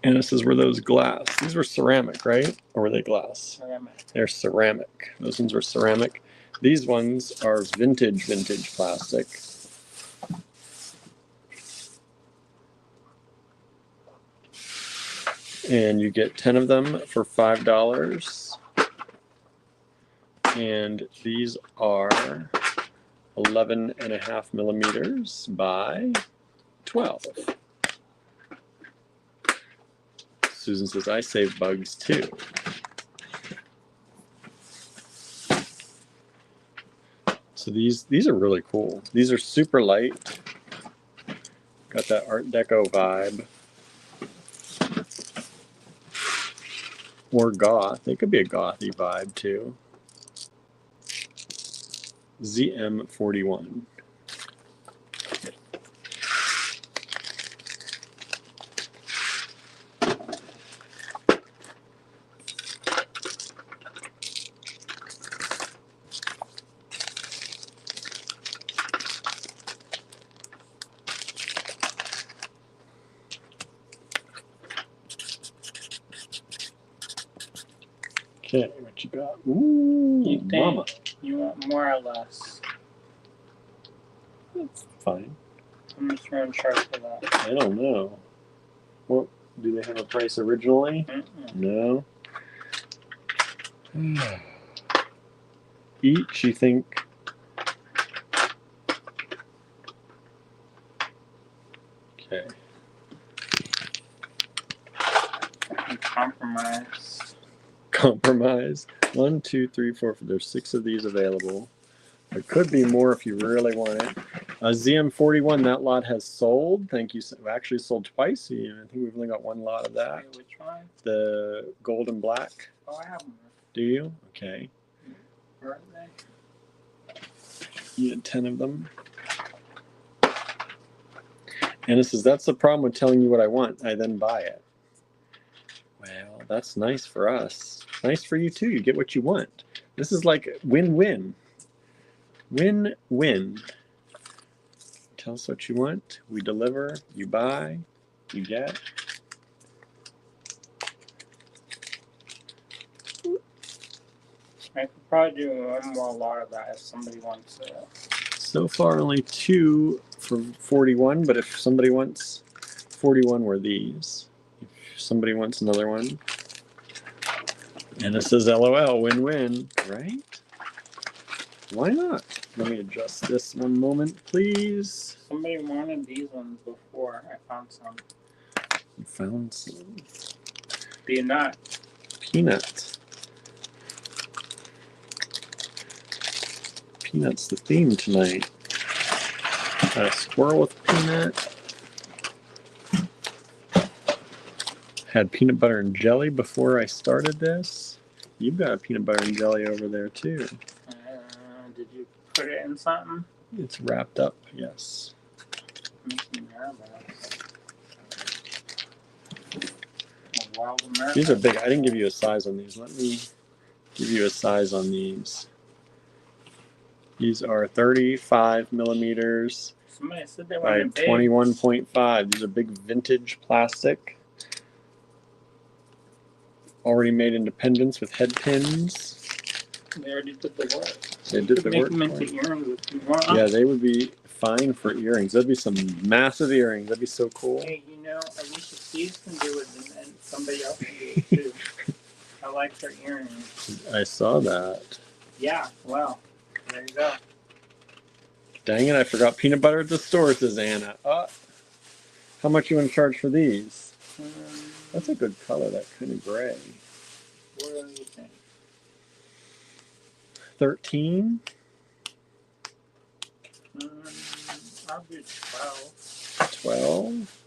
And this is where those glass. These were ceramic, right? Or were they glass? Ceramic. They're ceramic. Those ones were ceramic. These ones are vintage plastic. And you get 10 of them for $5. And these are 11.5 millimeters by 12. Susan says, I save bugs too. So these are really cool. These are super light. Got that Art Deco vibe. Or goth. It could be a gothy vibe too. ZM41. Okay, what you got? Ooh, You think mama. you want more or less? That's fine. I'm just going to charge for that. I don't know. What do they have a price originally? Mm-mm. No. each, you think? Okay. Compromise. Compromise. 1, 2, 3, 4. There's 6 of these available. There could be more if you really want it. ZM41, that lot has sold. Thank you. Actually sold twice. I think we've only got one lot of that. Okay, which one? The gold and black. Oh, I have one. Do you? Okay. Where are they? You get 10 of them. Anna says, that's the problem with telling you what I want. I then buy it. Well, that's nice for us. Nice for you too. You get what you want. This is like win-win. Win-win. Tell us what you want. We deliver. You buy. You get. I could probably do one more lot of that if somebody wants it. So far, only 2 for 41, but if somebody wants 41, were these. If somebody wants another one. And it says LOL, win-win, right? Why not? Let me adjust this one moment, please. Somebody wanted these ones before. I found some. You found some. Peanut. Peanut. Peanut's the theme tonight. Got a squirrel with peanut. Had peanut butter and jelly before I started this. You've got a peanut butter and jelly over there too. Did you put it in something? It's wrapped up, yes. Makes me nervous. A Wild American. These are big. I didn't give you a size on these. Let me give you a size on these. These are 35 millimeters Somebody said they by wanted big. 21.5. These are big vintage plastic. Already made independence with head pins. They already did the work. They You did could the make work. them for into it. earrings if you want. Yeah, they would be fine for earrings. That'd be some massive earrings. That'd be so cool. Hey, you know, Alicia Keys can do it, and somebody else can do it too. I like her earrings. I saw that. Yeah, well, there you go. Dang it, I forgot peanut butter at the store, says Anna. How much you want to charge for these? That's a good color, that kind of gray. What do you think? 13? I'll do 12. 12?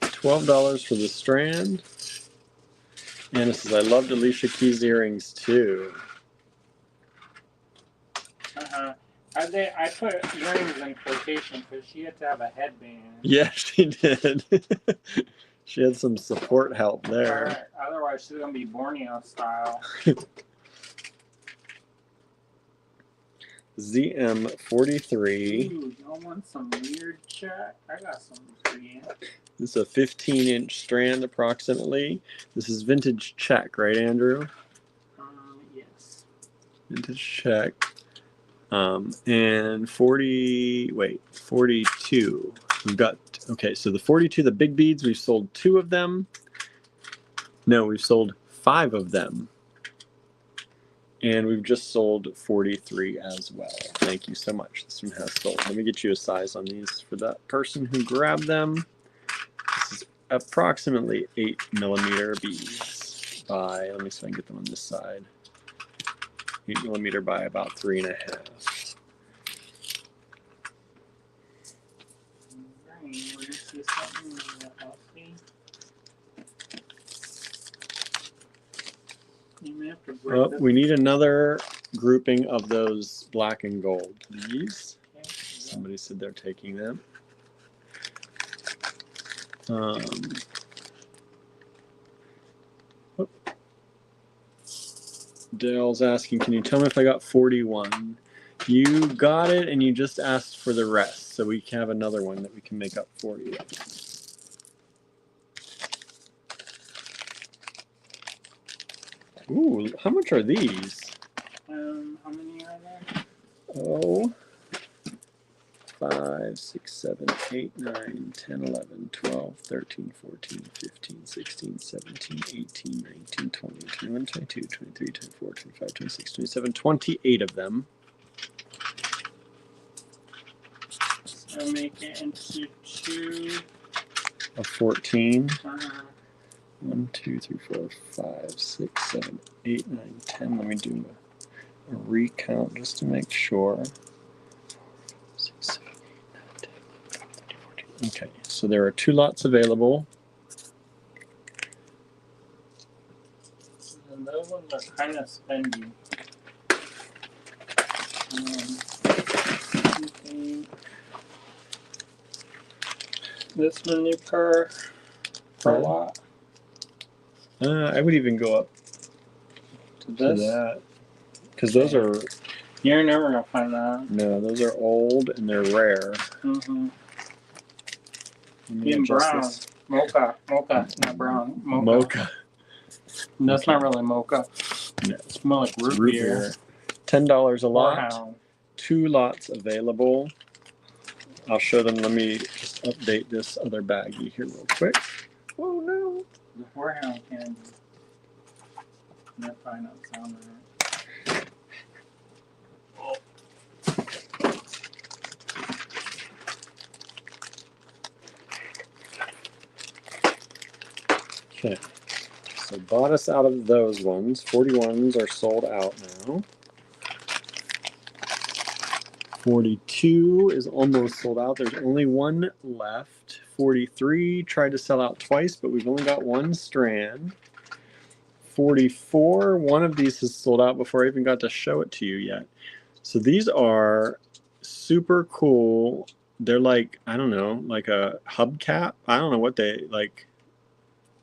$12 for the strand. Anna says, I loved Alicia Keys earrings too. I put earrings in quotation because she had to have a headband. Yeah, she did. She had some support help there. Otherwise, she's going to be Borneo style. ZM43. Ooh, y'all want some weird chat? I got some for you. This is a 15-inch strand approximately. This is vintage check, right, Andrew? Yes. Vintage check. And 42. We've got, okay, so the 42, the big beads, we've sold 2 of them. No, we've sold 5 of them. And we've just sold 43 as well. Thank you so much. This one has sold. Let me get you a size on these for that person who grabbed them. This is approximately 8 millimeter beads by, let me see if I can get them on this side. 8 millimeter by about 3.5. We need another grouping of those black and gold. These. Somebody said they're taking them. Dale's asking, can you tell me if I got 41? You got it, and you just asked for the rest, so we can have another one that we can make up for you. Ooh, how much are these? How many are there? Oh, 5, 6, 7, 8, 9, 10, 11, 12, 13, 14, 15, 16, 17, 18, 19, 20, 21, 22, 23, 24, 25, 26, 27, 28 of them. So make it into 2 of 14. uh, 1, 2, 3, 4, 5, 6, 7, 8, 9, 10. Let me do a recount just to make sure. 6, 7, 8, 9, 10, 11, 12, 13, 14. Okay, so there are 2 lots available. and those ones are kind of spendy. This many per lot I would even go up to to this. that. Because those are, You're never gonna find that. no, those are old and they're rare. Mm-hmm. Let me Even adjust brown. this. Mocha, not brown. Mocha. That's Okay. not really mocha. No. It's more like root beer. $10 a lot. Warhound. 2 lots available. I'll show them. Let me just update this other baggie here real quick. Oh no. The Warhound candy. That probably not sound right. Okay. So bought us out of those ones. 41s are sold out now. 42 is almost sold out. There's only 1 left. 43 tried to sell out twice, but we've only got 1 strand. 44, one of these has sold out before I even got to show it to you yet. So these are super cool. They're like, I don't know, like a hubcap. I don't know what they like.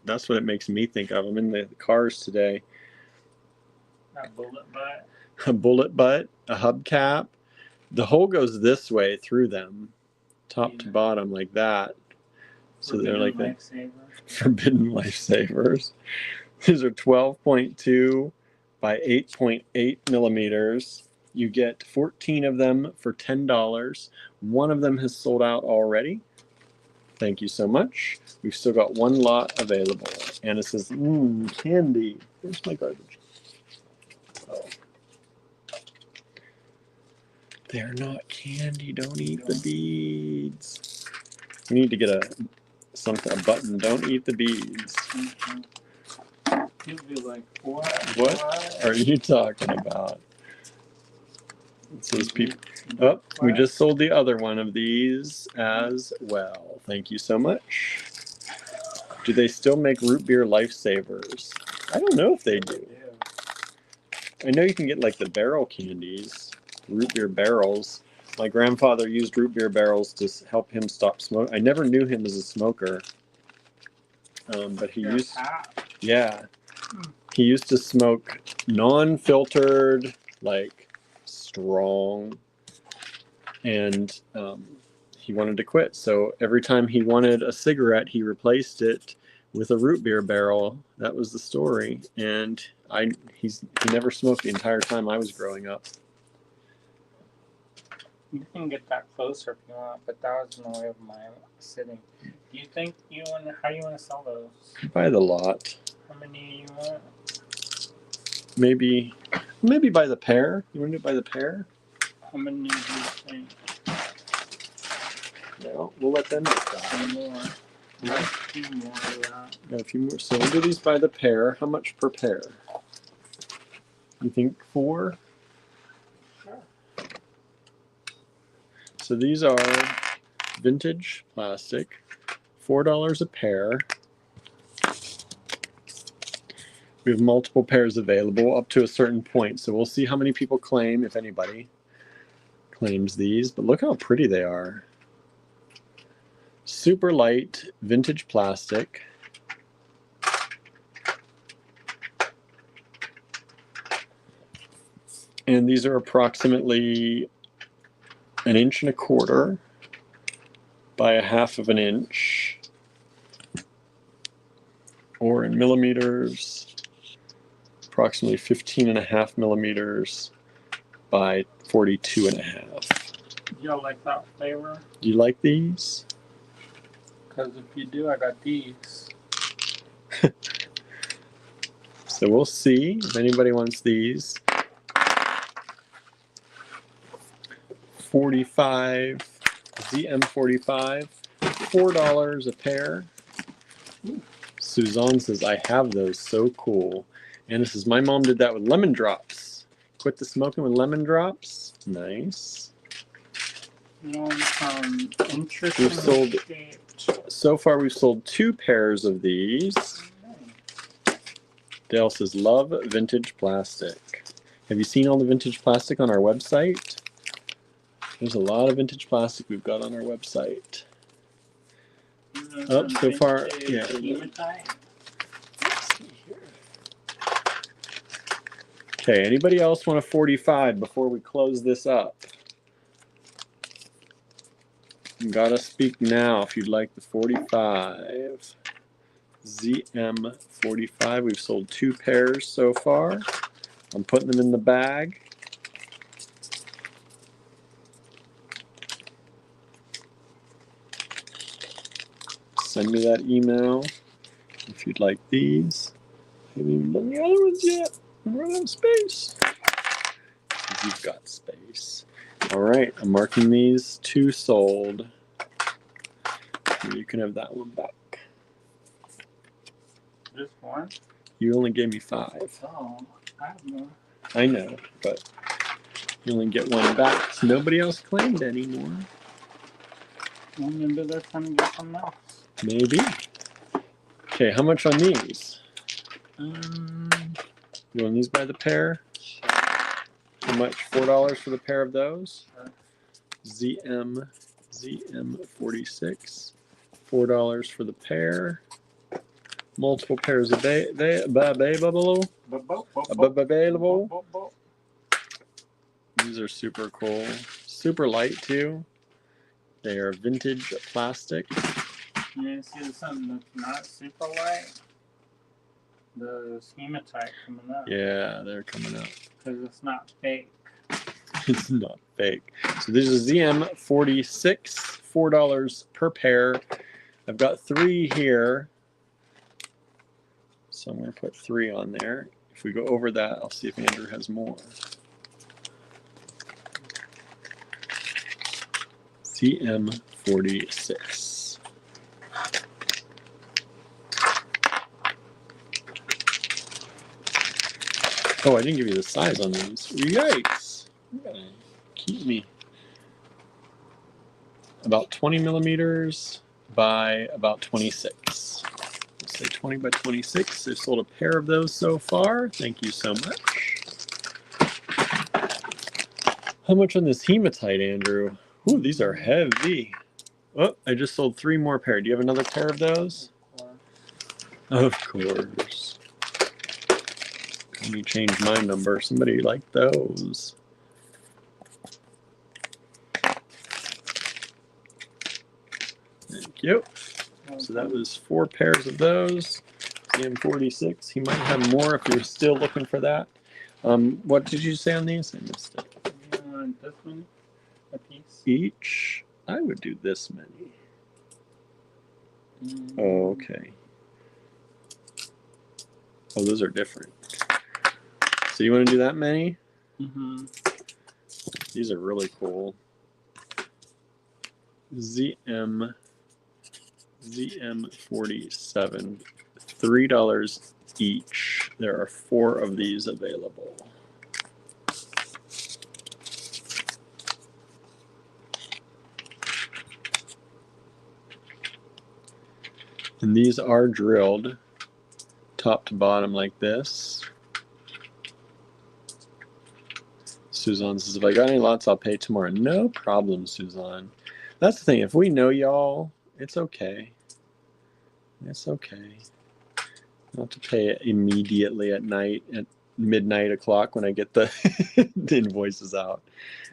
That's what it makes me think of. I'm in the cars today. A bullet butt. A bullet butt, a hubcap. The hole goes this way through them, top to bottom, like that. So they're like the forbidden lifesavers. These are 12.2 by 8.8 millimeters. You get 14 of them for $10. One of them has sold out already. Thank you so much. We've still got 1 lot available. Anna says, candy. Where's my garbage? Oh. They're not candy. Don't eat the beads. We need to get a button. Don't eat the beads. You'd be like, what? What are you talking about? It says people. Oh, we just sold the other one of these as well. Thank you so much. Do they still make root beer lifesavers? I don't know if they do. I know you can get like the barrel candies, root beer barrels. My grandfather used root beer barrels to help him stop smoking. I never knew him as a smoker, but he used, yeah, he used to smoke non-filtered, like strong, and he wanted to quit. So every time he wanted a cigarette, he replaced it with a root beer barrel. That was the story, and he never smoked the entire time I was growing up. You can get that closer if you want, but that was in the way of my sitting. Do you think how do you want to sell those? By the lot. How many you want? Maybe by the pair. You want to do it by the pair? How many do you think? No, we'll let them decide. More. Got a few more of that. Got a few more. So we'll do these by the pair. How much per pair? You think 4? Sure. So these are vintage plastic, $4 a pair. We have multiple pairs available up to a certain point. So we'll see how many people claim, if anybody claims these. But look how pretty they are. Super light vintage plastic. And these are approximately 1.25 inches by 1/2 inch, or in millimeters, approximately 15.5 millimeters by 42.5. Y'all like that flavor? Do you like these? Because if you do, I got these. So we'll see if anybody wants these. 45 ZM45, $4 a pair. Suzanne says, I have those, so cool. Anna says, my mom did that with lemon drops. Quit the smoking with lemon drops. Nice. Interesting. We've sold, so far we've sold 2 pairs of these. Dale says, love vintage plastic. Have you seen all the vintage plastic on our website? There's a lot of vintage plastic we've got on our website. Oh, so far, yeah. Okay, anybody else want a 45 before we close this up? You gotta speak now if you'd like the 45. ZM45. We've sold 2 pairs so far. I'm putting them in the bag. Send me that email if you'd like these. I haven't even done the other ones yet. I'm running out of space. You've got space. All right, I'm marking these 2 sold. You can have that one back. Just one? You only gave me 5. Oh, I have more. I know, but you only get one back. So nobody else claimed anymore. Well, maybe they're trying to get something else. Maybe. Okay, how much on these? You want these by the pair? Sure. How much? $4 for the pair of those? Sure. ZM46. $4 for the pair. Multiple pairs available. These are super cool. Super light too. They are vintage plastic. You see something that's not super light? The hematite coming up. Yeah, they're coming up. Because it's not fake. It's not fake. So this is ZM46, $4 per pair. I've got 3 here. So I'm going to put 3 on there. If we go over that, I'll see if Andrew has more. ZM46. Oh, I didn't give you the size on these. Yikes. You gotta keep me. About 20 millimeters by about 26. Let's say 20 by 26. I've sold a pair of those so far. Thank you so much. How much on this hematite, Andrew? Ooh, these are heavy. Oh, I just sold 3 more pair. Do you have another pair of those? Of course. Let me change my number. Somebody like those. Thank you. So that was 4 pairs of those. ZM46. He might have more if you're still looking for that. What did you say on these? I missed it. This many a piece? Each? I would do this many. Oh, okay. Oh, those are different. So you want to do that many? Mm-hmm. These are really cool. ZM47. $3 each. There are 4 of these available. And these are drilled top to bottom like this. Suzanne says, if I got any lots, I'll pay tomorrow. No problem, Suzanne. That's the thing. If we know y'all, it's okay. It's okay. Not to pay it immediately at night, at midnight o'clock when I get the, the invoices out.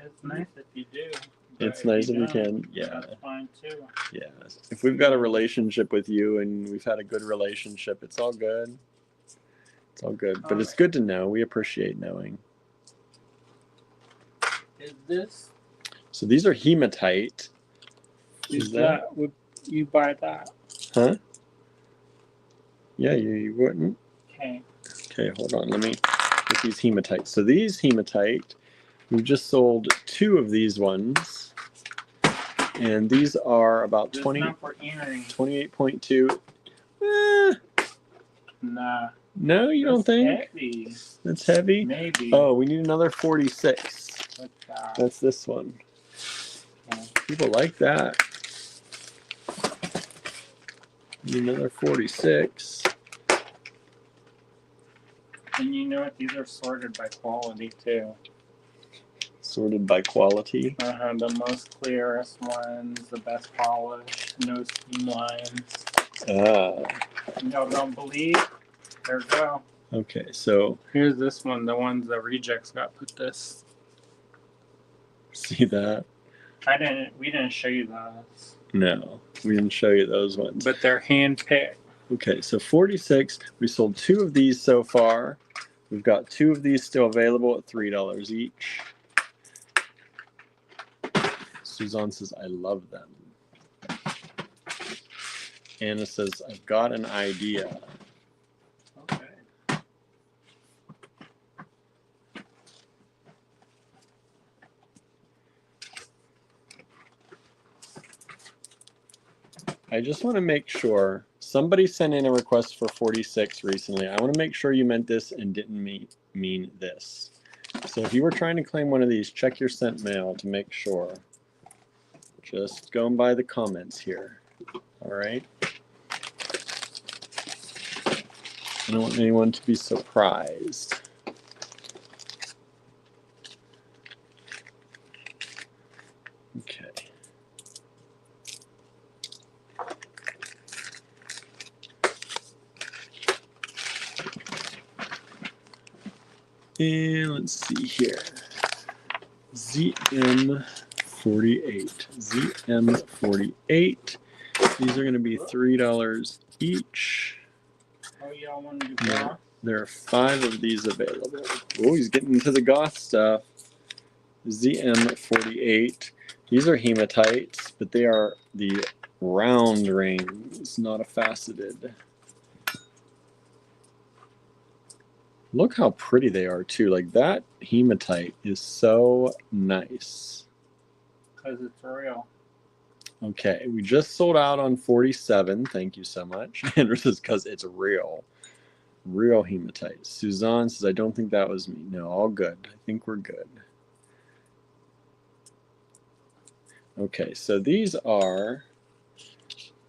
It's nice if you do. It's nice if you can. Yeah. That's fine too. Yeah. If we've got a relationship with you and we've had a good relationship, it's all good. It's all good. But it's good to know. We appreciate knowing. Is this So these are hematite. Is that would you buy that? Huh? Yeah, you wouldn't. Okay. Okay, hold on. Let me get these hematite. So these hematite, we just sold 2 of these ones. And these are about This 20, is not for earrings. 28.2. Nah. No, you don't think? Heavy. That's heavy? Maybe. Oh, we need another 46. What's that? That's this one. Okay. People like that. Need another 46. And you know what? These are sorted by quality too. Sorted by quality. The most clearest ones, the best polished, no scheme lines. Ah, Don't believe? There we go. okay, so Here's this one, the ones the rejects got put this. see that? We didn't show you those. No, we didn't show you those ones. But they're hand picked. Okay, so 46. We sold 2 of these so far. We've got 2 of these still available at $3 each. Suzanne says, I love them. Anna says, I've got an idea. Okay. I just want to make sure. Somebody sent in a request for 46 recently. I want to make sure you meant this and didn't mean this. So if you were trying to claim one of these, check your sent mail to make sure. Just going by the comments here. All right? I don't want anyone to be surprised. Okay. And let's see here. ZM48. ZM48. These are going to be $3 each. Oh, y'all want to do goth? There are 5 of these available. Oh, he's getting into the goth stuff. ZM48. These are hematites, but they are the round rings, not a faceted. Look how pretty they are too. Like that hematite is so nice. Because it's real. Okay, we just sold out on 47. Thank you so much. Andrew says, because it's real. Real hematite. Suzanne says, I don't think that was me. No, all good. I think we're good. Okay, so these are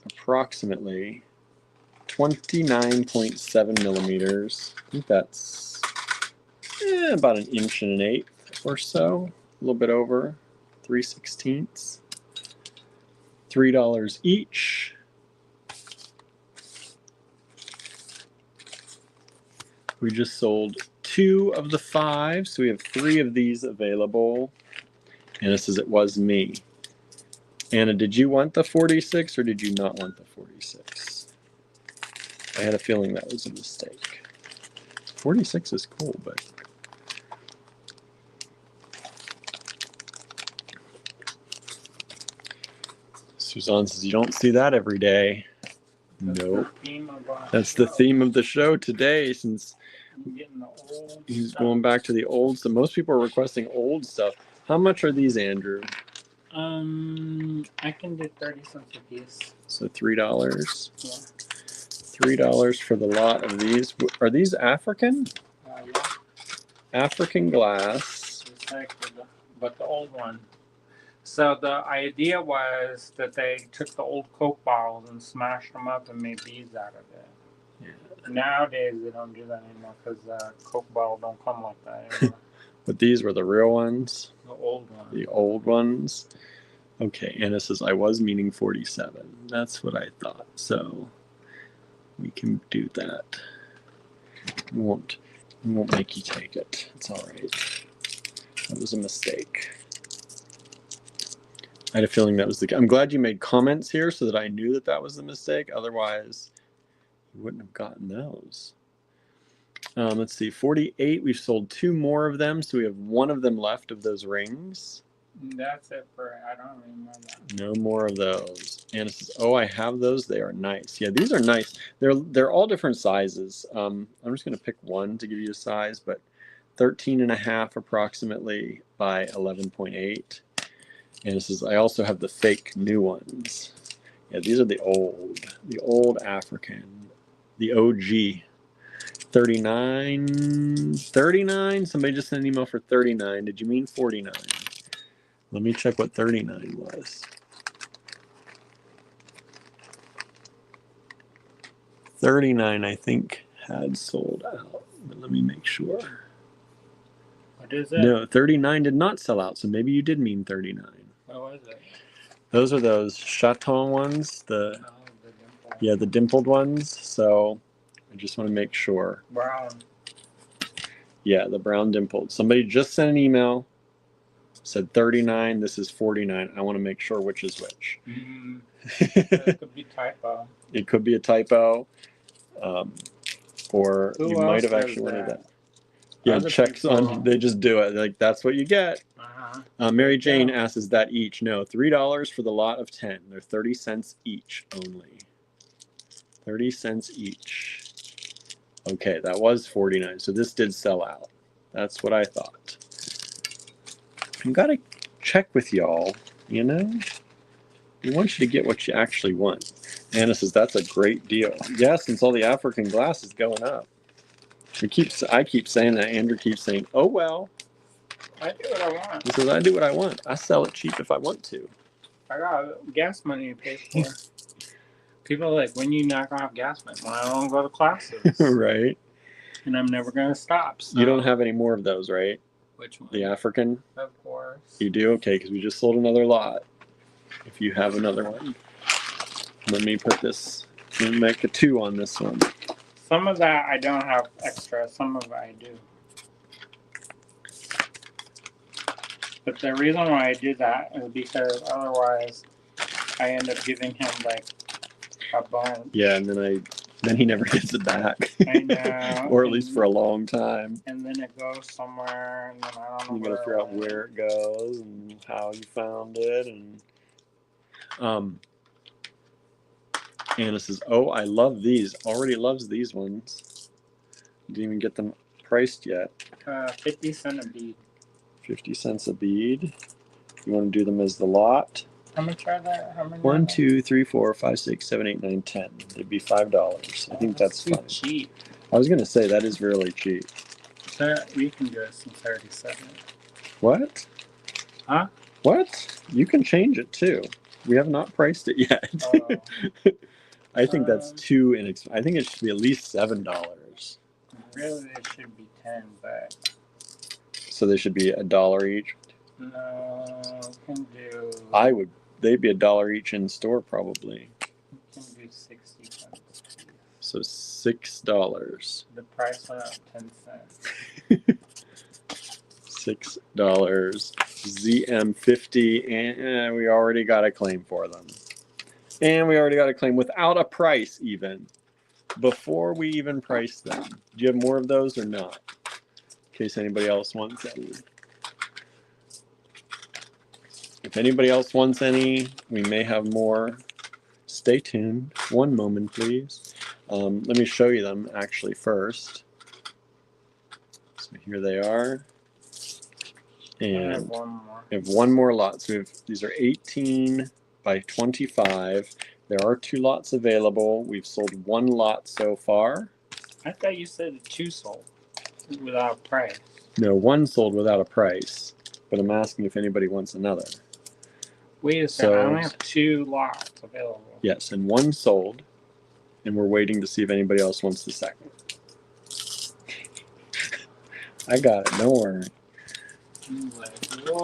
approximately 29.7 millimeters. I think that's about 1 1/8 or so. A little bit over 3/16. $3 each. We just sold 2 of the 5, so we have 3 of these available. Anna says it was me. Anna, did you want the 46 or did you not want the 46? I had a feeling that was a mistake. 46 is cool, but Suzanne says you don't see that every day. Nope. That's the theme of the show today, since he's going back to the old stuff. Most people are requesting old stuff. How much are these, Andrew? I can do 30 cents a piece. So $3. Yeah. $3 for the lot of these. Are these African? Yeah. African glass. But the old one. So the idea was that they took the old Coke bottles and smashed them up and made beads out of it. Yeah. Nowadays they don't do that anymore because Coke bottle don't come like that anymore. But these were the real ones? The old ones. The old ones? Okay, Anna says I was meaning 47. That's what I thought. So we can do that. We won't make you take it. It's all right. That was a mistake. I had a feeling that was the. I'm glad you made comments here so that I knew that that was the mistake. Otherwise, you wouldn't have gotten those. Let's see, 48. We've sold 2 more of them, so we have 1 of them left of those rings. That's it for. I don't remember that. No more of those. Anna says, "Oh, I have those. They are nice. Yeah, these are nice. They're all different sizes. I'm just gonna pick one to give you a size, but 13 and a half approximately by 11.8. And it says, I also have the fake new ones. Yeah, these are the old African, the OG. 39. Somebody just sent an email for 39. Did you mean 49? Let me check what 39 was. 39, I think, had sold out, but let me make sure. What is it? No, 39 did not sell out, so maybe you did mean 39. What was it? Those are those Chaton ones, Oh, the dimple. yeah, the dimpled ones. So I just want to make sure. Brown. Yeah, the brown dimpled. Somebody just sent an email, said 39. This is 49. I want to make sure which is which. That could be typo. It could be a typo, or Who you might else have actually does wanted that? that. Yeah, Other checks people- on. They just do it. Like that's what you get. Mary Jane Yeah. asks, "Is that each?" No, $3 for the lot of 10. They're 30 cents each only. 30 cents each. Okay, that was 49. So this did sell out. That's what I thought. You gotta check with y'all, you know? We want you to get what you actually want. Anna says that's a great deal. Yeah, since all the African glass is going up. I keep saying that. Andrew keeps saying, "Oh well." I do what I want. He says, "I do what I want. I sell it cheap if I want to." I got gas money to pay for. People are like, when you not gonna have gas money? When I don't go to classes. Right. And I'm never gonna stop. So. You don't have any more of those, right? Which one? The African? Of course. You do? Okay, because we just sold another lot. If you have another one. Let me put this, let me make a 2 on this one. Some of that I don't have extra. Some of it I do. But the reason why I did that is because otherwise I end up giving him like a bone. Yeah, and then he never gets it back. I know. Or at least for a long time. And then it goes somewhere, and then I don't know. You gotta figure out where it goes and how you found it, and Anna says, "Oh, I love these. Already loves these ones. Didn't even get them priced yet. 50 cents a bead. 50 cents a bead. You want to do them as the lot? How much are there? How many? 1, 2, 3, 4, 5, 6, 7, 8, 9, 10. It'd be $5. I think that's too fine. cheap. I was gonna say that is really cheap. We can do it some 37. What? Huh? What? You can change it too. We have not priced it yet. Oh. I think that's too inexpensive. I think it should be at least $7. Really, it should be 10, but So they should be $1 each. no, we can do. They'd be $1 each in store probably. We can do 60 cents. So $6. The price went up 10 cents. $6. ZM50, and we already got a claim for them. And we already got a claim without a price even. Before we even priced them. Do you have more of those or not? In case anybody else wants any. If anybody else wants any, we may have more. Stay tuned. One moment, please. Let me show you them actually first. So here they are. I have And one more. we have one more lot. So these are 18 by 25. There are 2 lots available. We've sold 1 lot so far. I thought you said 2 sold without price. No, 1 sold without a price. But I'm asking if anybody wants another. Wait a second. I So- only have 2 lots available. Yes, and 1 sold. And we're waiting to see if anybody else wants the second. I got it. Don't worry.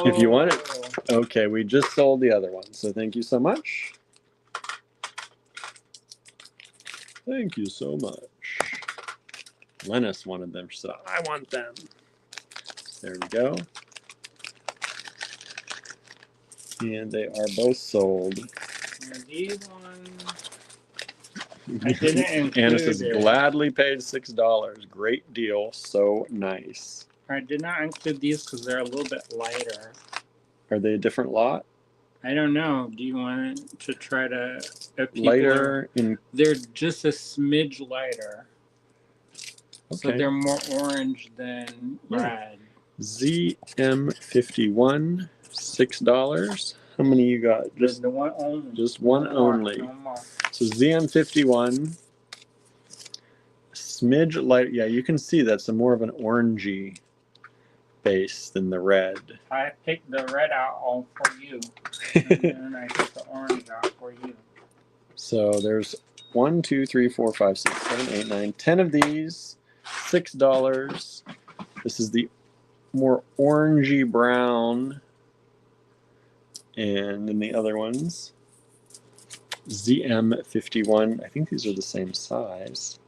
If you want it. Okay, we just sold the other one. So thank you so much. Thank you so much. Lennis wanted them. She said, I want them. There we go. And they are both sold. And these ones, I didn't include Anna says, it. gladly paid $6. Great deal. So nice. I did not include these because they're a little bit lighter. Yeah. Are they a different lot? I don't know. Do you want to try to? If people Lighter in. they're just a smidge lighter. So Okay. they're more orange than Oh. red. ZM51, $6. How many you got? Just the one only. Just one No more, only. no more. So ZM51, smidge light. Yeah, you can see that's a more of an orangey base than the red. I picked the red out all for you, and then I took the orange out for you. So there's 1, 2, 3, 4, 5, 6, 7, 8, 9, 10 of these, $6. This is the more orangey brown, and then the other ones, ZM51. I think these are the same size.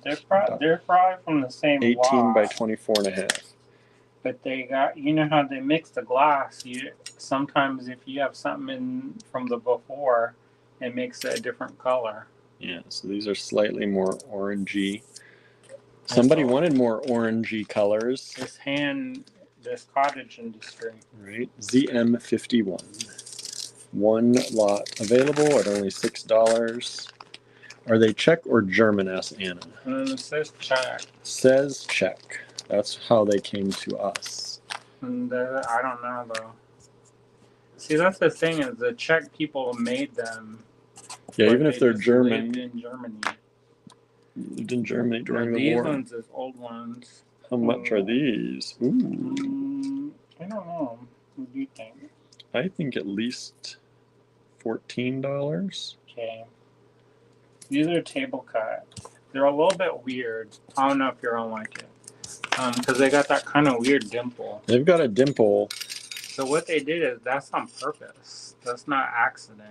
They're probably from the same 18 lot, by 24 and a half. but they got, you know how they mix the glass. You sometimes if you have something in from the before, it makes it a different color. Yeah, so these are slightly more orangey. Somebody wanted more orangey colors. This cottage industry. Right, ZM51. One lot available at only $6. Are they Czech or German? Asked Anna. It says Czech. Says Czech. That's how they came to us. And I don't know though. See, that's the thing is the Czech people made them. Yeah, but even if they they're just German. lived in Germany. Lived in Germany during the These war. ones is old ones. How much are these? Ooh. I don't know. What do you think? I think at least $14. Okay. These are table cut. They're a little bit weird. I don't know if you're gonna like it. Because they got that kind of weird dimple. They've got a dimple. So what they did is that's on purpose. That's not accident.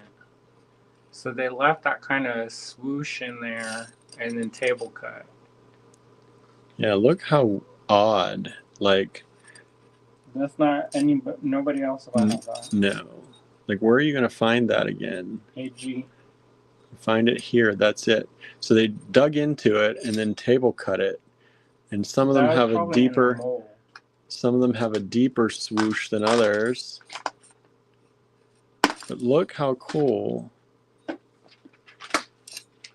So they left that kind of swoosh in there and then table cut. Yeah, look how odd. Like, That's not nobody else will have that. no. Like, where are you going to find that again? AG. Find it here. That's it. So they dug into it and then table cut it. And some of them have a deeper. Some of them have a deeper swoosh than others. But look how cool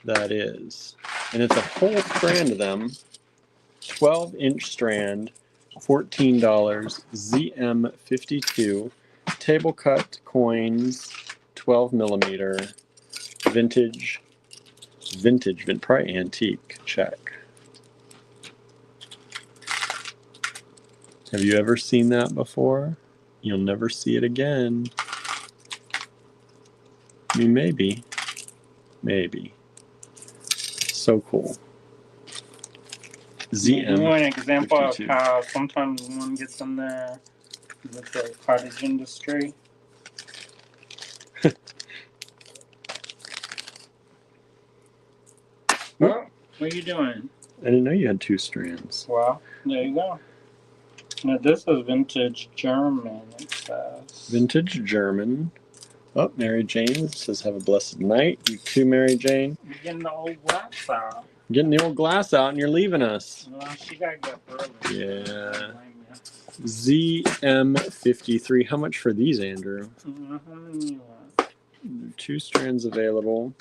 that is. And it's a whole strand of them. 12-inch strand, $14. ZM52. Table cut coins, 12 millimeter. Vintage, probably antique, Czech. Have you ever seen that before? You'll never see it again. I mean, maybe. So cool. ZM. Give you an example 52. of how sometimes one gets in there with the cottage industry. Oh, what are you doing? I didn't know you had 2 strands. Well, there you go. Now this is vintage German, it says. Vintage German. Oh, Mary Jane says, have a blessed night. You too, Mary Jane. You're getting the old glass out. Getting the old glass out and you're leaving us. Well, she got to get up early. Yeah. ZM53. How much for these, Andrew? How many you want? 2 strands available.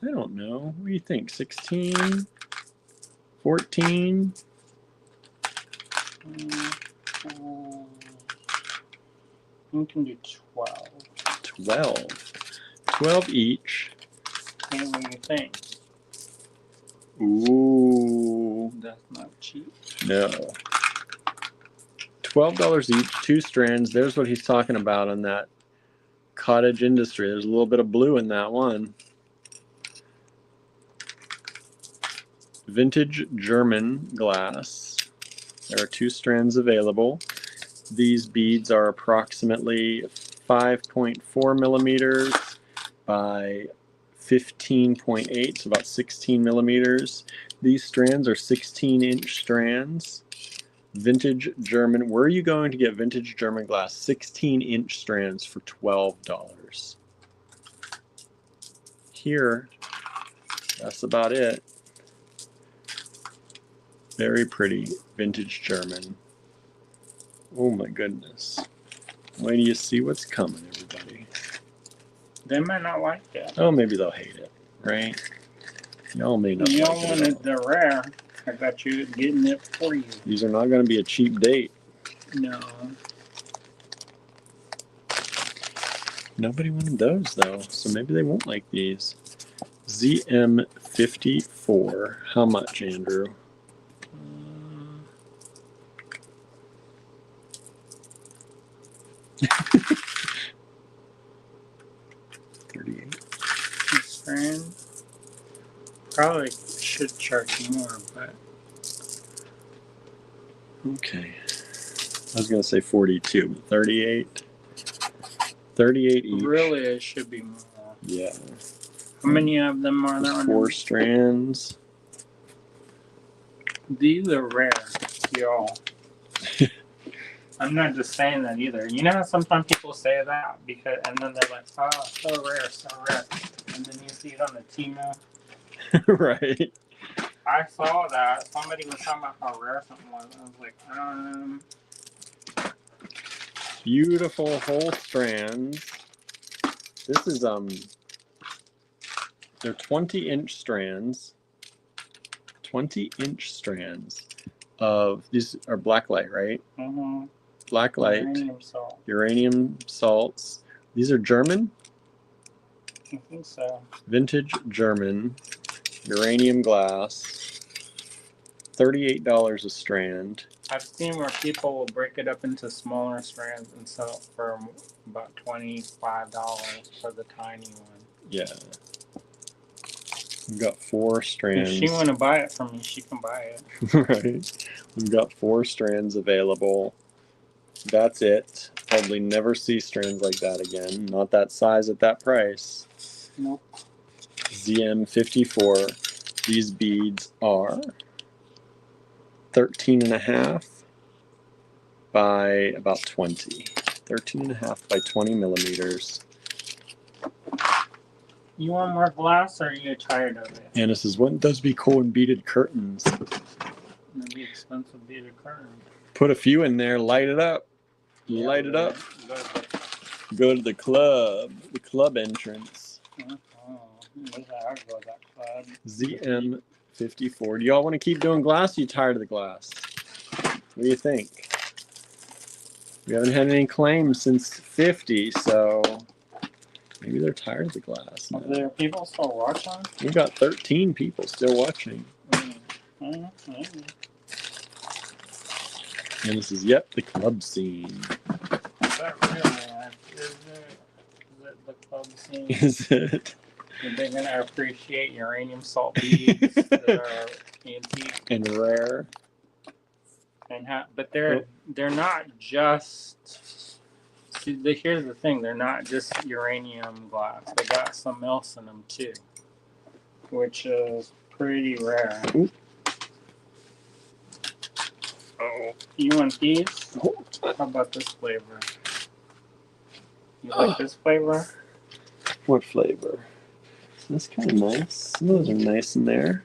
I don't know. What do you think? 16? 14? We can do 12. 12. 12 each. Hey, what do you think? Ooh. That's not cheap. No. $12 each, 2 strands. There's what he's talking about on that cottage industry. There's a little bit of blue in that one. Vintage German glass. There are 2 strands available. These beads are approximately 5.4 millimeters by 15.8, so about 16 millimeters. These strands are 16-inch strands. Vintage German. Where are you going to get vintage German glass? 16-inch strands for $12. Here, that's about it. Very pretty vintage German. Oh my goodness. Wait till you see what's coming, everybody. They might not like it. Oh, maybe they'll hate it, right? Y'all may not Y'all like it wanted at all. the rare. I got you getting it for you. These are not going to be a cheap date. No. Nobody wanted those, though, so maybe they won't like these. ZM54. How much, Andrew? 38. This brand probably should charge more, but Okay. I was going to say 42, but 38. 38 each. really it should be more. Yeah. How many of them are there? 4 strands. These are rare, y'all. I'm not just saying that either. You know how sometimes people say that because, and then they're like, "Oh, so rare, and then you see it on the Temu. Right. I saw that somebody was talking about how rare something was. I was like, Beautiful whole strands. This is they're 20-inch strands. 20-inch strands of these are blacklight, right? Blacklight, uranium salts. These are German. I think so. Vintage German uranium glass. $38 a strand. I've seen where people will break it up into smaller strands and sell it for about $25 for the tiny one. Yeah. We've got 4 strands. If she want to buy it from me, she can buy it. Right. We've got 4 strands available. That's it. Probably never see strands like that again. Not that size at that price. Nope. ZM54. These beads are 13.5 by about 20. 13.5 by 20 millimeters. You want more glass, or are you tired of it? And this is wouldn't those be cool in beaded curtains? Maybe expensive beaded curtain. Put a few in there, light it up. Yeah, Light it up. Go to Go to the club entrance. the, maybe I go to that club. ZM54. Do y'all want to keep doing glass? Or are you tired of the glass? What do you think? We haven't had any claims since 50, so maybe they're tired of the glass Are now. there people still watching? We've got 13 people still watching. Maybe. And this is, yep, the club scene. Is that really? Is it the club scene? Is it? They're going to appreciate uranium salt beads that are antique. And rare. But they're not just. See, here's the thing: they're not just uranium glass. They got some else in them too, which is pretty rare. Ooh. Oh, you want these? How about this flavor? You like this flavor? What flavor? That's kind of nice. Some of those are nice in there.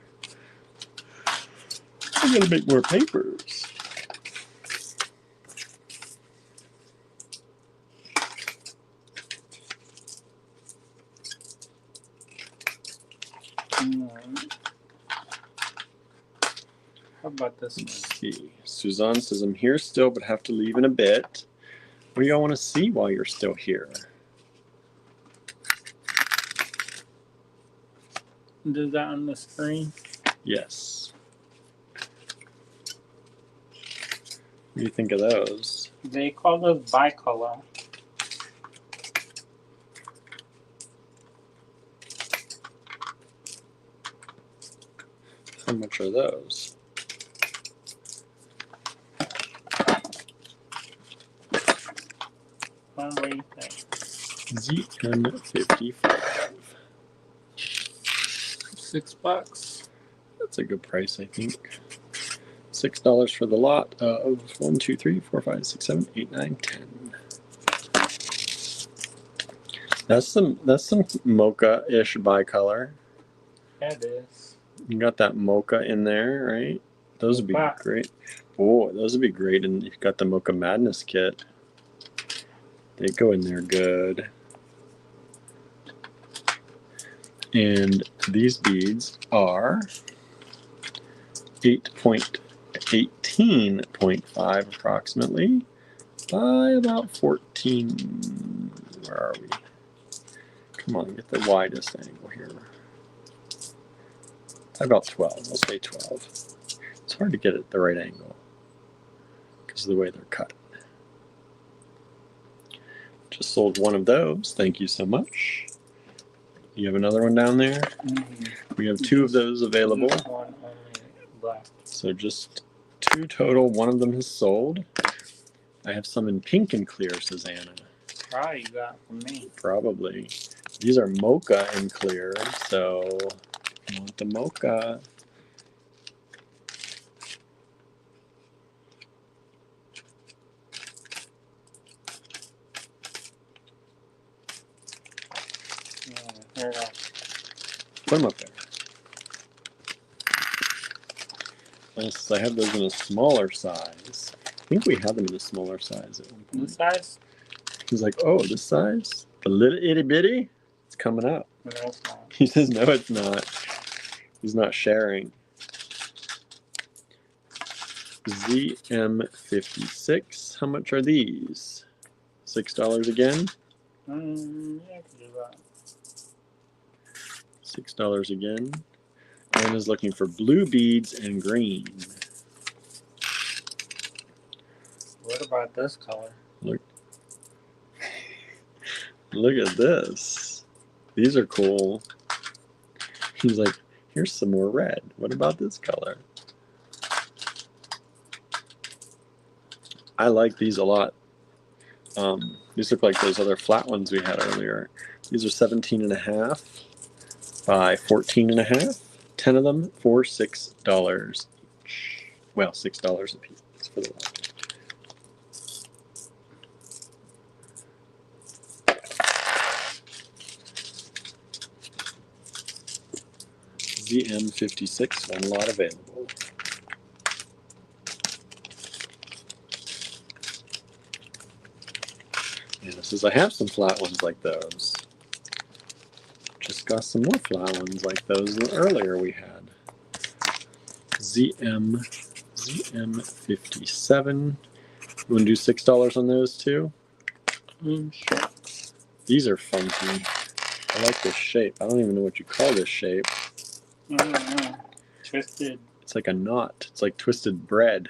I gotta make more papers. How about this one? Let's see. Suzanne says, I'm here still, but have to leave in a bit. What do y'all want to see while you're still here? Do that on the screen? Yes. What do you think of those? They call those bicolor. How much are those? What do you think? ZM55. $6. That's a good price, I think. $6 for the lot of 1, 2, 3, 4, 5, 6, 7, 8, 9, 10. That's some mocha-ish bicolor. Yeah, it is. You got that mocha in there, right? Those would be great. Oh, those would be great, and you've got the Mocha Madness kit. They go in there good. And these beads are 8.18.5 approximately by about 14. Where are we? Come on, get the widest angle here. About 12. We'll say 12. It's hard to get it the right angle because of the way they're cut. Just sold one of those. Thank you so much. You have another one down there? Mm-hmm. We have 2 of those available. One only left. So just 2 total. One of them is sold. I have some in pink and clear, says Anna. Probably you got from me. Probably. These are mocha and clear, so if you want the mocha. Here we go. Put them up there. Yes, I have those in a smaller size. I think we had them in a smaller size at one point. This size? He's like, oh, this size? The little itty bitty? It's coming up. No, it's not. He says, no, it's not. He's not sharing. ZM56. How much are these? $6 again? Yeah, I can do that. $6 again. Anna's looking for blue beads and green. What about this color? Look at this. These are cool. He's like, here's some more red. What about this color? I like these a lot. These look like those other flat ones we had earlier. These are 17.5 by 14.5. 10 of them for $6 each. Well, $6 a piece for the lot. ZM56, one lot available. And it says I have some flat ones like those. Just got some more flat ones like those earlier we had. ZM57. You want to do $6 on those too? Sure. These are funky. I like this shape. I don't even know what you call this shape. I don't know. Twisted, It's like a knot. It's like twisted bread.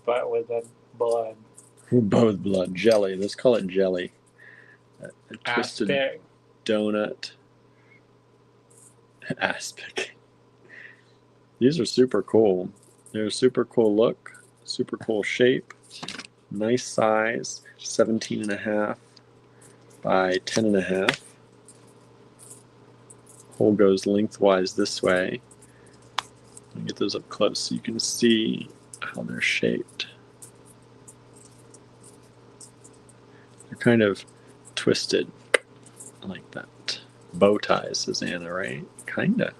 but with a blood. Both blood. Jelly. Let's call it jelly. A twisted Aspic. donut. Aspic. These are super cool. They're a super cool look. Super cool shape. Nice size. 17.5 by 10.5. Hole goes lengthwise this way. Let me get those up close so you can see how they're shaped. They're kind of twisted like that. Bow ties, says Anna, right? Kinda.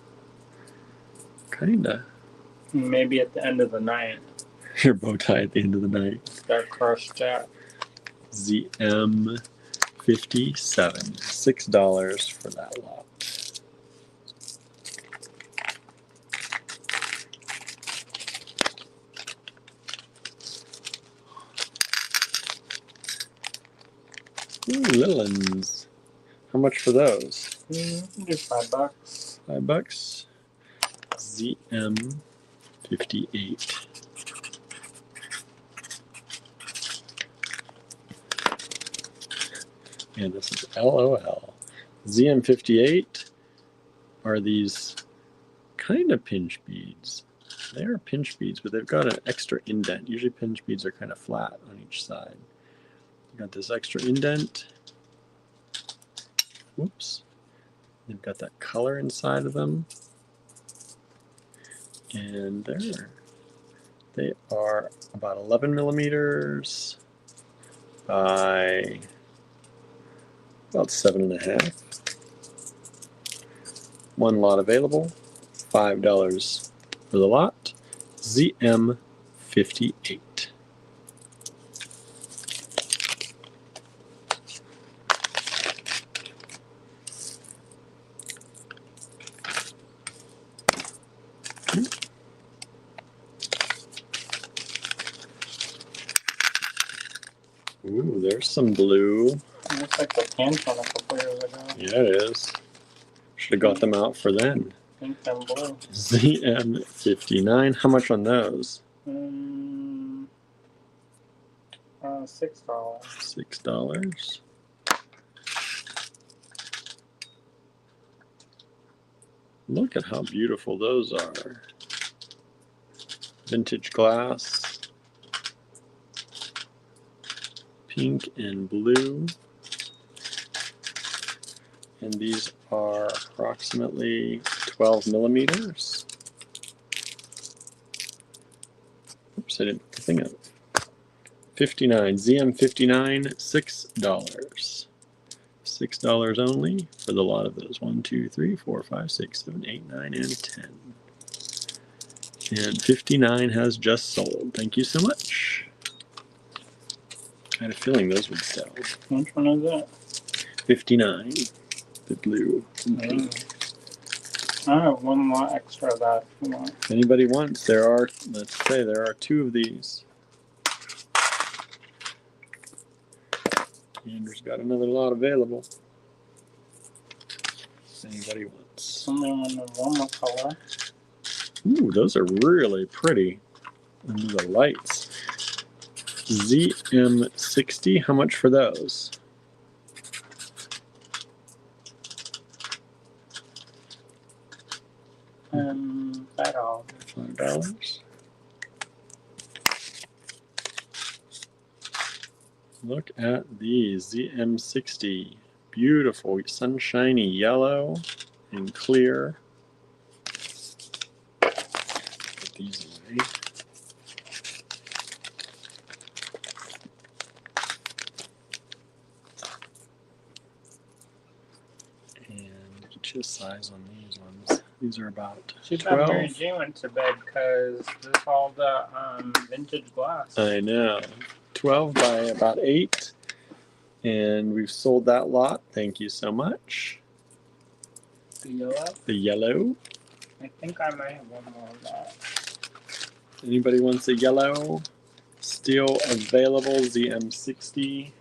Maybe at the end of the night. Your bow tie at the end of the night. Start crushed out. ZM57. $6 for that lot. Ooh, little ones. How much for those? Do $5. $5. ZM58. And this is LOL. ZM58 are these kind of pinch beads. They are pinch beads, but they've got an extra indent. Usually pinch beads are kind of flat on each side. Got this extra indent. Whoops. They've got that color inside of them. And they are about 11 millimeters by about 7.5. One lot available. $5 for the lot. ZM58. Ooh, there's some blue. It looks like the Pantone a couple years ago. Yeah, it is. Should have got them out for then. Pink and blue. ZM59. How much on those? $6. $6. Look at how beautiful those are. Vintage glass. Pink and blue. And these are approximately 12 millimeters. Oops, I didn't think of it. 59, ZM59, $6. $6 only for the lot of those. 1, 2, 3, 4, 5, 6, 7, 8, 9, and 10. And 59 has just sold. Thank you so much. I had a feeling those would sell. Which one is that? 59, the blue and pink. I have one more extra of that if you want. If anybody wants, there are, let's say, there are 2 of these. Andrew's got another lot available. If anybody wants. Somebody want the warmer color. Ooh, those are really pretty under the lights. ZM60, how much for those? $5. $5. Look at these ZM60. Beautiful, sunshiny yellow and clear. Put these away. And get you a size on these ones. These are about Too bad Mary 12. Jane went to bed because this all the vintage glass. I know. 12 by about 8. And we've sold that lot. Thank you so much. The yellow? The yellow. I think I might have one more of that. Anybody wants a yellow? Still available, ZM60.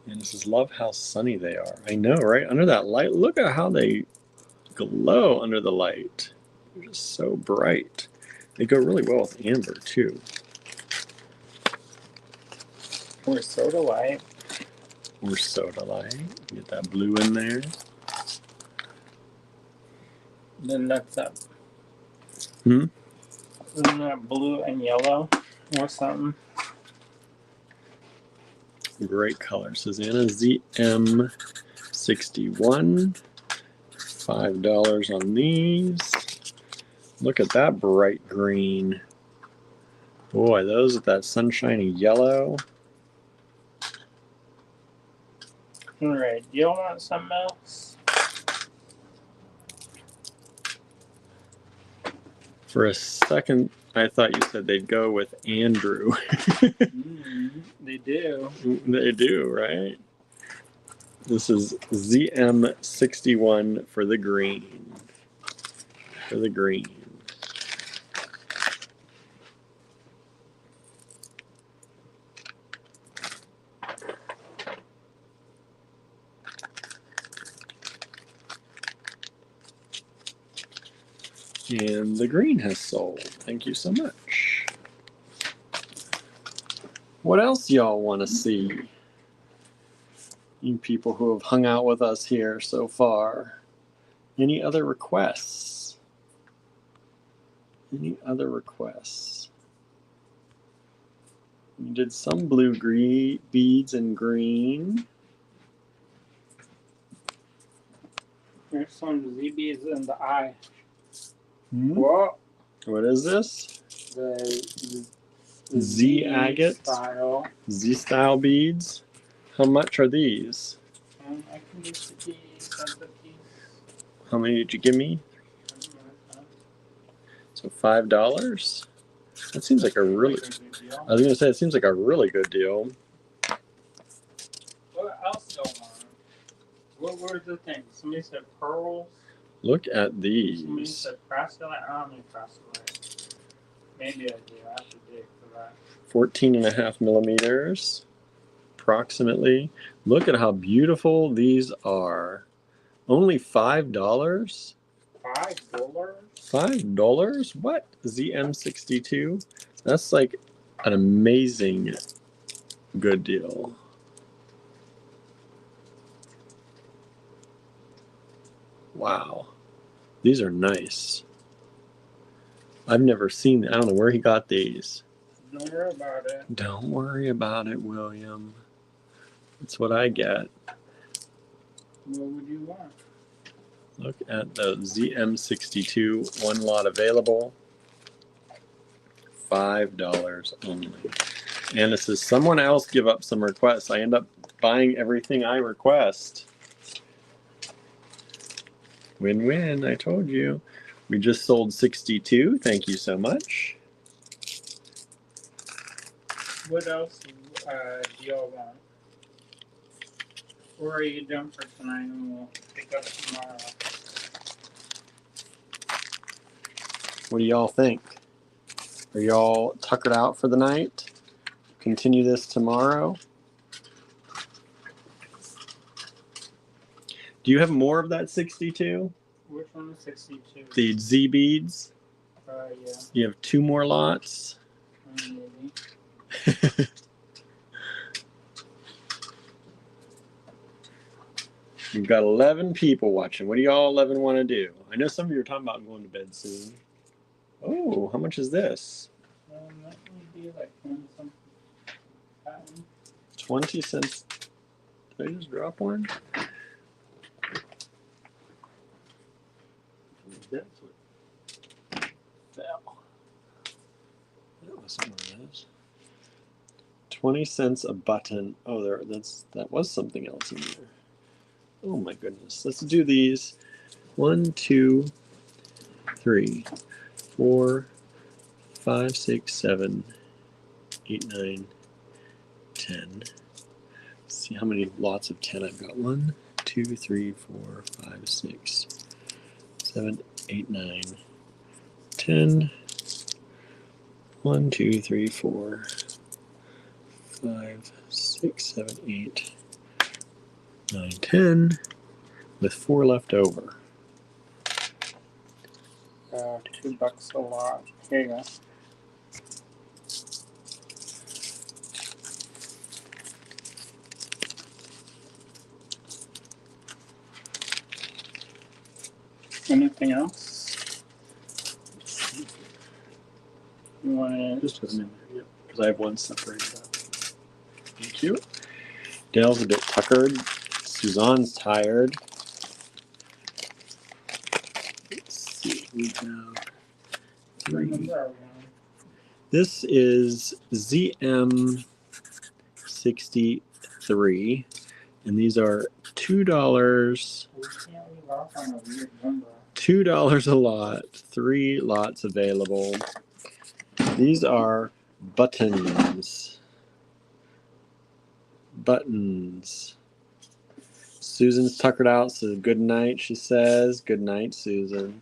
And this is love how sunny they are. I know, right? Under that light, look at how they glow under the light. They're just so bright. They go really well with amber too. Or soda light. Or soda light. Get that blue in there. Then that's that. Hmm? Isn't that blue and yellow or something? Great color. Susanna, ZM61. $5 on these. Look at that bright green. Boy, those with that sunshiny yellow. Alright, do you want something else? For a second, I thought you said they'd go with Andrew. They do. They do, right? This is ZM61 for the green. For the green. And the green has sold. Thank you so much. What else y'all want to see? You people who have hung out with us here so far. Any other requests? Any other requests? We did some blue beads in green. There's some ZBs in the eye. What? What is this? The Z agate style. Z style beads. How much are these? I can do 50 cents a piece. How many did you give me? So $5. That seems like a really. I was gonna say it seems like a really good deal. What else do you want? What were the things? Somebody said pearls. Look at Somebody these. said crastolite. I don't need crastolite. Maybe I do. I have to dig for that. 14.5 millimeters, approximately. Look at how beautiful these are. Only $5? $5? $5? What? ZM62? That's like an amazing good deal. Wow. These are nice. I've never seen, I don't know where he got these. Don't worry about it. Don't worry about it, William. That's what I get. What would you want? Look at the ZM62, one lot available. $5 only. And it says someone else give up some requests. I end up buying everything I request. Win-win, I told you. We just sold 62. Thank you so much. What else do y'all want? Or are you done for tonight and we'll pick up tomorrow? What do y'all think? Are y'all tuckered out for the night? Continue this tomorrow? Do you have more of that 62? Which one is 62? The Z beads? Yeah. You have 2 more lots? Maybe. We've got 11 people watching. What do y'all 11 want to do? I know some of you are talking about going to bed soon. Oh, how much is this? That would be like 20 something. 20 cents. Did I just drop one? That's what fell. That wasn't one of those. 20 cents a button. Oh, that was something else in there. Oh my goodness. Let's do these. 1, 2, 3, 4, 5, 6, 7, 8, 9, 10. Let's see how many lots of 10 I've got. 1, 2, 3, 4, 5, 6, 7, 8, 9, 10. 1, 2, 3, 4, 5, 6, 7, 8, 9, 10, with 4 left over. $2 a lot. Here you go. Anything else? You want to Just put them in there, yep. Because I have one separated up. Thank you. Dale's a bit tuckered. Suzanne's tired. Let's see. We have 3. This is ZM63, and these are $2. We can't leave off on a weird number. $2 a lot. 3 lots available. These are buttons. Buttons. Susan's tuckered out, so good night, she says. Good night, Susan.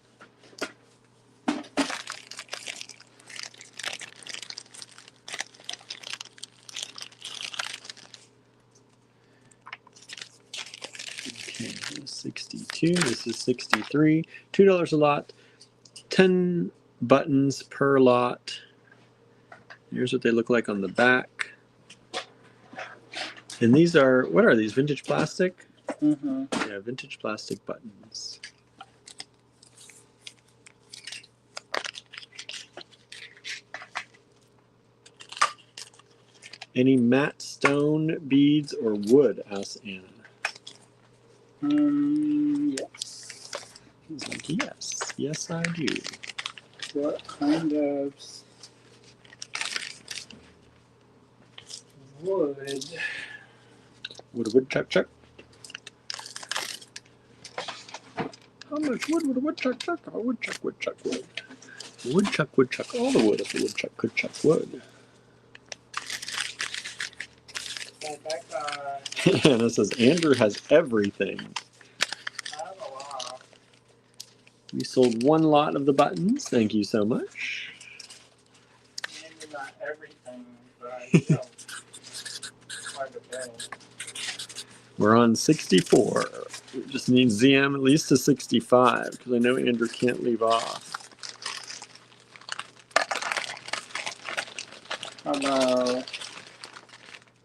Okay, this is 62. This is 63. $2 a lot. 10 buttons per lot. Here's what they look like on the back. And these are, what are these, vintage plastic? Mm-hmm. Yeah, vintage plastic buttons. Any matte stone beads or wood? Asked Anna. Yes. He's like, yes. Yes, I do. What kind of wood? Woodchuck chuck. How much wood would a woodchuck chuck? A woodchuck wood. Woodchuck all the wood if a woodchuck could chuck wood. Anna says Andrew has everything. I have a lot. We sold 1 lot of the buttons. Thank you so much. not everything, but I do have quite a bit. We're on 64. We just need ZM at least to 65 because I know Andrew can't leave off. How about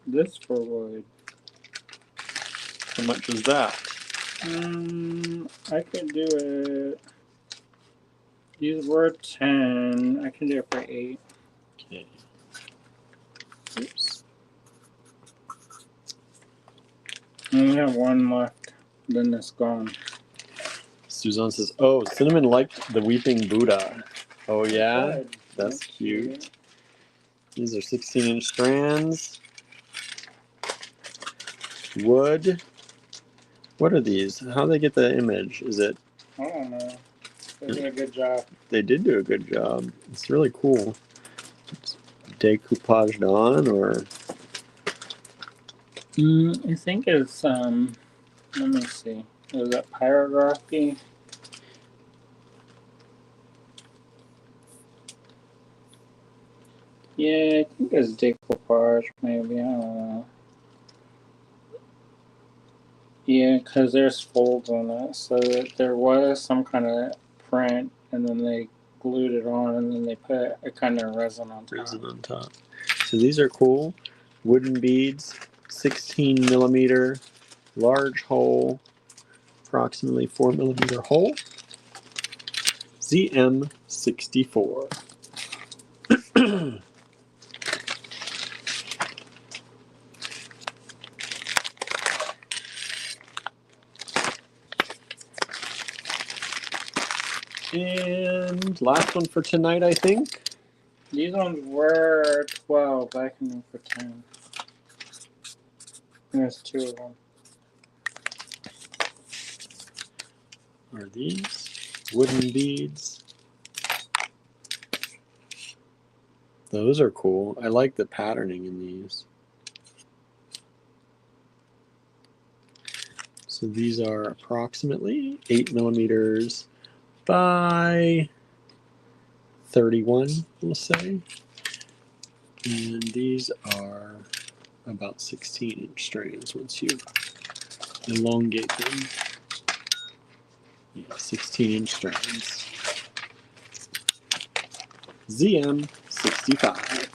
this for wood? How much is that? I could do it. These were 10. I can do it for 8. Okay. Oops. I only have one left. Then it's gone. Suzanne says, "Oh, Cinnamon liked the Weeping Buddha." Oh yeah, Good. that's cute. These are 16-inch strands. Wood. What are these? How do they get the image? Is it? I don't know. They did a good job. They did do a good job. It's really cool. It's decoupaged on, or I think it's let me see. Is that pyrography? Yeah, I think it's decoupage, maybe. I don't know. Yeah, because there's folds on it, so that there was some kind of print, and then they glued it on, and then they put a kind of resin on top. resin on top. So these are cool. Wooden beads, 16 millimeter, large hole, approximately 4 millimeter hole. ZM64. And last one for tonight, I think. These ones were 12. I can do for 10. There's 2 of them. Are these wooden beads? Those are cool. I like the patterning in these. So these are approximately 8 millimeters by 31, we'll say. And these are about 16-inch strands once you elongate them. Yeah, 16-inch strands. ZM65.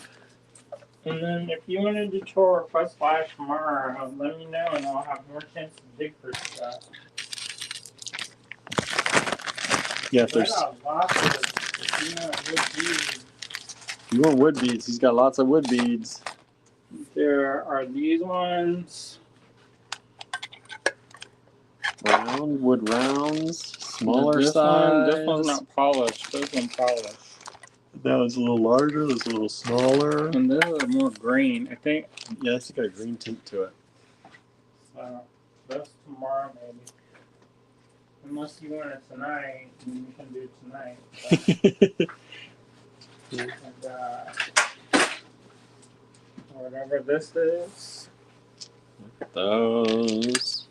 And then if you want to do tour request live tomorrow, let me know, and I'll have more chance to dig for stuff. Yeah, if there's. I got lots of, wood beads. You want wood beads? He's got lots of wood beads. There are these ones. Round wood rounds, smaller this size. This one's not polished. This one's polished. That one's a little larger. This a little smaller. And this is more green, I think. Yeah, it's got a green tint to it. So that's tomorrow, maybe. Unless you want it tonight, then you can do it tonight. And, whatever this is. Those.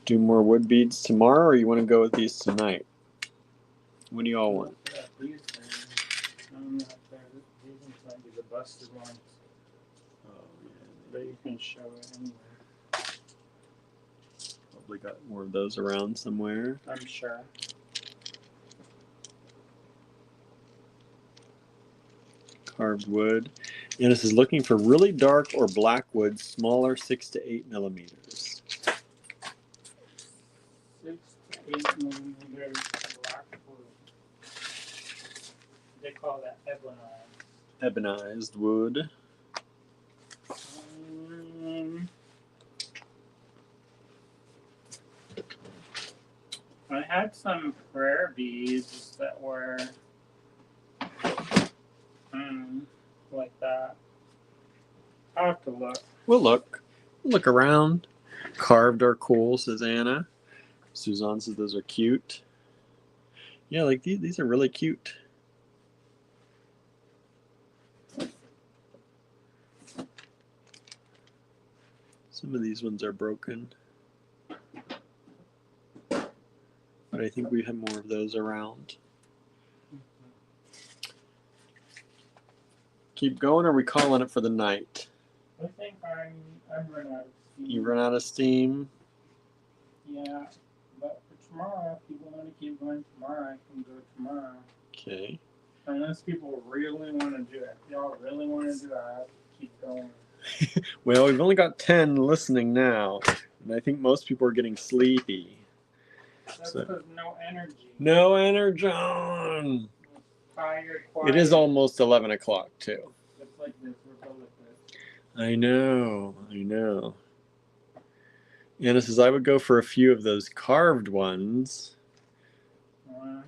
Do more wood beads tomorrow, or you want to go with these tonight? What do you all want? These things. I'm not there. These ones might be the busted ones. Oh, yeah. But you can show it anyway. Probably got more of those around somewhere. I'm sure. Carved wood. And this is looking for really dark or black wood, smaller, 6 to 8 millimeters. 6 to 8 millimeters black wood. They call that ebonite. Ebonized wood. I had some prayer beads that were like that. I'll have to look. We'll look. We'll look around. Carved are cool, says Anna. Suzanne says those are cute. Yeah, like these are really cute. Some of these ones are broken. But I think we have more of those around. keep going, or are we calling it for the night? I think I'm run out of steam. You run out of steam? Yeah, but for tomorrow, if people want to keep going tomorrow, I can go tomorrow. Okay. Unless people really want to do it. If y'all really want to do it, I'll keep going. Well, we've only got 10 listening now, and I think most people are getting sleepy. That's So- because no energy. No energon. Tired, quiet. It is almost 11 o'clock, too. It's like this. We're both like this. I know. Anna says, I would go for a few of those carved ones. Here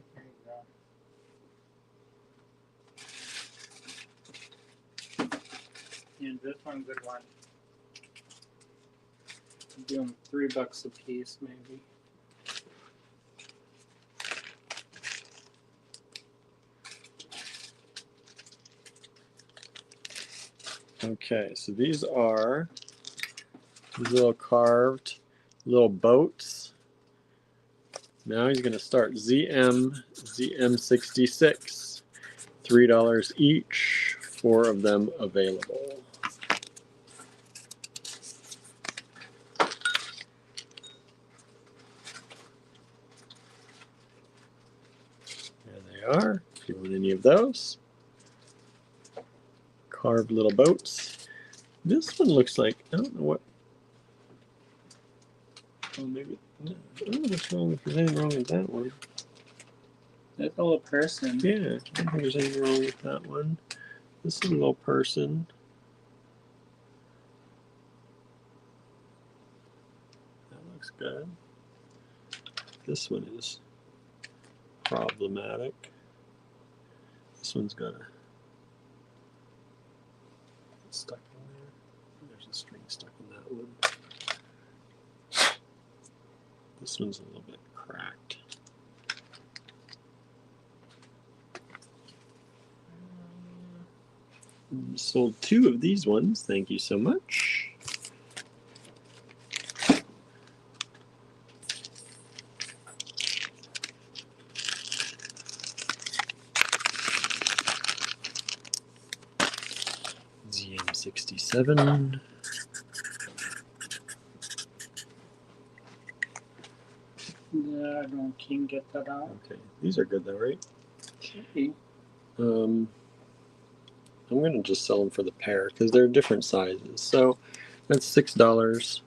you go. And this one's a good one. I'm doing $3 a piece, maybe. Okay, so these are these little carved little boats. Now he's going to start ZM66. $3 each, 4 of them available. There they are. If you want any of those. Carved little boats. This one looks like, I don't know what. Oh, maybe. No, I don't know what's wrong, if there's anything wrong with that one. That's a little person. Yeah, I don't think there's anything wrong with that one. This is a little person. That looks good. This one is problematic. This one's got a stuck in there. There's a string stuck in that one. This one's a little bit cracked. Sold 2 of these ones. Thank you so much. ZM67. Yeah, I can't get that out. Okay, these are good though, right? Okay. I'm gonna just sell them for the pair because they're different sizes. So that's $6.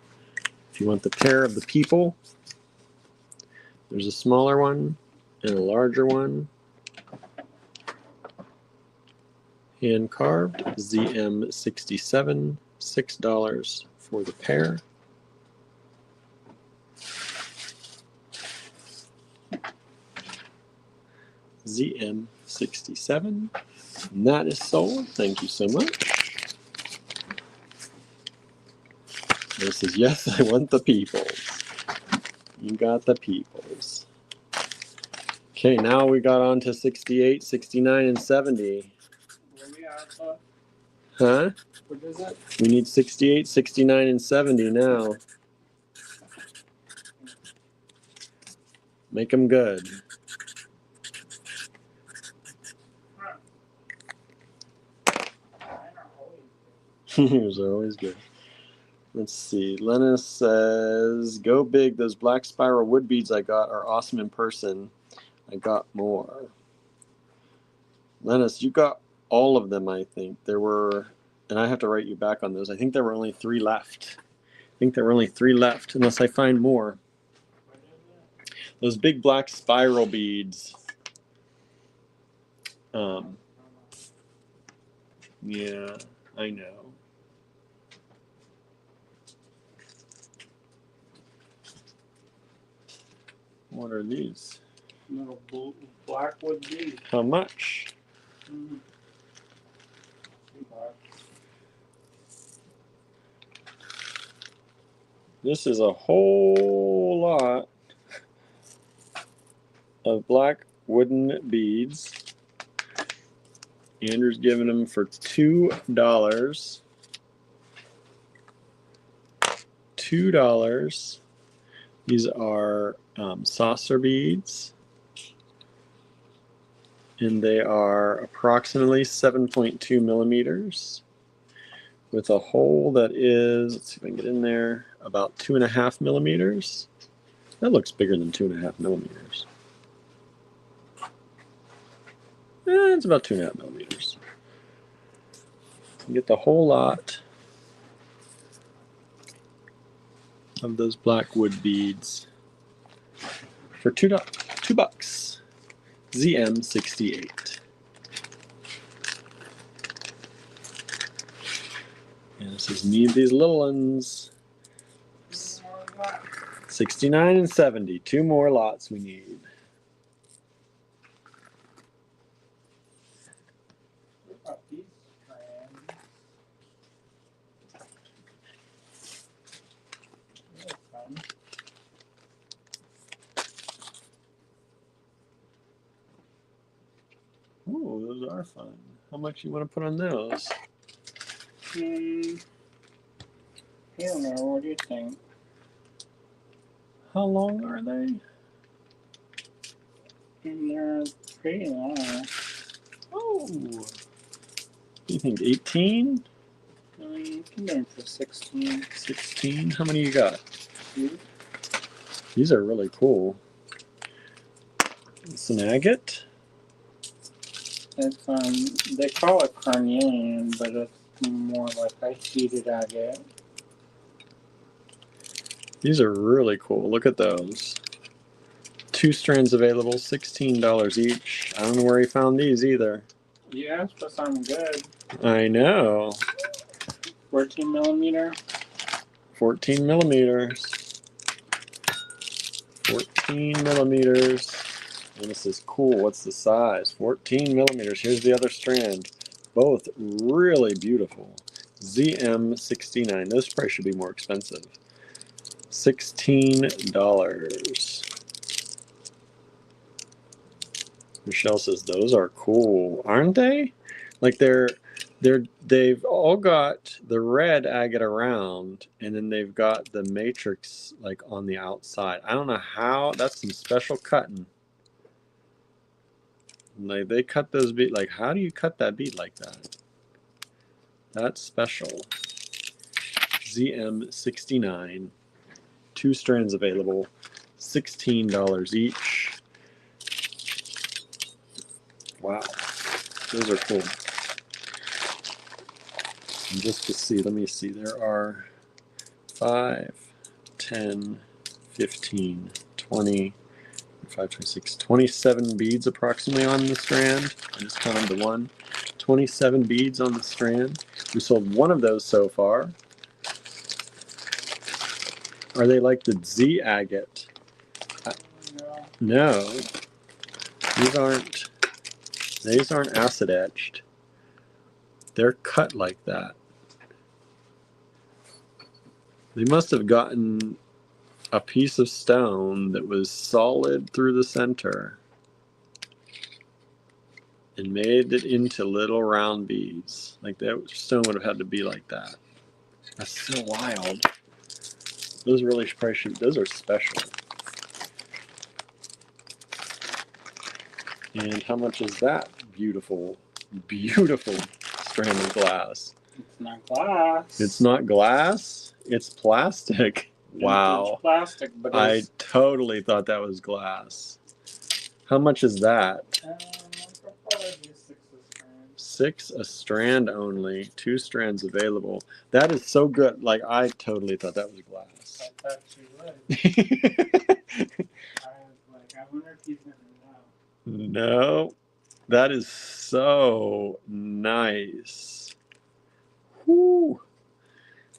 If you want the pair of the people, there's a smaller one and a larger one. Hand carved, ZM67, $6 for the pair. ZM67, and that is sold. Thank you so much. This is yes, I want the peoples. You got the peoples. Okay, now we got on to 68, 69, and 70. Where we at, bud? Huh? What is it? We need 68, 69, and 70 now. Make them good. Those are always good. Let's see. Lennis says, go big. Those black spiral wood beads I got are awesome in person. I got more. Lennis, you got all of them, I think. There were, and I have to write you back on those. I think there were only 3 left. Unless I find more. Those big black spiral beads. Yeah, I know. What are these? Little blackwood bead. How much? This is a whole lot of black wooden beads. Andrew's giving them for $2. $2. These are saucer beads. And they are approximately 7.2 millimeters with a hole that is, let's see if I can get in there, about 2.5 millimeters. That looks bigger than 2.5 millimeters. It's about 2.5 millimeters. You get the whole lot of those black wood beads for $2. ZM68. And it says need these little ones. 69 and 70. 2 more lots we need. What about these strands? They're fun. Oh, those are fun. How much you want to put on those? I don't know. What do you think? How long are they? They're pretty long. Oh. You think 18? You can do them for 16. 16? How many you got? 2. These are really cool. It's an agate. It's they call it carnelian, but it's more like a heated agate. These are really cool. Look at those. 2 strands available, $16 each. I don't know where he found these either. You asked for something good. I know. 14 millimeter. 14 millimeters. 14 millimeters. And this is cool. What's the size? 14 millimeters. Here's the other strand. Both really beautiful. ZM69. Those probably should be more expensive. $16. Michelle says those are cool, aren't they? Like they've all got the red agate around, and then they've got the matrix like on the outside. I don't know how. That's some special cutting. Like they cut those bead. Like how do you cut that bead like that? That's special. ZM69. 2 strands available. $16 each. Wow, those are cool. And just to see, let me see, there are 5, 10, 15, 20, 5, 26, 27 beads approximately on the strand. I just counted the one. 27 beads on the strand. We sold one of those so far. Are they like the Z agate? No. These aren't acid etched. They're cut like that. They must have gotten a piece of stone that was solid through the center and made it into little round beads. Like that stone would have had to be like that. That's so wild. Those really probably should, those are special. And how much is that beautiful, beautiful strand of glass? It's not glass. It's not glass, it's plastic. Vintage Wow. plastic, but I totally thought that was glass. How much is that? probably 6 a strand. 6 a strand only. 2 strands available. That is so good. Like I totally thought that was glass. I thought you would. I was like, I wonder if he's gonna know. No, that is so nice. Whew.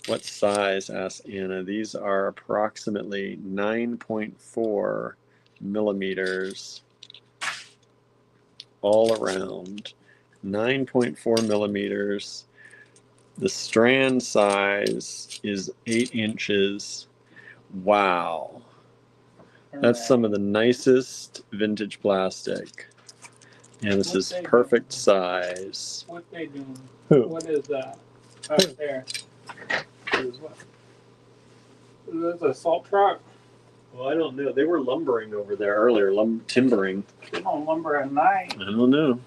What size? Asked Anna. These are approximately 9.4 millimeters all around. 9.4 millimeters. The strand size is 8 inches. Wow. That's some of the nicest vintage plastic. And this is perfect size. What they doing? Who? What is that? Up there. What is what? Is this a salt truck? Well, I don't know. They were lumbering over there earlier, timbering. We don't lumber at night. I don't know.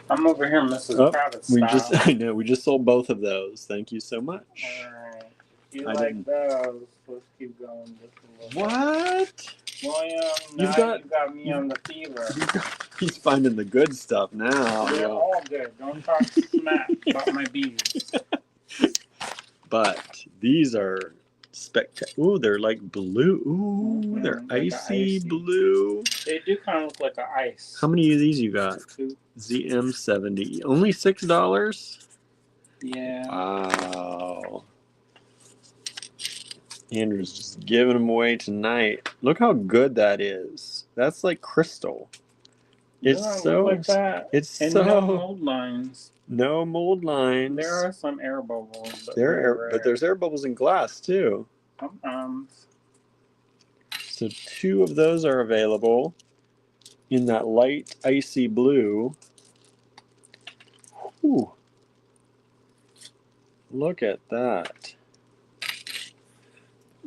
I'm over here, Mrs. Oh, Kravitz we style. I know. We just sold both of those. Thank you so much. Alright. If you I like didn't- those, let's keep going just a little bit. What? William, You've now got- you got me on the fever. He's finding the good stuff now. They're all good. Don't talk smack about my bees. But these are spectacular. Ooh, they're like blue. Ooh, they're like a icy icy. blue. They do kind of look like an ice. How many of these you got? 2. ZM70. Only $6? Yeah. Wow. Andrew's just giving them away tonight. Look how good that is. That's like crystal. It's They don't so. look like that. It's And so. no mold lines. No mold lines. There are some air bubbles, but There they're are, but there's air bubbles in glass too. sometimes. So 2 of those are available in that light icy blue. Ooh. Look at that.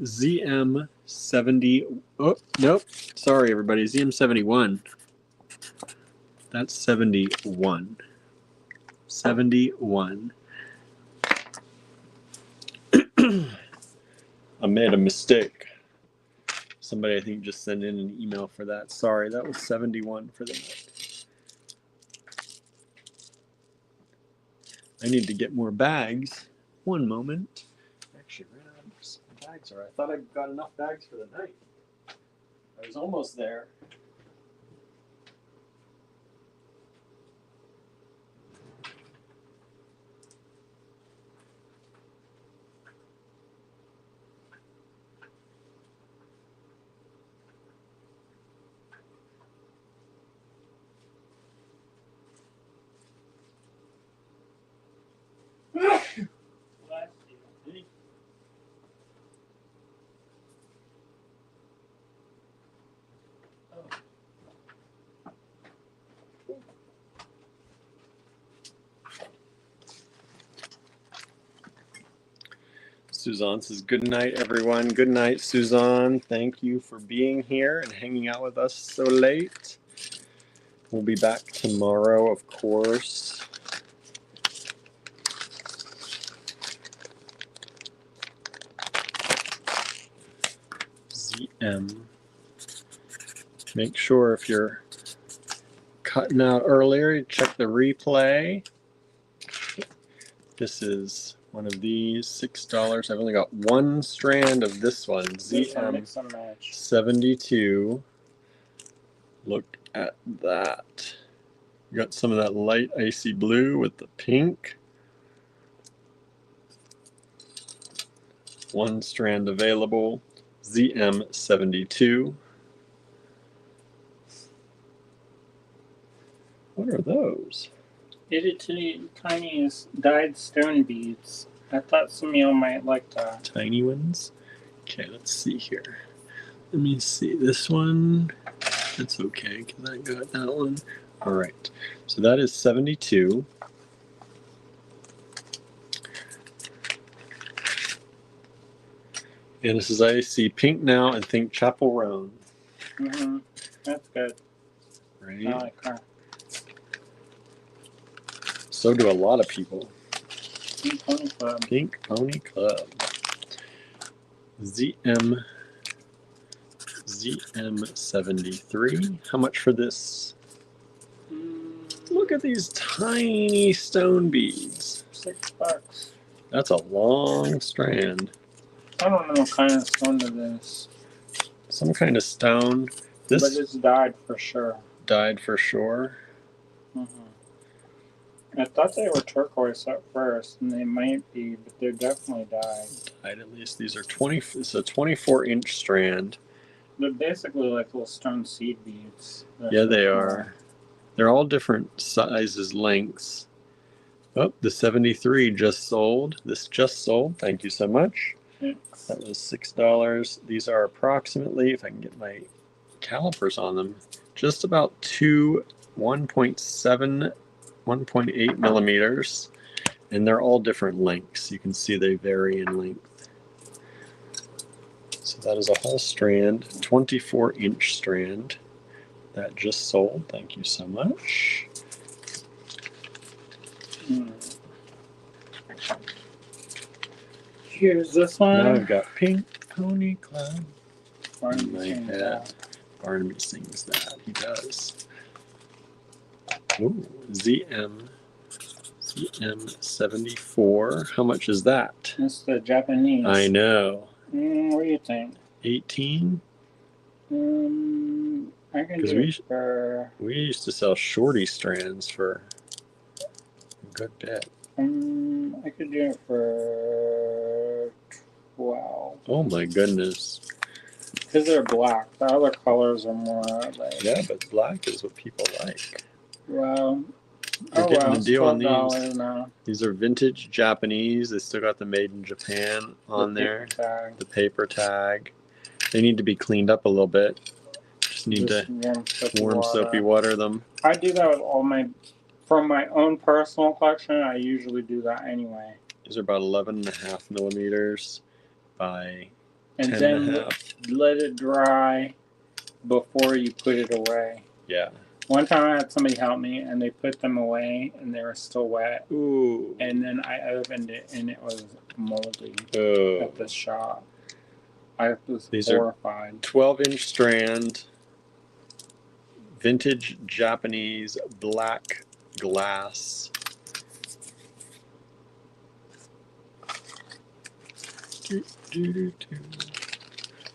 ZM70. Oh, nope. Sorry, everybody. ZM71. That's 71. 71. I made a mistake. Somebody, I think, just sent in an email for that. Sorry, that was 71 for the night. I need to get more bags. One moment. Actually, ran out of some bags. Or I thought I got enough bags for the night. I was almost there. Bless you. Suzanne says, good night, everyone. Good night, Suzanne. Thank you for being here and hanging out with us so late. We'll be back tomorrow, of course. ZM. Make sure if you're cutting out earlier, you check the replay. This is one of these, $6. I've only got one strand of this one, This one mix and match. ZM72. Look at that. You got some of that light icy blue with the pink. One strand available, ZM72. What are those? Itty tiny dyed stone beads. I thought some of y'all might like that. Tiny ones? Okay, let's see here. Let me see. This one, that's okay because I got that one. All right, so that is 72. And this is, I see pink now and think Chapel Roan, Mm-hmm. That's good. right? I like her. So do a lot of people. Pink Pony Club. Pink Pony Club. ZM73. How much for this? Look at these tiny stone beads. $6. That's a long strand. I don't know what kind of stone it is, Some kind of stone. but This it's dyed for sure. dyed for sure. I thought they were turquoise at first, and they might be, but they're definitely dyed. Dyed at least. These are 20. It's a 24-inch strand. They're basically like little stone seed beads. Yeah, they are. They're all different sizes, lengths. Oh, the 73 just sold. This just sold. Thank you so much. Thanks. That was $6. These are approximately, if I can get my calipers on them, just about 1.7, 1.8 millimeters. And they're all different lengths. You can see they vary in length. So that is a whole strand, 24-inch strand that just sold. Thank you so much. Here's this one. Now I've got Pink Pony Club. Barnaby My sings head. that. Barnaby sings that. He does. Ooh, ZM74. How much is that? It's the Japanese. I know. What do you think? 18? I can 'Cause do we- it for. We used to sell shorty strands for a good bit. I could do it for 12. Oh my goodness. Because they're black. The other colors are more like. Yeah, but black is what people like. Well. You're getting well, the it's deal on $12 these. now. These are vintage Japanese. They still got the made in Japan on there. Tag. The paper tag. They need to be cleaned up a little bit. Just need Just to warm soapy water them. I do that with all my. From my own personal collection, I usually do that anyway. These are about 11.5 millimeters by And 10 then and a half. let it dry before you put it away. Yeah. One time I had somebody help me and they put them away and they were still wet. Ooh. And then I opened it and it was moldy Oh. at the shop. I was These are horrified. 12-inch strand, vintage Japanese black glass.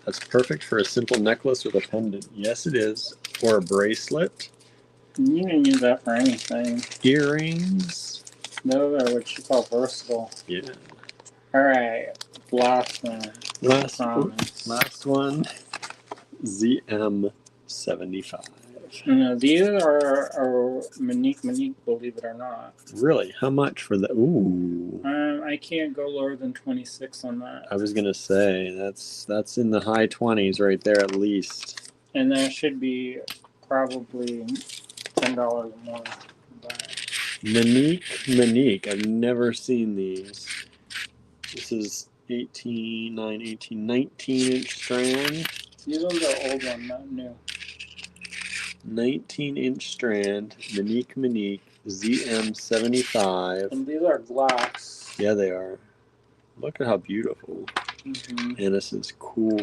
That's perfect for a simple necklace with a pendant. Yes, it is. Or a bracelet. You can use that for anything. Earrings. Those are what you call versatile. Yeah. Alright, last one. Last Promise. one. ZM75. No, these are Monique, believe it or not. Really? How much for the? Ooh. I can't go lower than 26 on that. I was gonna say that's in the high 20s right there at least. And that should be probably $10 more. But Monique. I've never seen these. This is 19-inch strand. these ones are old one, not new. 19-inch strand. Monique ZM75. And these are glass. Yeah, they are. Look at how beautiful. Mm-hmm. And this is cool.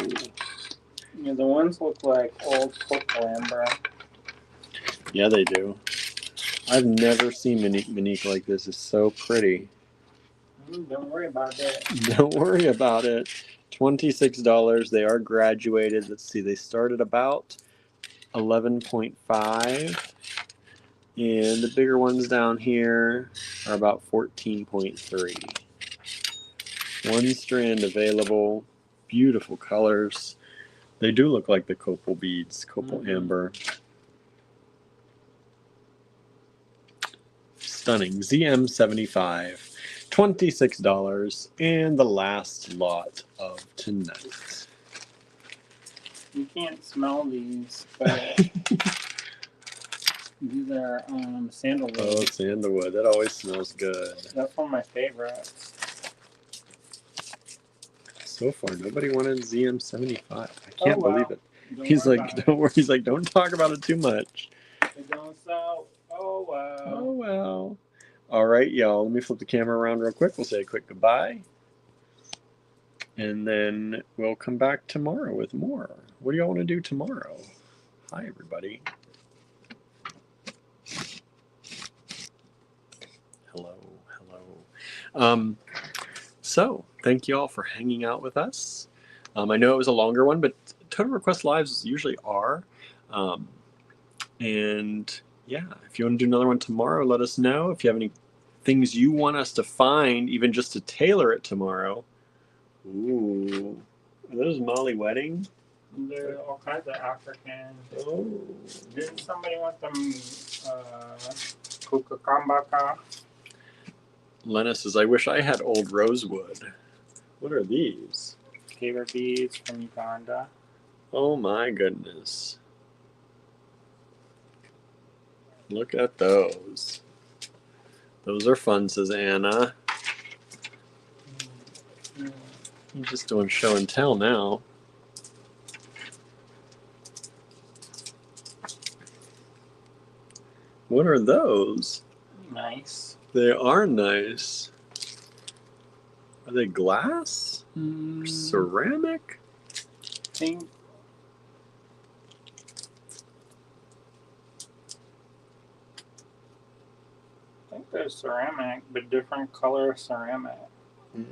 Yeah, the ones look like old cocoa amber. Yeah, they do. I've never seen Monique like this. It's so pretty. Don't worry about it. Don't worry about it. $26. They are graduated. Let's see. They started about 11.5. And the bigger ones down here are about 14.3. One strand available. Beautiful colors. They do look like the copal beads, copal amber. Stunning. ZM75. $26. And the last lot of tonight. You can't smell these, but these are sandalwood. Oh, sandalwood. That always smells good. That's one of my favorites. So far, nobody wanted ZM75. I can't well. believe it. Don't He's worry like, about don't worry. He's like, don't talk about it too much. it don't sell. Oh well. Oh, well. All right, y'all. Let me flip the camera around real quick. We'll say a quick goodbye. And then we'll come back tomorrow with more. What do y'all want to do tomorrow? Hi, everybody. Hello. So, thank you all for hanging out with us. I know it was a longer one, but Totem Request Lives usually are. And yeah, if you want to do another one tomorrow, let us know. If you have any things you want us to find, even just to tailor it tomorrow. Ooh, are those Molly Wedding? There are all kinds of African. Oh, Didn't somebody want them kukakambaka? Lenna says, I wish I had old rosewood. What are these? Caber beads from Uganda. Oh my goodness. Look at those. Those are fun, says Anna. You're just doing show and tell now. What are those? Nice. They are nice. Are they glass? Mm, Ceramic? think they're ceramic, but different color ceramic. Yeah.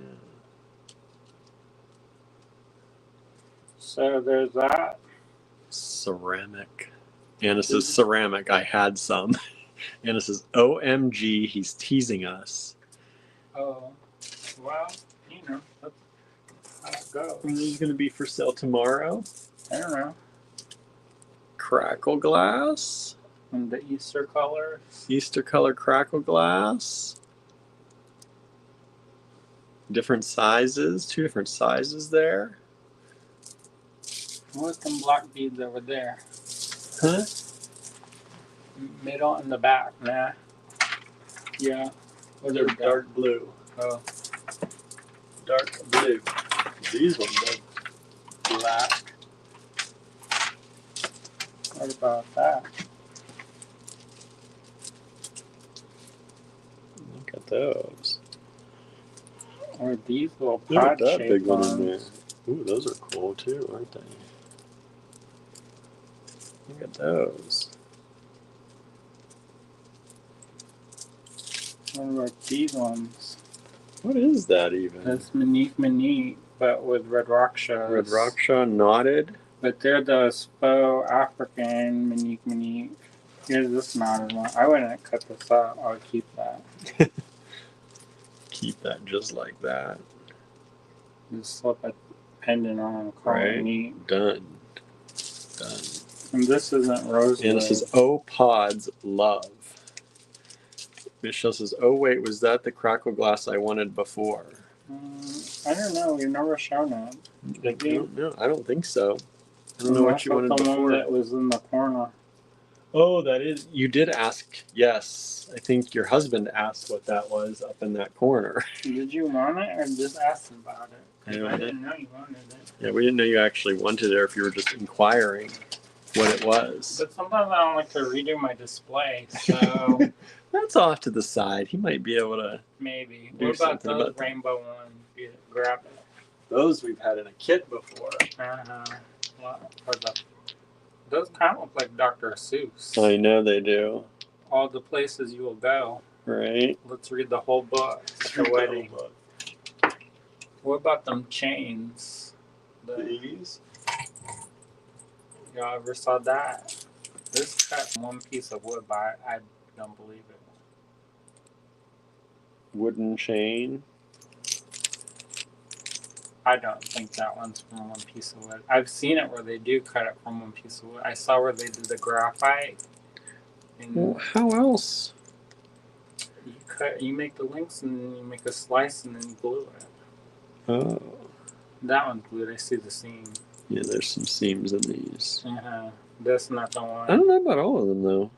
So there's that. Ceramic. Anna says ceramic. I had some. Anna says, OMG, he's teasing us. Oh, well, that's how it goes. Are these going to be for sale tomorrow? I don't know. Crackle glass? And the Easter colors. Easter color crackle glass? Different sizes? 2 different sizes there? What's them block beads over there? Huh? Middle and the back, nah. Yeah. Or They're they're dark blue. Oh, Dark blue. These ones are black. what about that? Look at those. Or these little Look at pod that big shaped one ones. in there. Ooh, those are cool too, aren't they? Look at those. What about these ones? What is that even? That's Monique, but with Red Raksha. Red Raksha knotted. But they're those faux African Monique. Here's this knotted one. I wouldn't cut this out. I would keep that. Keep that just like that. Just slip a pendant on and call Right. it neat. Done. Done. And this isn't rosewood. And it says, "Oh pods love." Michelle says, "Oh wait, was that the crackle glass I wanted before?" I don't know. We've never shown it. Did we? No, I don't think so. I don't know what you wanted the before. one that was in the corner. Oh, that is. You did ask. Yes, I think your husband asked what that was up in that corner. Did you want it or just ask about it? 'Cause I I didn't know you wanted it. Yeah, we didn't know you actually wanted it, or if you were just inquiring what it was. But sometimes I don't like to redo my display, so That's off to the side. He might be able to. maybe. Do What about something those about that. rainbow ones? You grab it. Those we've had in a kit before. Or those kind of look like Dr. Seuss. I know they do. All the places you will go. Right? Let's read the whole book at the wedding. What about them chains? These? Y'all ever saw that? This cut one piece of wood, but I don't believe it. Wooden chain. I don't think that one's from one piece of wood. I've seen it where they do cut it from one piece of wood. I saw where they did the graphite. And Well, how else? you make the links and then you make a slice and then you glue it. Oh. That one's glued. I see the seam. Yeah, there's some seams in these. That's not the I one. don't know about all of them, though.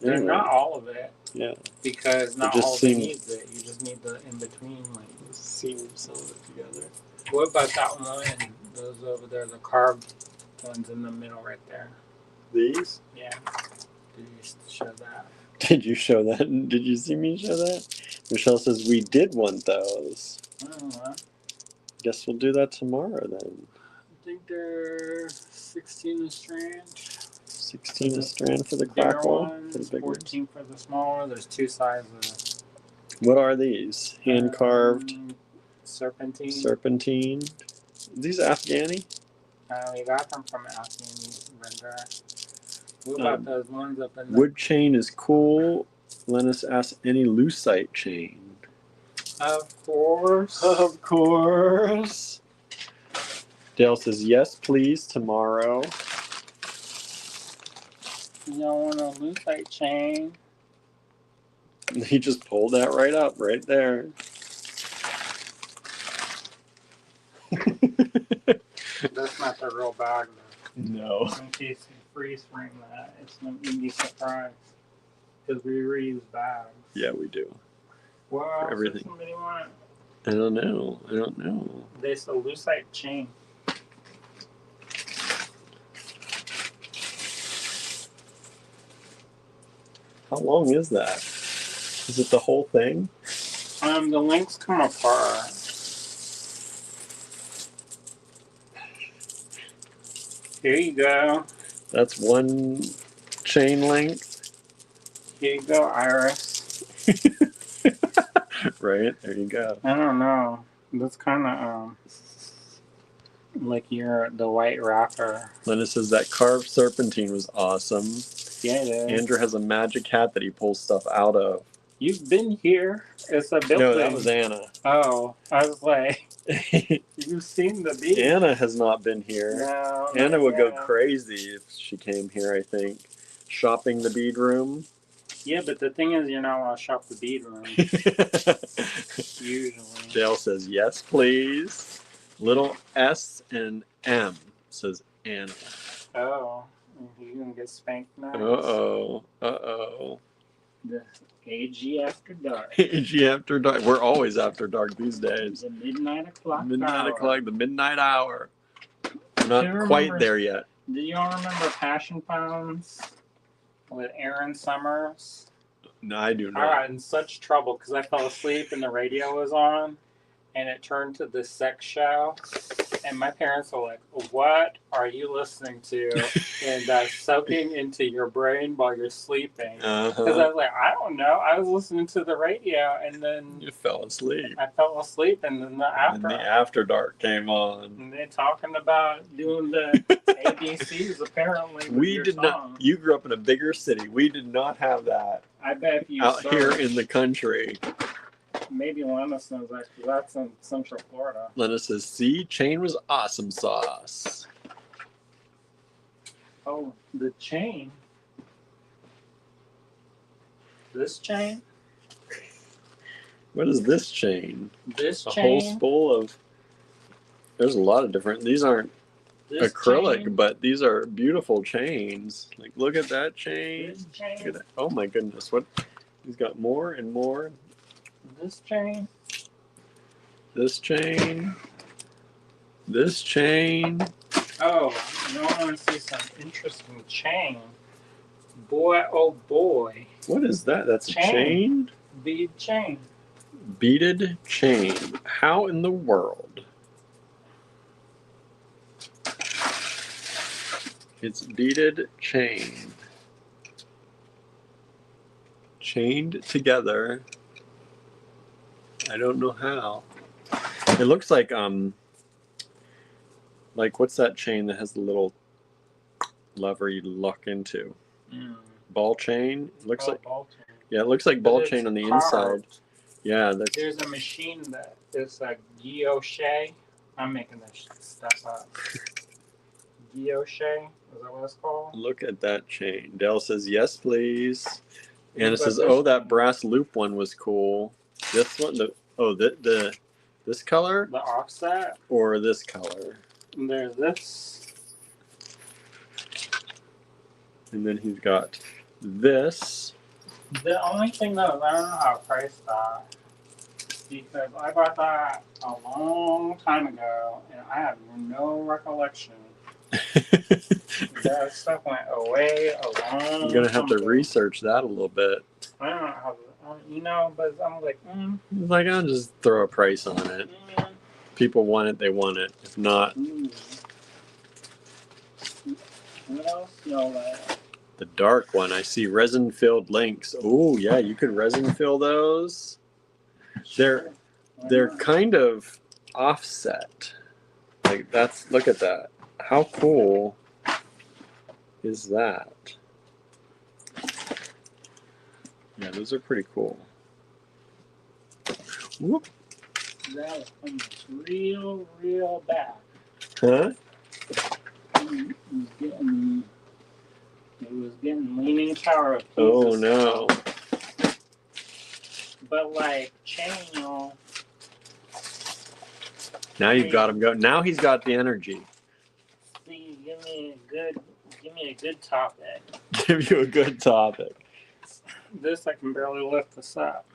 They're Anyway, not all of it. Yeah. Because not just all of it seems- needs it. You just need the in between link. Seam some of it together. What about that one? Those over there, the carved ones in the middle right there. These? Yeah. Did you show that? Did you show that? Did you see me show that? Michelle says we did want those. I don't know. Guess we'll do that tomorrow then. I think they're 16 a strand. 16 a strand for the Bigger crackle. For ones, the big ones. 14 for the smaller. There's two sizes. What are these? Hand carved Serpentine. serpentine. These Afghani? We got them from Afghani vendor. What about those ones up in the... Wood chain is cool. Lennis asks any lucite chain. Of course. Of course. Dale says yes, please, tomorrow. You don't want a lucite chain. He just pulled that right up, right there. That's not the real bag, though. No. In case you freeze frame that, it's no be surprised. Because we reuse bags. Yeah, we do. What else everything. does somebody want? I don't know. They sell lucite chain. How long is that? Is it the whole thing? The links come apart. Here you go. That's one chain length. Here you go, Iris. Right, there you go. I don't know. That's kind of like you're the white rapper. Linda says that carved serpentine was awesome. Yeah, it is. Andrew has a magic hat that he pulls stuff out of. You've been here. It's a building. No, that was Anna. Oh, I was like, you've seen the beach. Anna has not been here. No, Anna would go yeah. crazy if she came here, I think. Shopping the bead room. Yeah, but the thing is, you're not allowed to shop the bead room. Usually. Dale says, yes, please. Little S and M, says Anna. Oh, you're going to get spanked now? Uh-oh. Uh-oh. The AG after dark. AG after dark. We're always after dark these days. The midnight o'clock Midnight hour. o'clock, the midnight hour. We're Do not you quite remember- there yet. Do y'all remember Passion Pounds with Aaron Summers? No, I do I not. got in such trouble because I fell asleep and the radio was on and it turned to this sex show. And my parents were like, what are you listening to? And soaking into your brain while you're sleeping. Because I Uh-huh. was like, I don't know. I was listening to the radio and then You fell asleep. I fell asleep and then the And after. the after dark came on. And they're talking about doing the ABCs apparently. With We your did song. not. You grew up in a bigger city. We did not have that I bet if you out here search, in the country. maybe Linus knows that because that's in Central Florida. Linda says, see, chain was awesome sauce. Oh, the chain. This chain? What is this chain? This A whole chain? spool of. There's a lot of different. These aren't This acrylic, chain? but these are beautiful chains. Like, look at that chain. This Look at chain? that. Oh my goodness! What? He's got more and more. This chain? This chain. This chain. Oh, you want to see some interesting chain? Boy, oh boy. What is that? That's a Chain. chain? Bead chain. Beaded chain. How in the world? It's beaded chain. Chained together. I don't know how. It looks like what's that chain that has the little lever you lock into? Ball chain? It looks like ball chain. yeah, it looks like ball But chain it's on the carved. inside. Yeah, that's There's a machine that is a guilloche. I'm making this stuff up. Guilloche? Is that what it's called? look at that chain. Dell says yes, please. Anna What says, about "Oh, this that one? brass loop one was cool. This one, the this color The offset. or this color?" And there's this. And then he's got this. The only thing though is I don't know how to price that. Because I bought that a long time ago and I have no recollection. That stuff went away a long You're gonna have to time ago. research that a little bit. I don't know how, but I'm like, It's like I'll just throw a price on it. People want it, they want it. If not, What else? No, the dark one. I see resin filled links. Oh yeah, you could resin fill those. They're kind of offset. Like that's look at that. How cool is that? Yeah, those are pretty cool. Whoop. That was almost real bad. Huh? It was getting leaning tower of Pisa. Oh no. But like chain, y'all. Now you've got him going. Now he's got the energy. See, give me a good topic. Give you a good topic. This I can barely lift this up.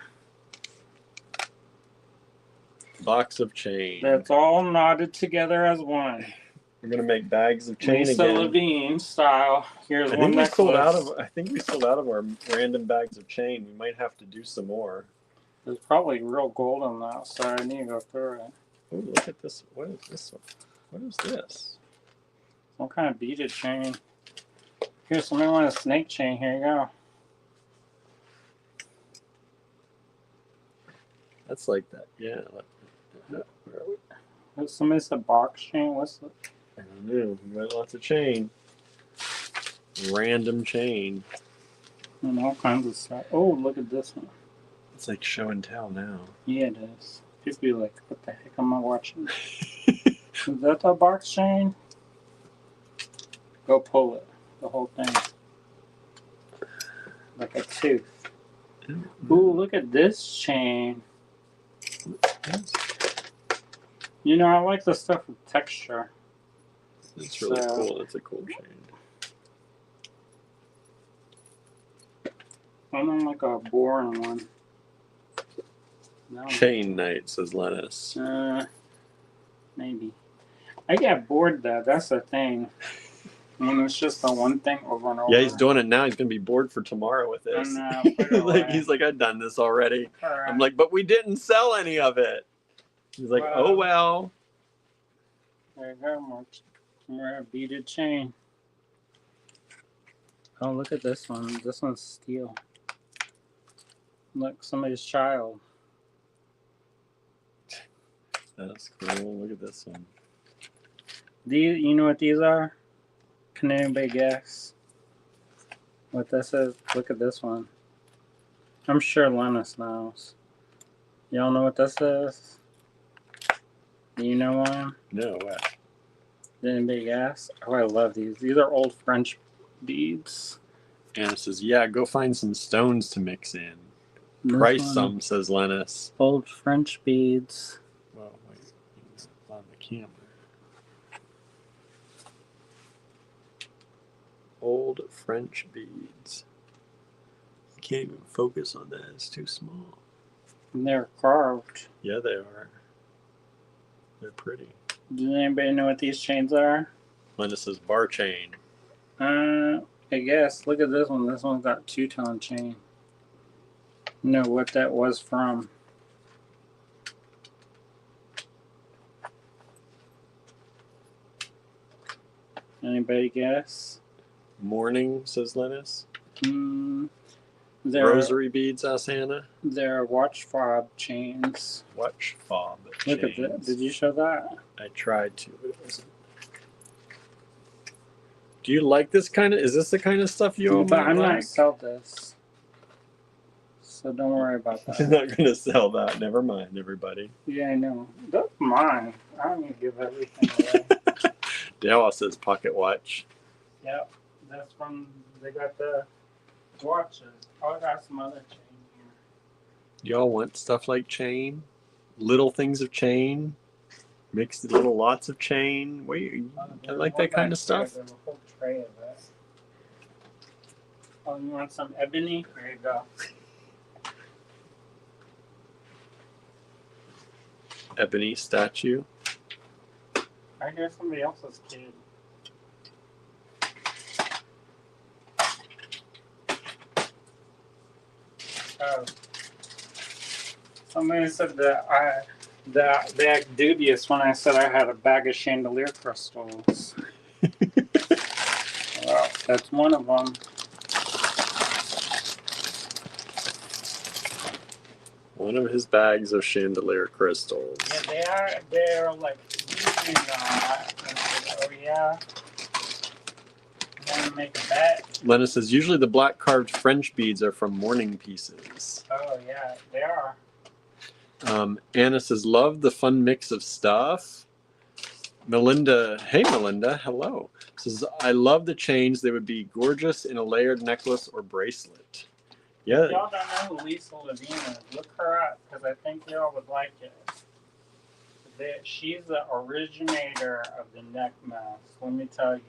Box of chain. That's all knotted together as one. We're gonna make bags of chain Lisa again. Levine style. Here's I one think we sold out necklace. of. I think we sold out of our random bags of chain. We might have to do some more. There's probably real gold on that side. I need to go through it. Oh, look at this! What is this one? What is this? Some kind of beaded chain. Here, somebody want a snake chain. Here you go. That's like that. Yeah. Where are we? Somebody said box chain. What's the? I don't know. We got lots of chain. Random chain. And all kinds of stuff. Oh, look at this one. It's like show and tell now. Yeah, it is. People be like, what the heck am I watching? Is that the box chain? Go pull it. The whole thing. Like a tooth. Ooh, look at this chain. You know, I like the stuff with texture. It's really cool. That's a cool chain. I don't like a boring one. No. Chain night, says Lennis. Maybe. I get bored though. That's the thing. When it's just the one thing over and over. Yeah, he's doing it now. He's gonna be bored for tomorrow with this. Put it away. He's like, I've done this already. Alright. I'm like, but we didn't sell any of it. He's like, oh well. There you go, more beaded chain. Oh, look at this one. This one's steel. Look, somebody's child. That's cool. Look at this one. These, you know what these are? Can anybody guess what this is? Look at this one. I'm sure Lennis knows. Y'all know what this is? Do you know one? No, what? Did anybody guess? Oh, I love these. These are old French beads. Anna says, yeah, go find some stones to mix in. This Price one, some, says Lennis. old French beads. Well, wait, on the camera. Old French beads. I can't even focus on that. It's too small. And they're carved. Yeah, they are. They're pretty. Does anybody know what these chains are? Lennis says bar chain. I guess. Look at this one. This one's got two-tone chain. Know what that was from. Anybody guess? Morning, says Lennis. They're, Rosary beads, asks Anna. They're watch fob chains. Watch fob Look chains. at that. Did you show that? I tried to, but it wasn't. Do you like this kind of? Is this the kind of stuff you But I'm like? not sell this. So don't worry about I'm that. not gonna sell that. Never mind, everybody. Yeah, I know. That's mine. I don't need to give everything away. Dale says pocket watch. Yep. That's from, they got the watches. Oh, I got some other chain here. Y'all want stuff like chain? Little things of chain? Mixed little lots of chain? Wait, I like that kind of stuff. There's a whole tray of it. Oh, you want some ebony? There you go. Ebony statue. I hear somebody else's kid. Oh. Somebody said that they act dubious when I said I had a bag of chandelier crystals. Well, that's one of them. One of his bags of chandelier crystals. Yeah, they're like using that. And I said, oh yeah. Want to make a bet? Lena says, usually the black carved French beads are from mourning pieces. Oh yeah, they are. Anna says, love the fun mix of stuff. Melinda, hey Melinda, hello. Says, I love the chains. They would be gorgeous in a layered necklace or bracelet. Yeah. Y'all don't know who Lisa Levine is. Look her up because I think y'all would like it. She's the originator of the neck mask. Let me tell you.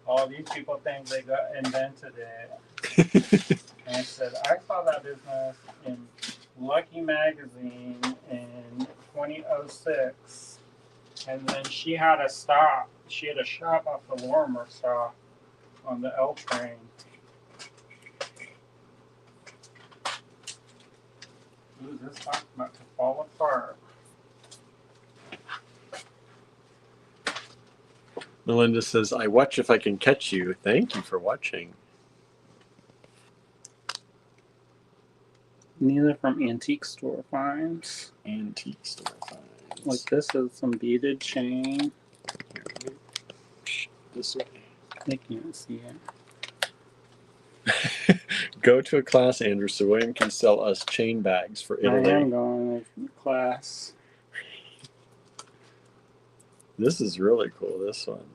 All these people think they invented it. And I said, I saw that business in Lucky Magazine in 2006. And then she had to stop. she had a shot off the Lorimer saw on the L train. Ooh, this one's about to fall apart. Melinda says, I watch if I can catch you. Thank you for watching. Neither from antique store finds. Antique store finds. Like this is some beaded chain. Here, this way. They can't see it. Go to a class, Andrew, so William can sell us chain bags for I am Italy. going to class. This is really cool, this one.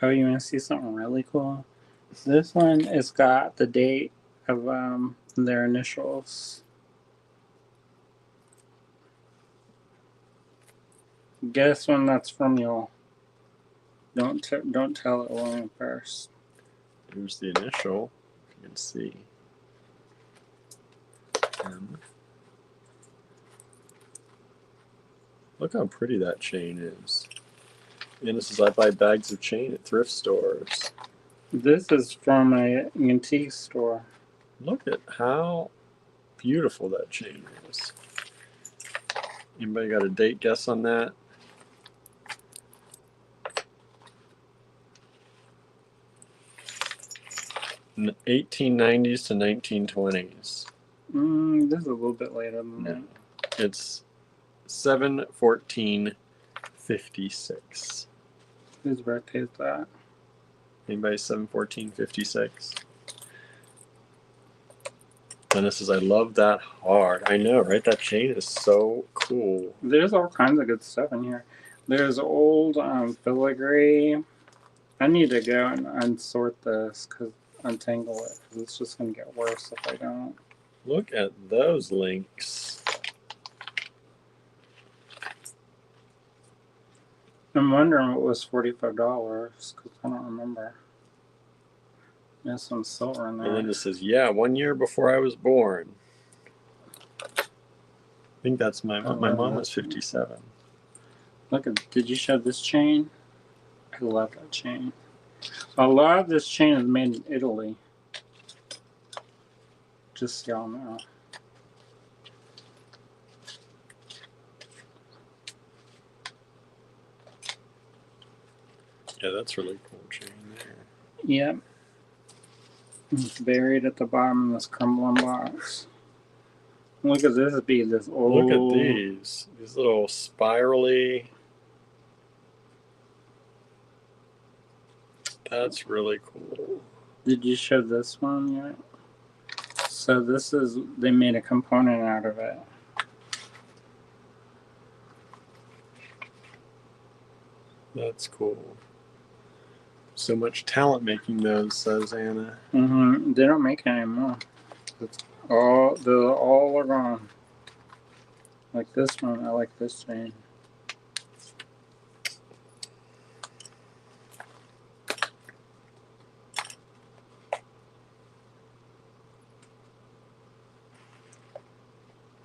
Oh, you want to see something really cool? This one has got the date of their initials. Guess when that's from, y'all. Don't tell it William first. Here's the initial. You can see. Look how pretty that chain is. And this is, I buy bags of chain at thrift stores. This is from an antique store. Look at how beautiful that chain is. Anybody got a date guess on that? In 1890s to 1920s. This is a little bit later than that. It's 7/14/56. Whose birthday is that? Anybody 7/14/56? And this is, I love that hard. I know, right? That chain is so cool. There's all kinds of good stuff in here. There's old filigree. I need to go and unsort this, untangle it, because it's just going to get worse if I don't. Look at those links. I'm wondering what was $45, because I don't remember. There's some silver in there. Melinda says, yeah, 1 year before I was born. I think that's my mom was 57. Look at, did you show this chain? I love that chain. A lot of this chain is made in Italy. Just so y'all know. Yeah, that's really cool chain there. Yep. It's buried at the bottom of this crumbling box. Look at this bead, this old. Look at these. These little spirally. That's really cool. Did you show this one yet? So this is, they made a component out of it. That's cool. So much talent making those, says Anna. They don't make it anymore. They're all gone. Like this one, I like this chain.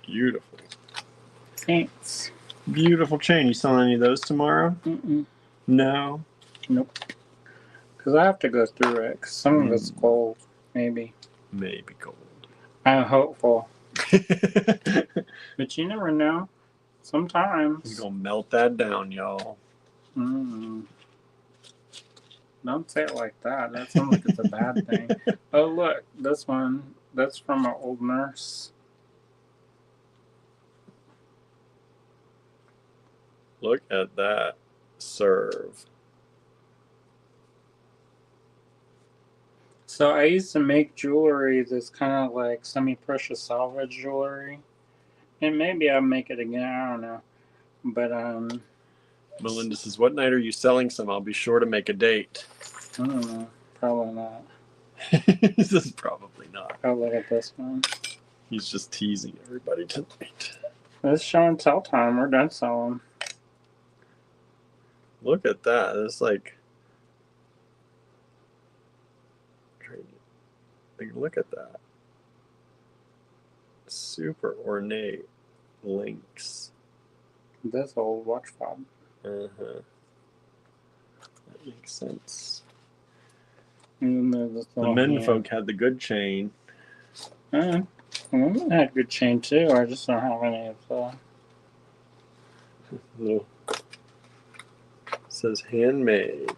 Beautiful. Thanks. Beautiful chain. You selling any of those tomorrow? No. Nope. Because I have to go through it. Because some of it's gold, maybe. Maybe gold. I'm hopeful. But you never know. Sometimes. He's going to melt that down, y'all. Don't say it like that. That sounds like it's a bad thing. Oh, look. This one. That's from an old nurse. Look at that serve. So I used to make jewelry that's kind of like semi-precious salvage jewelry. And maybe I'll make it again. I don't know. But, Melinda says, what night are you selling some? I'll be sure to make a date. I don't know. Probably not. This is probably not. Oh, look at this one. He's just teasing everybody tonight. This show and tell time. We're done selling. Look at that. It's like look at that. Super ornate links. This old watch fob. Uh-huh. That makes sense. And then there's this The little men hand. folk had the good chain. Women had good chain too. I just don't have any of the. Little says handmade.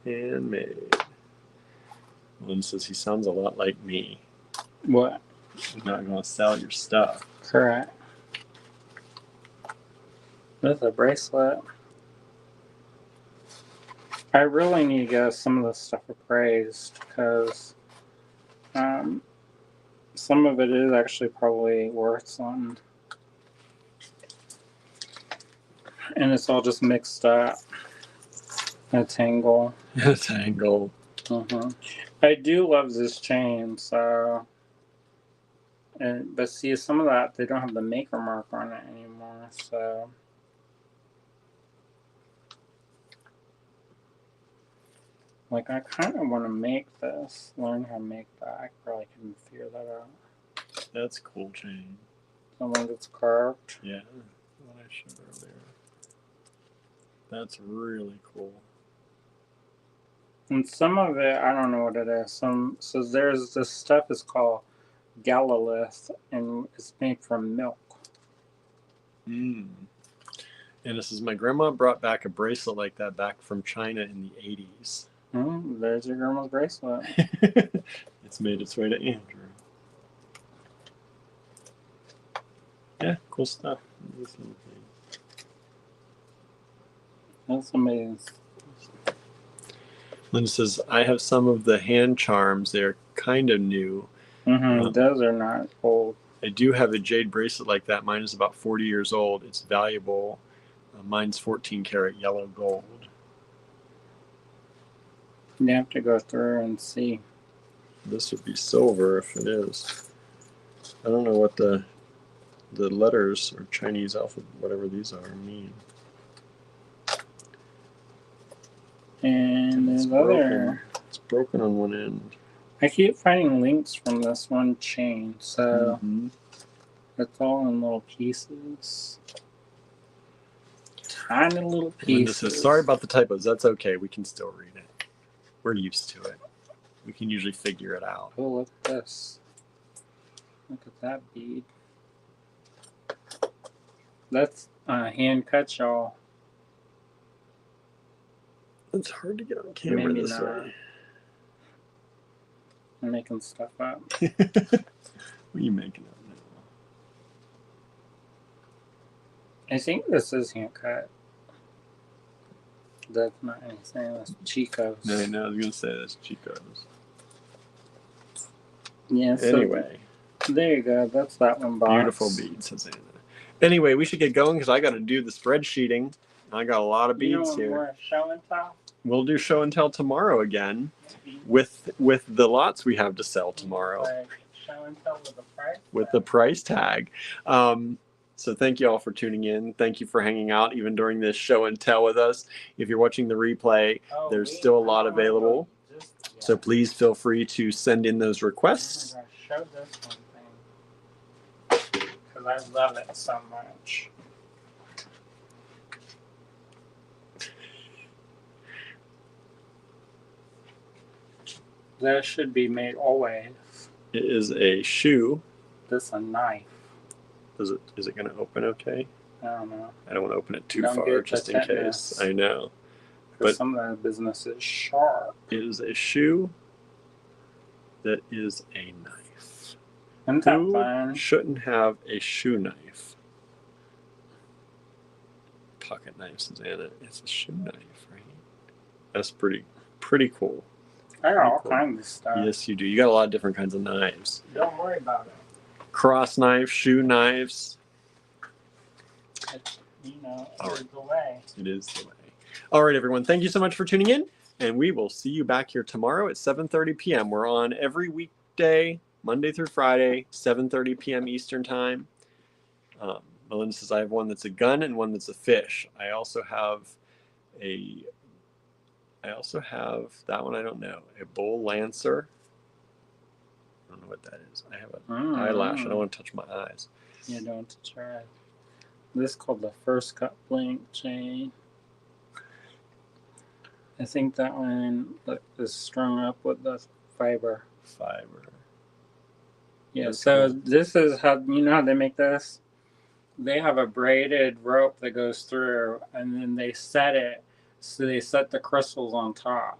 Handmade. One says he sounds a lot like me. What? I'm not going to sell your stuff. Correct. That's a bracelet. I really need to get some of this stuff appraised because some of it is actually probably worth something. And it's all just mixed up. A tangle. Tangle. I do love this chain, so. But see, some of that, they don't have the maker mark on it anymore, so. Like, I kind of want to make this, learn how to make that. I probably can figure that out. That's cool chain. The one that's carved. Yeah, what I showed earlier. That's really cool. And some of it, I don't know what it is. So there's this stuff is called Galalith, and it's made from milk. And this is my grandma brought back a bracelet like that back from China in the 80s. There's your grandma's bracelet. It's made its way to Andrew. Yeah, cool stuff. That's amazing. Linda says, I have some of the hand charms. They're kind of new. Those are not old. I do have a jade bracelet like that. Mine is about 40 years old. It's valuable. Mine's 14 karat yellow gold. You have to go through and see. This would be silver if it is. I don't know what the letters or Chinese alphabet, whatever these are, mean. And It's there's broken. other. It's broken on one end. I keep finding links from this one chain, so it's all in little pieces. Tiny little Linda pieces. says, sorry about the typos. That's okay. We can still read it. We're used to it. We can usually figure it out. Oh, look at this. Look at that bead. That's hand cut, y'all. It's hard to get on camera Maybe this not. way. I'm making stuff up. What are you making up now? I think this is hand cut. That's not anything. That's Chico's. No, I was going to say that's Chico's. Yeah, so Anyway. there you go. That's that one box. Beautiful bead, says Anna. Anyway, we should get going because I got to do the spreadsheeting. I got a lot of beads here. More show and tell? We'll do show and tell tomorrow again with the lots we have to sell tomorrow. Like show and tell with the price. With the price tag. So thank you all for tuning in. Thank you for hanging out even during this show and tell with us. If you're watching the replay, there's still a lot available. So please feel free to send in those requests. Oh my gosh, show this one thing. Because I love it so much. That should be made always. It is a shoe. This a knife. Is it going to open okay? I don't know. I don't want to open it too Don't far get just the in tetanus. case. I know. Because But- some of the business is sharp. It is a shoe that is a knife. Isn't that Who fun? shouldn't have a shoe knife? Pocket knife, says Anna. It's a shoe knife, right? That's pretty cool. I got all Cool. kinds of stuff. Yes, you do. You got a lot of different kinds of knives. Don't worry about it. Cross knives, shoe knives. It's, all All right. The way. It is the way. All right, everyone. Thank you so much for tuning in, and we will see you back here tomorrow at 7:30 p.m. We're on every weekday, Monday through Friday, 7:30 p.m. Eastern Time. Melinda says I have one that's a gun and one that's a fish. I also have that one. I don't know, a bull lancer. I don't know what that is. I have an eyelash. I don't want to touch my eyes. You don't touch your eyes. This is called the first cut blink chain. I think that one is strung up with the fiber. Fiber. Yeah, That's so cool. this is how, you know how they make this? They have a braided rope that goes through, and then they set it, so they set the crystals on top.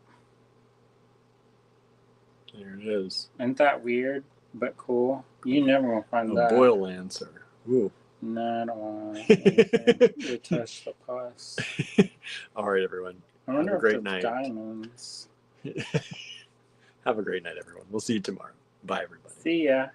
There it is. Isn't that weird, but cool? You never will find A that. boil lancer. Ooh. No, I don't want anything. We touch the pus. All right, everyone. I Have wonder a if great it's night. diamonds. Have a great night, everyone. We'll see you tomorrow. Bye, everybody. See ya.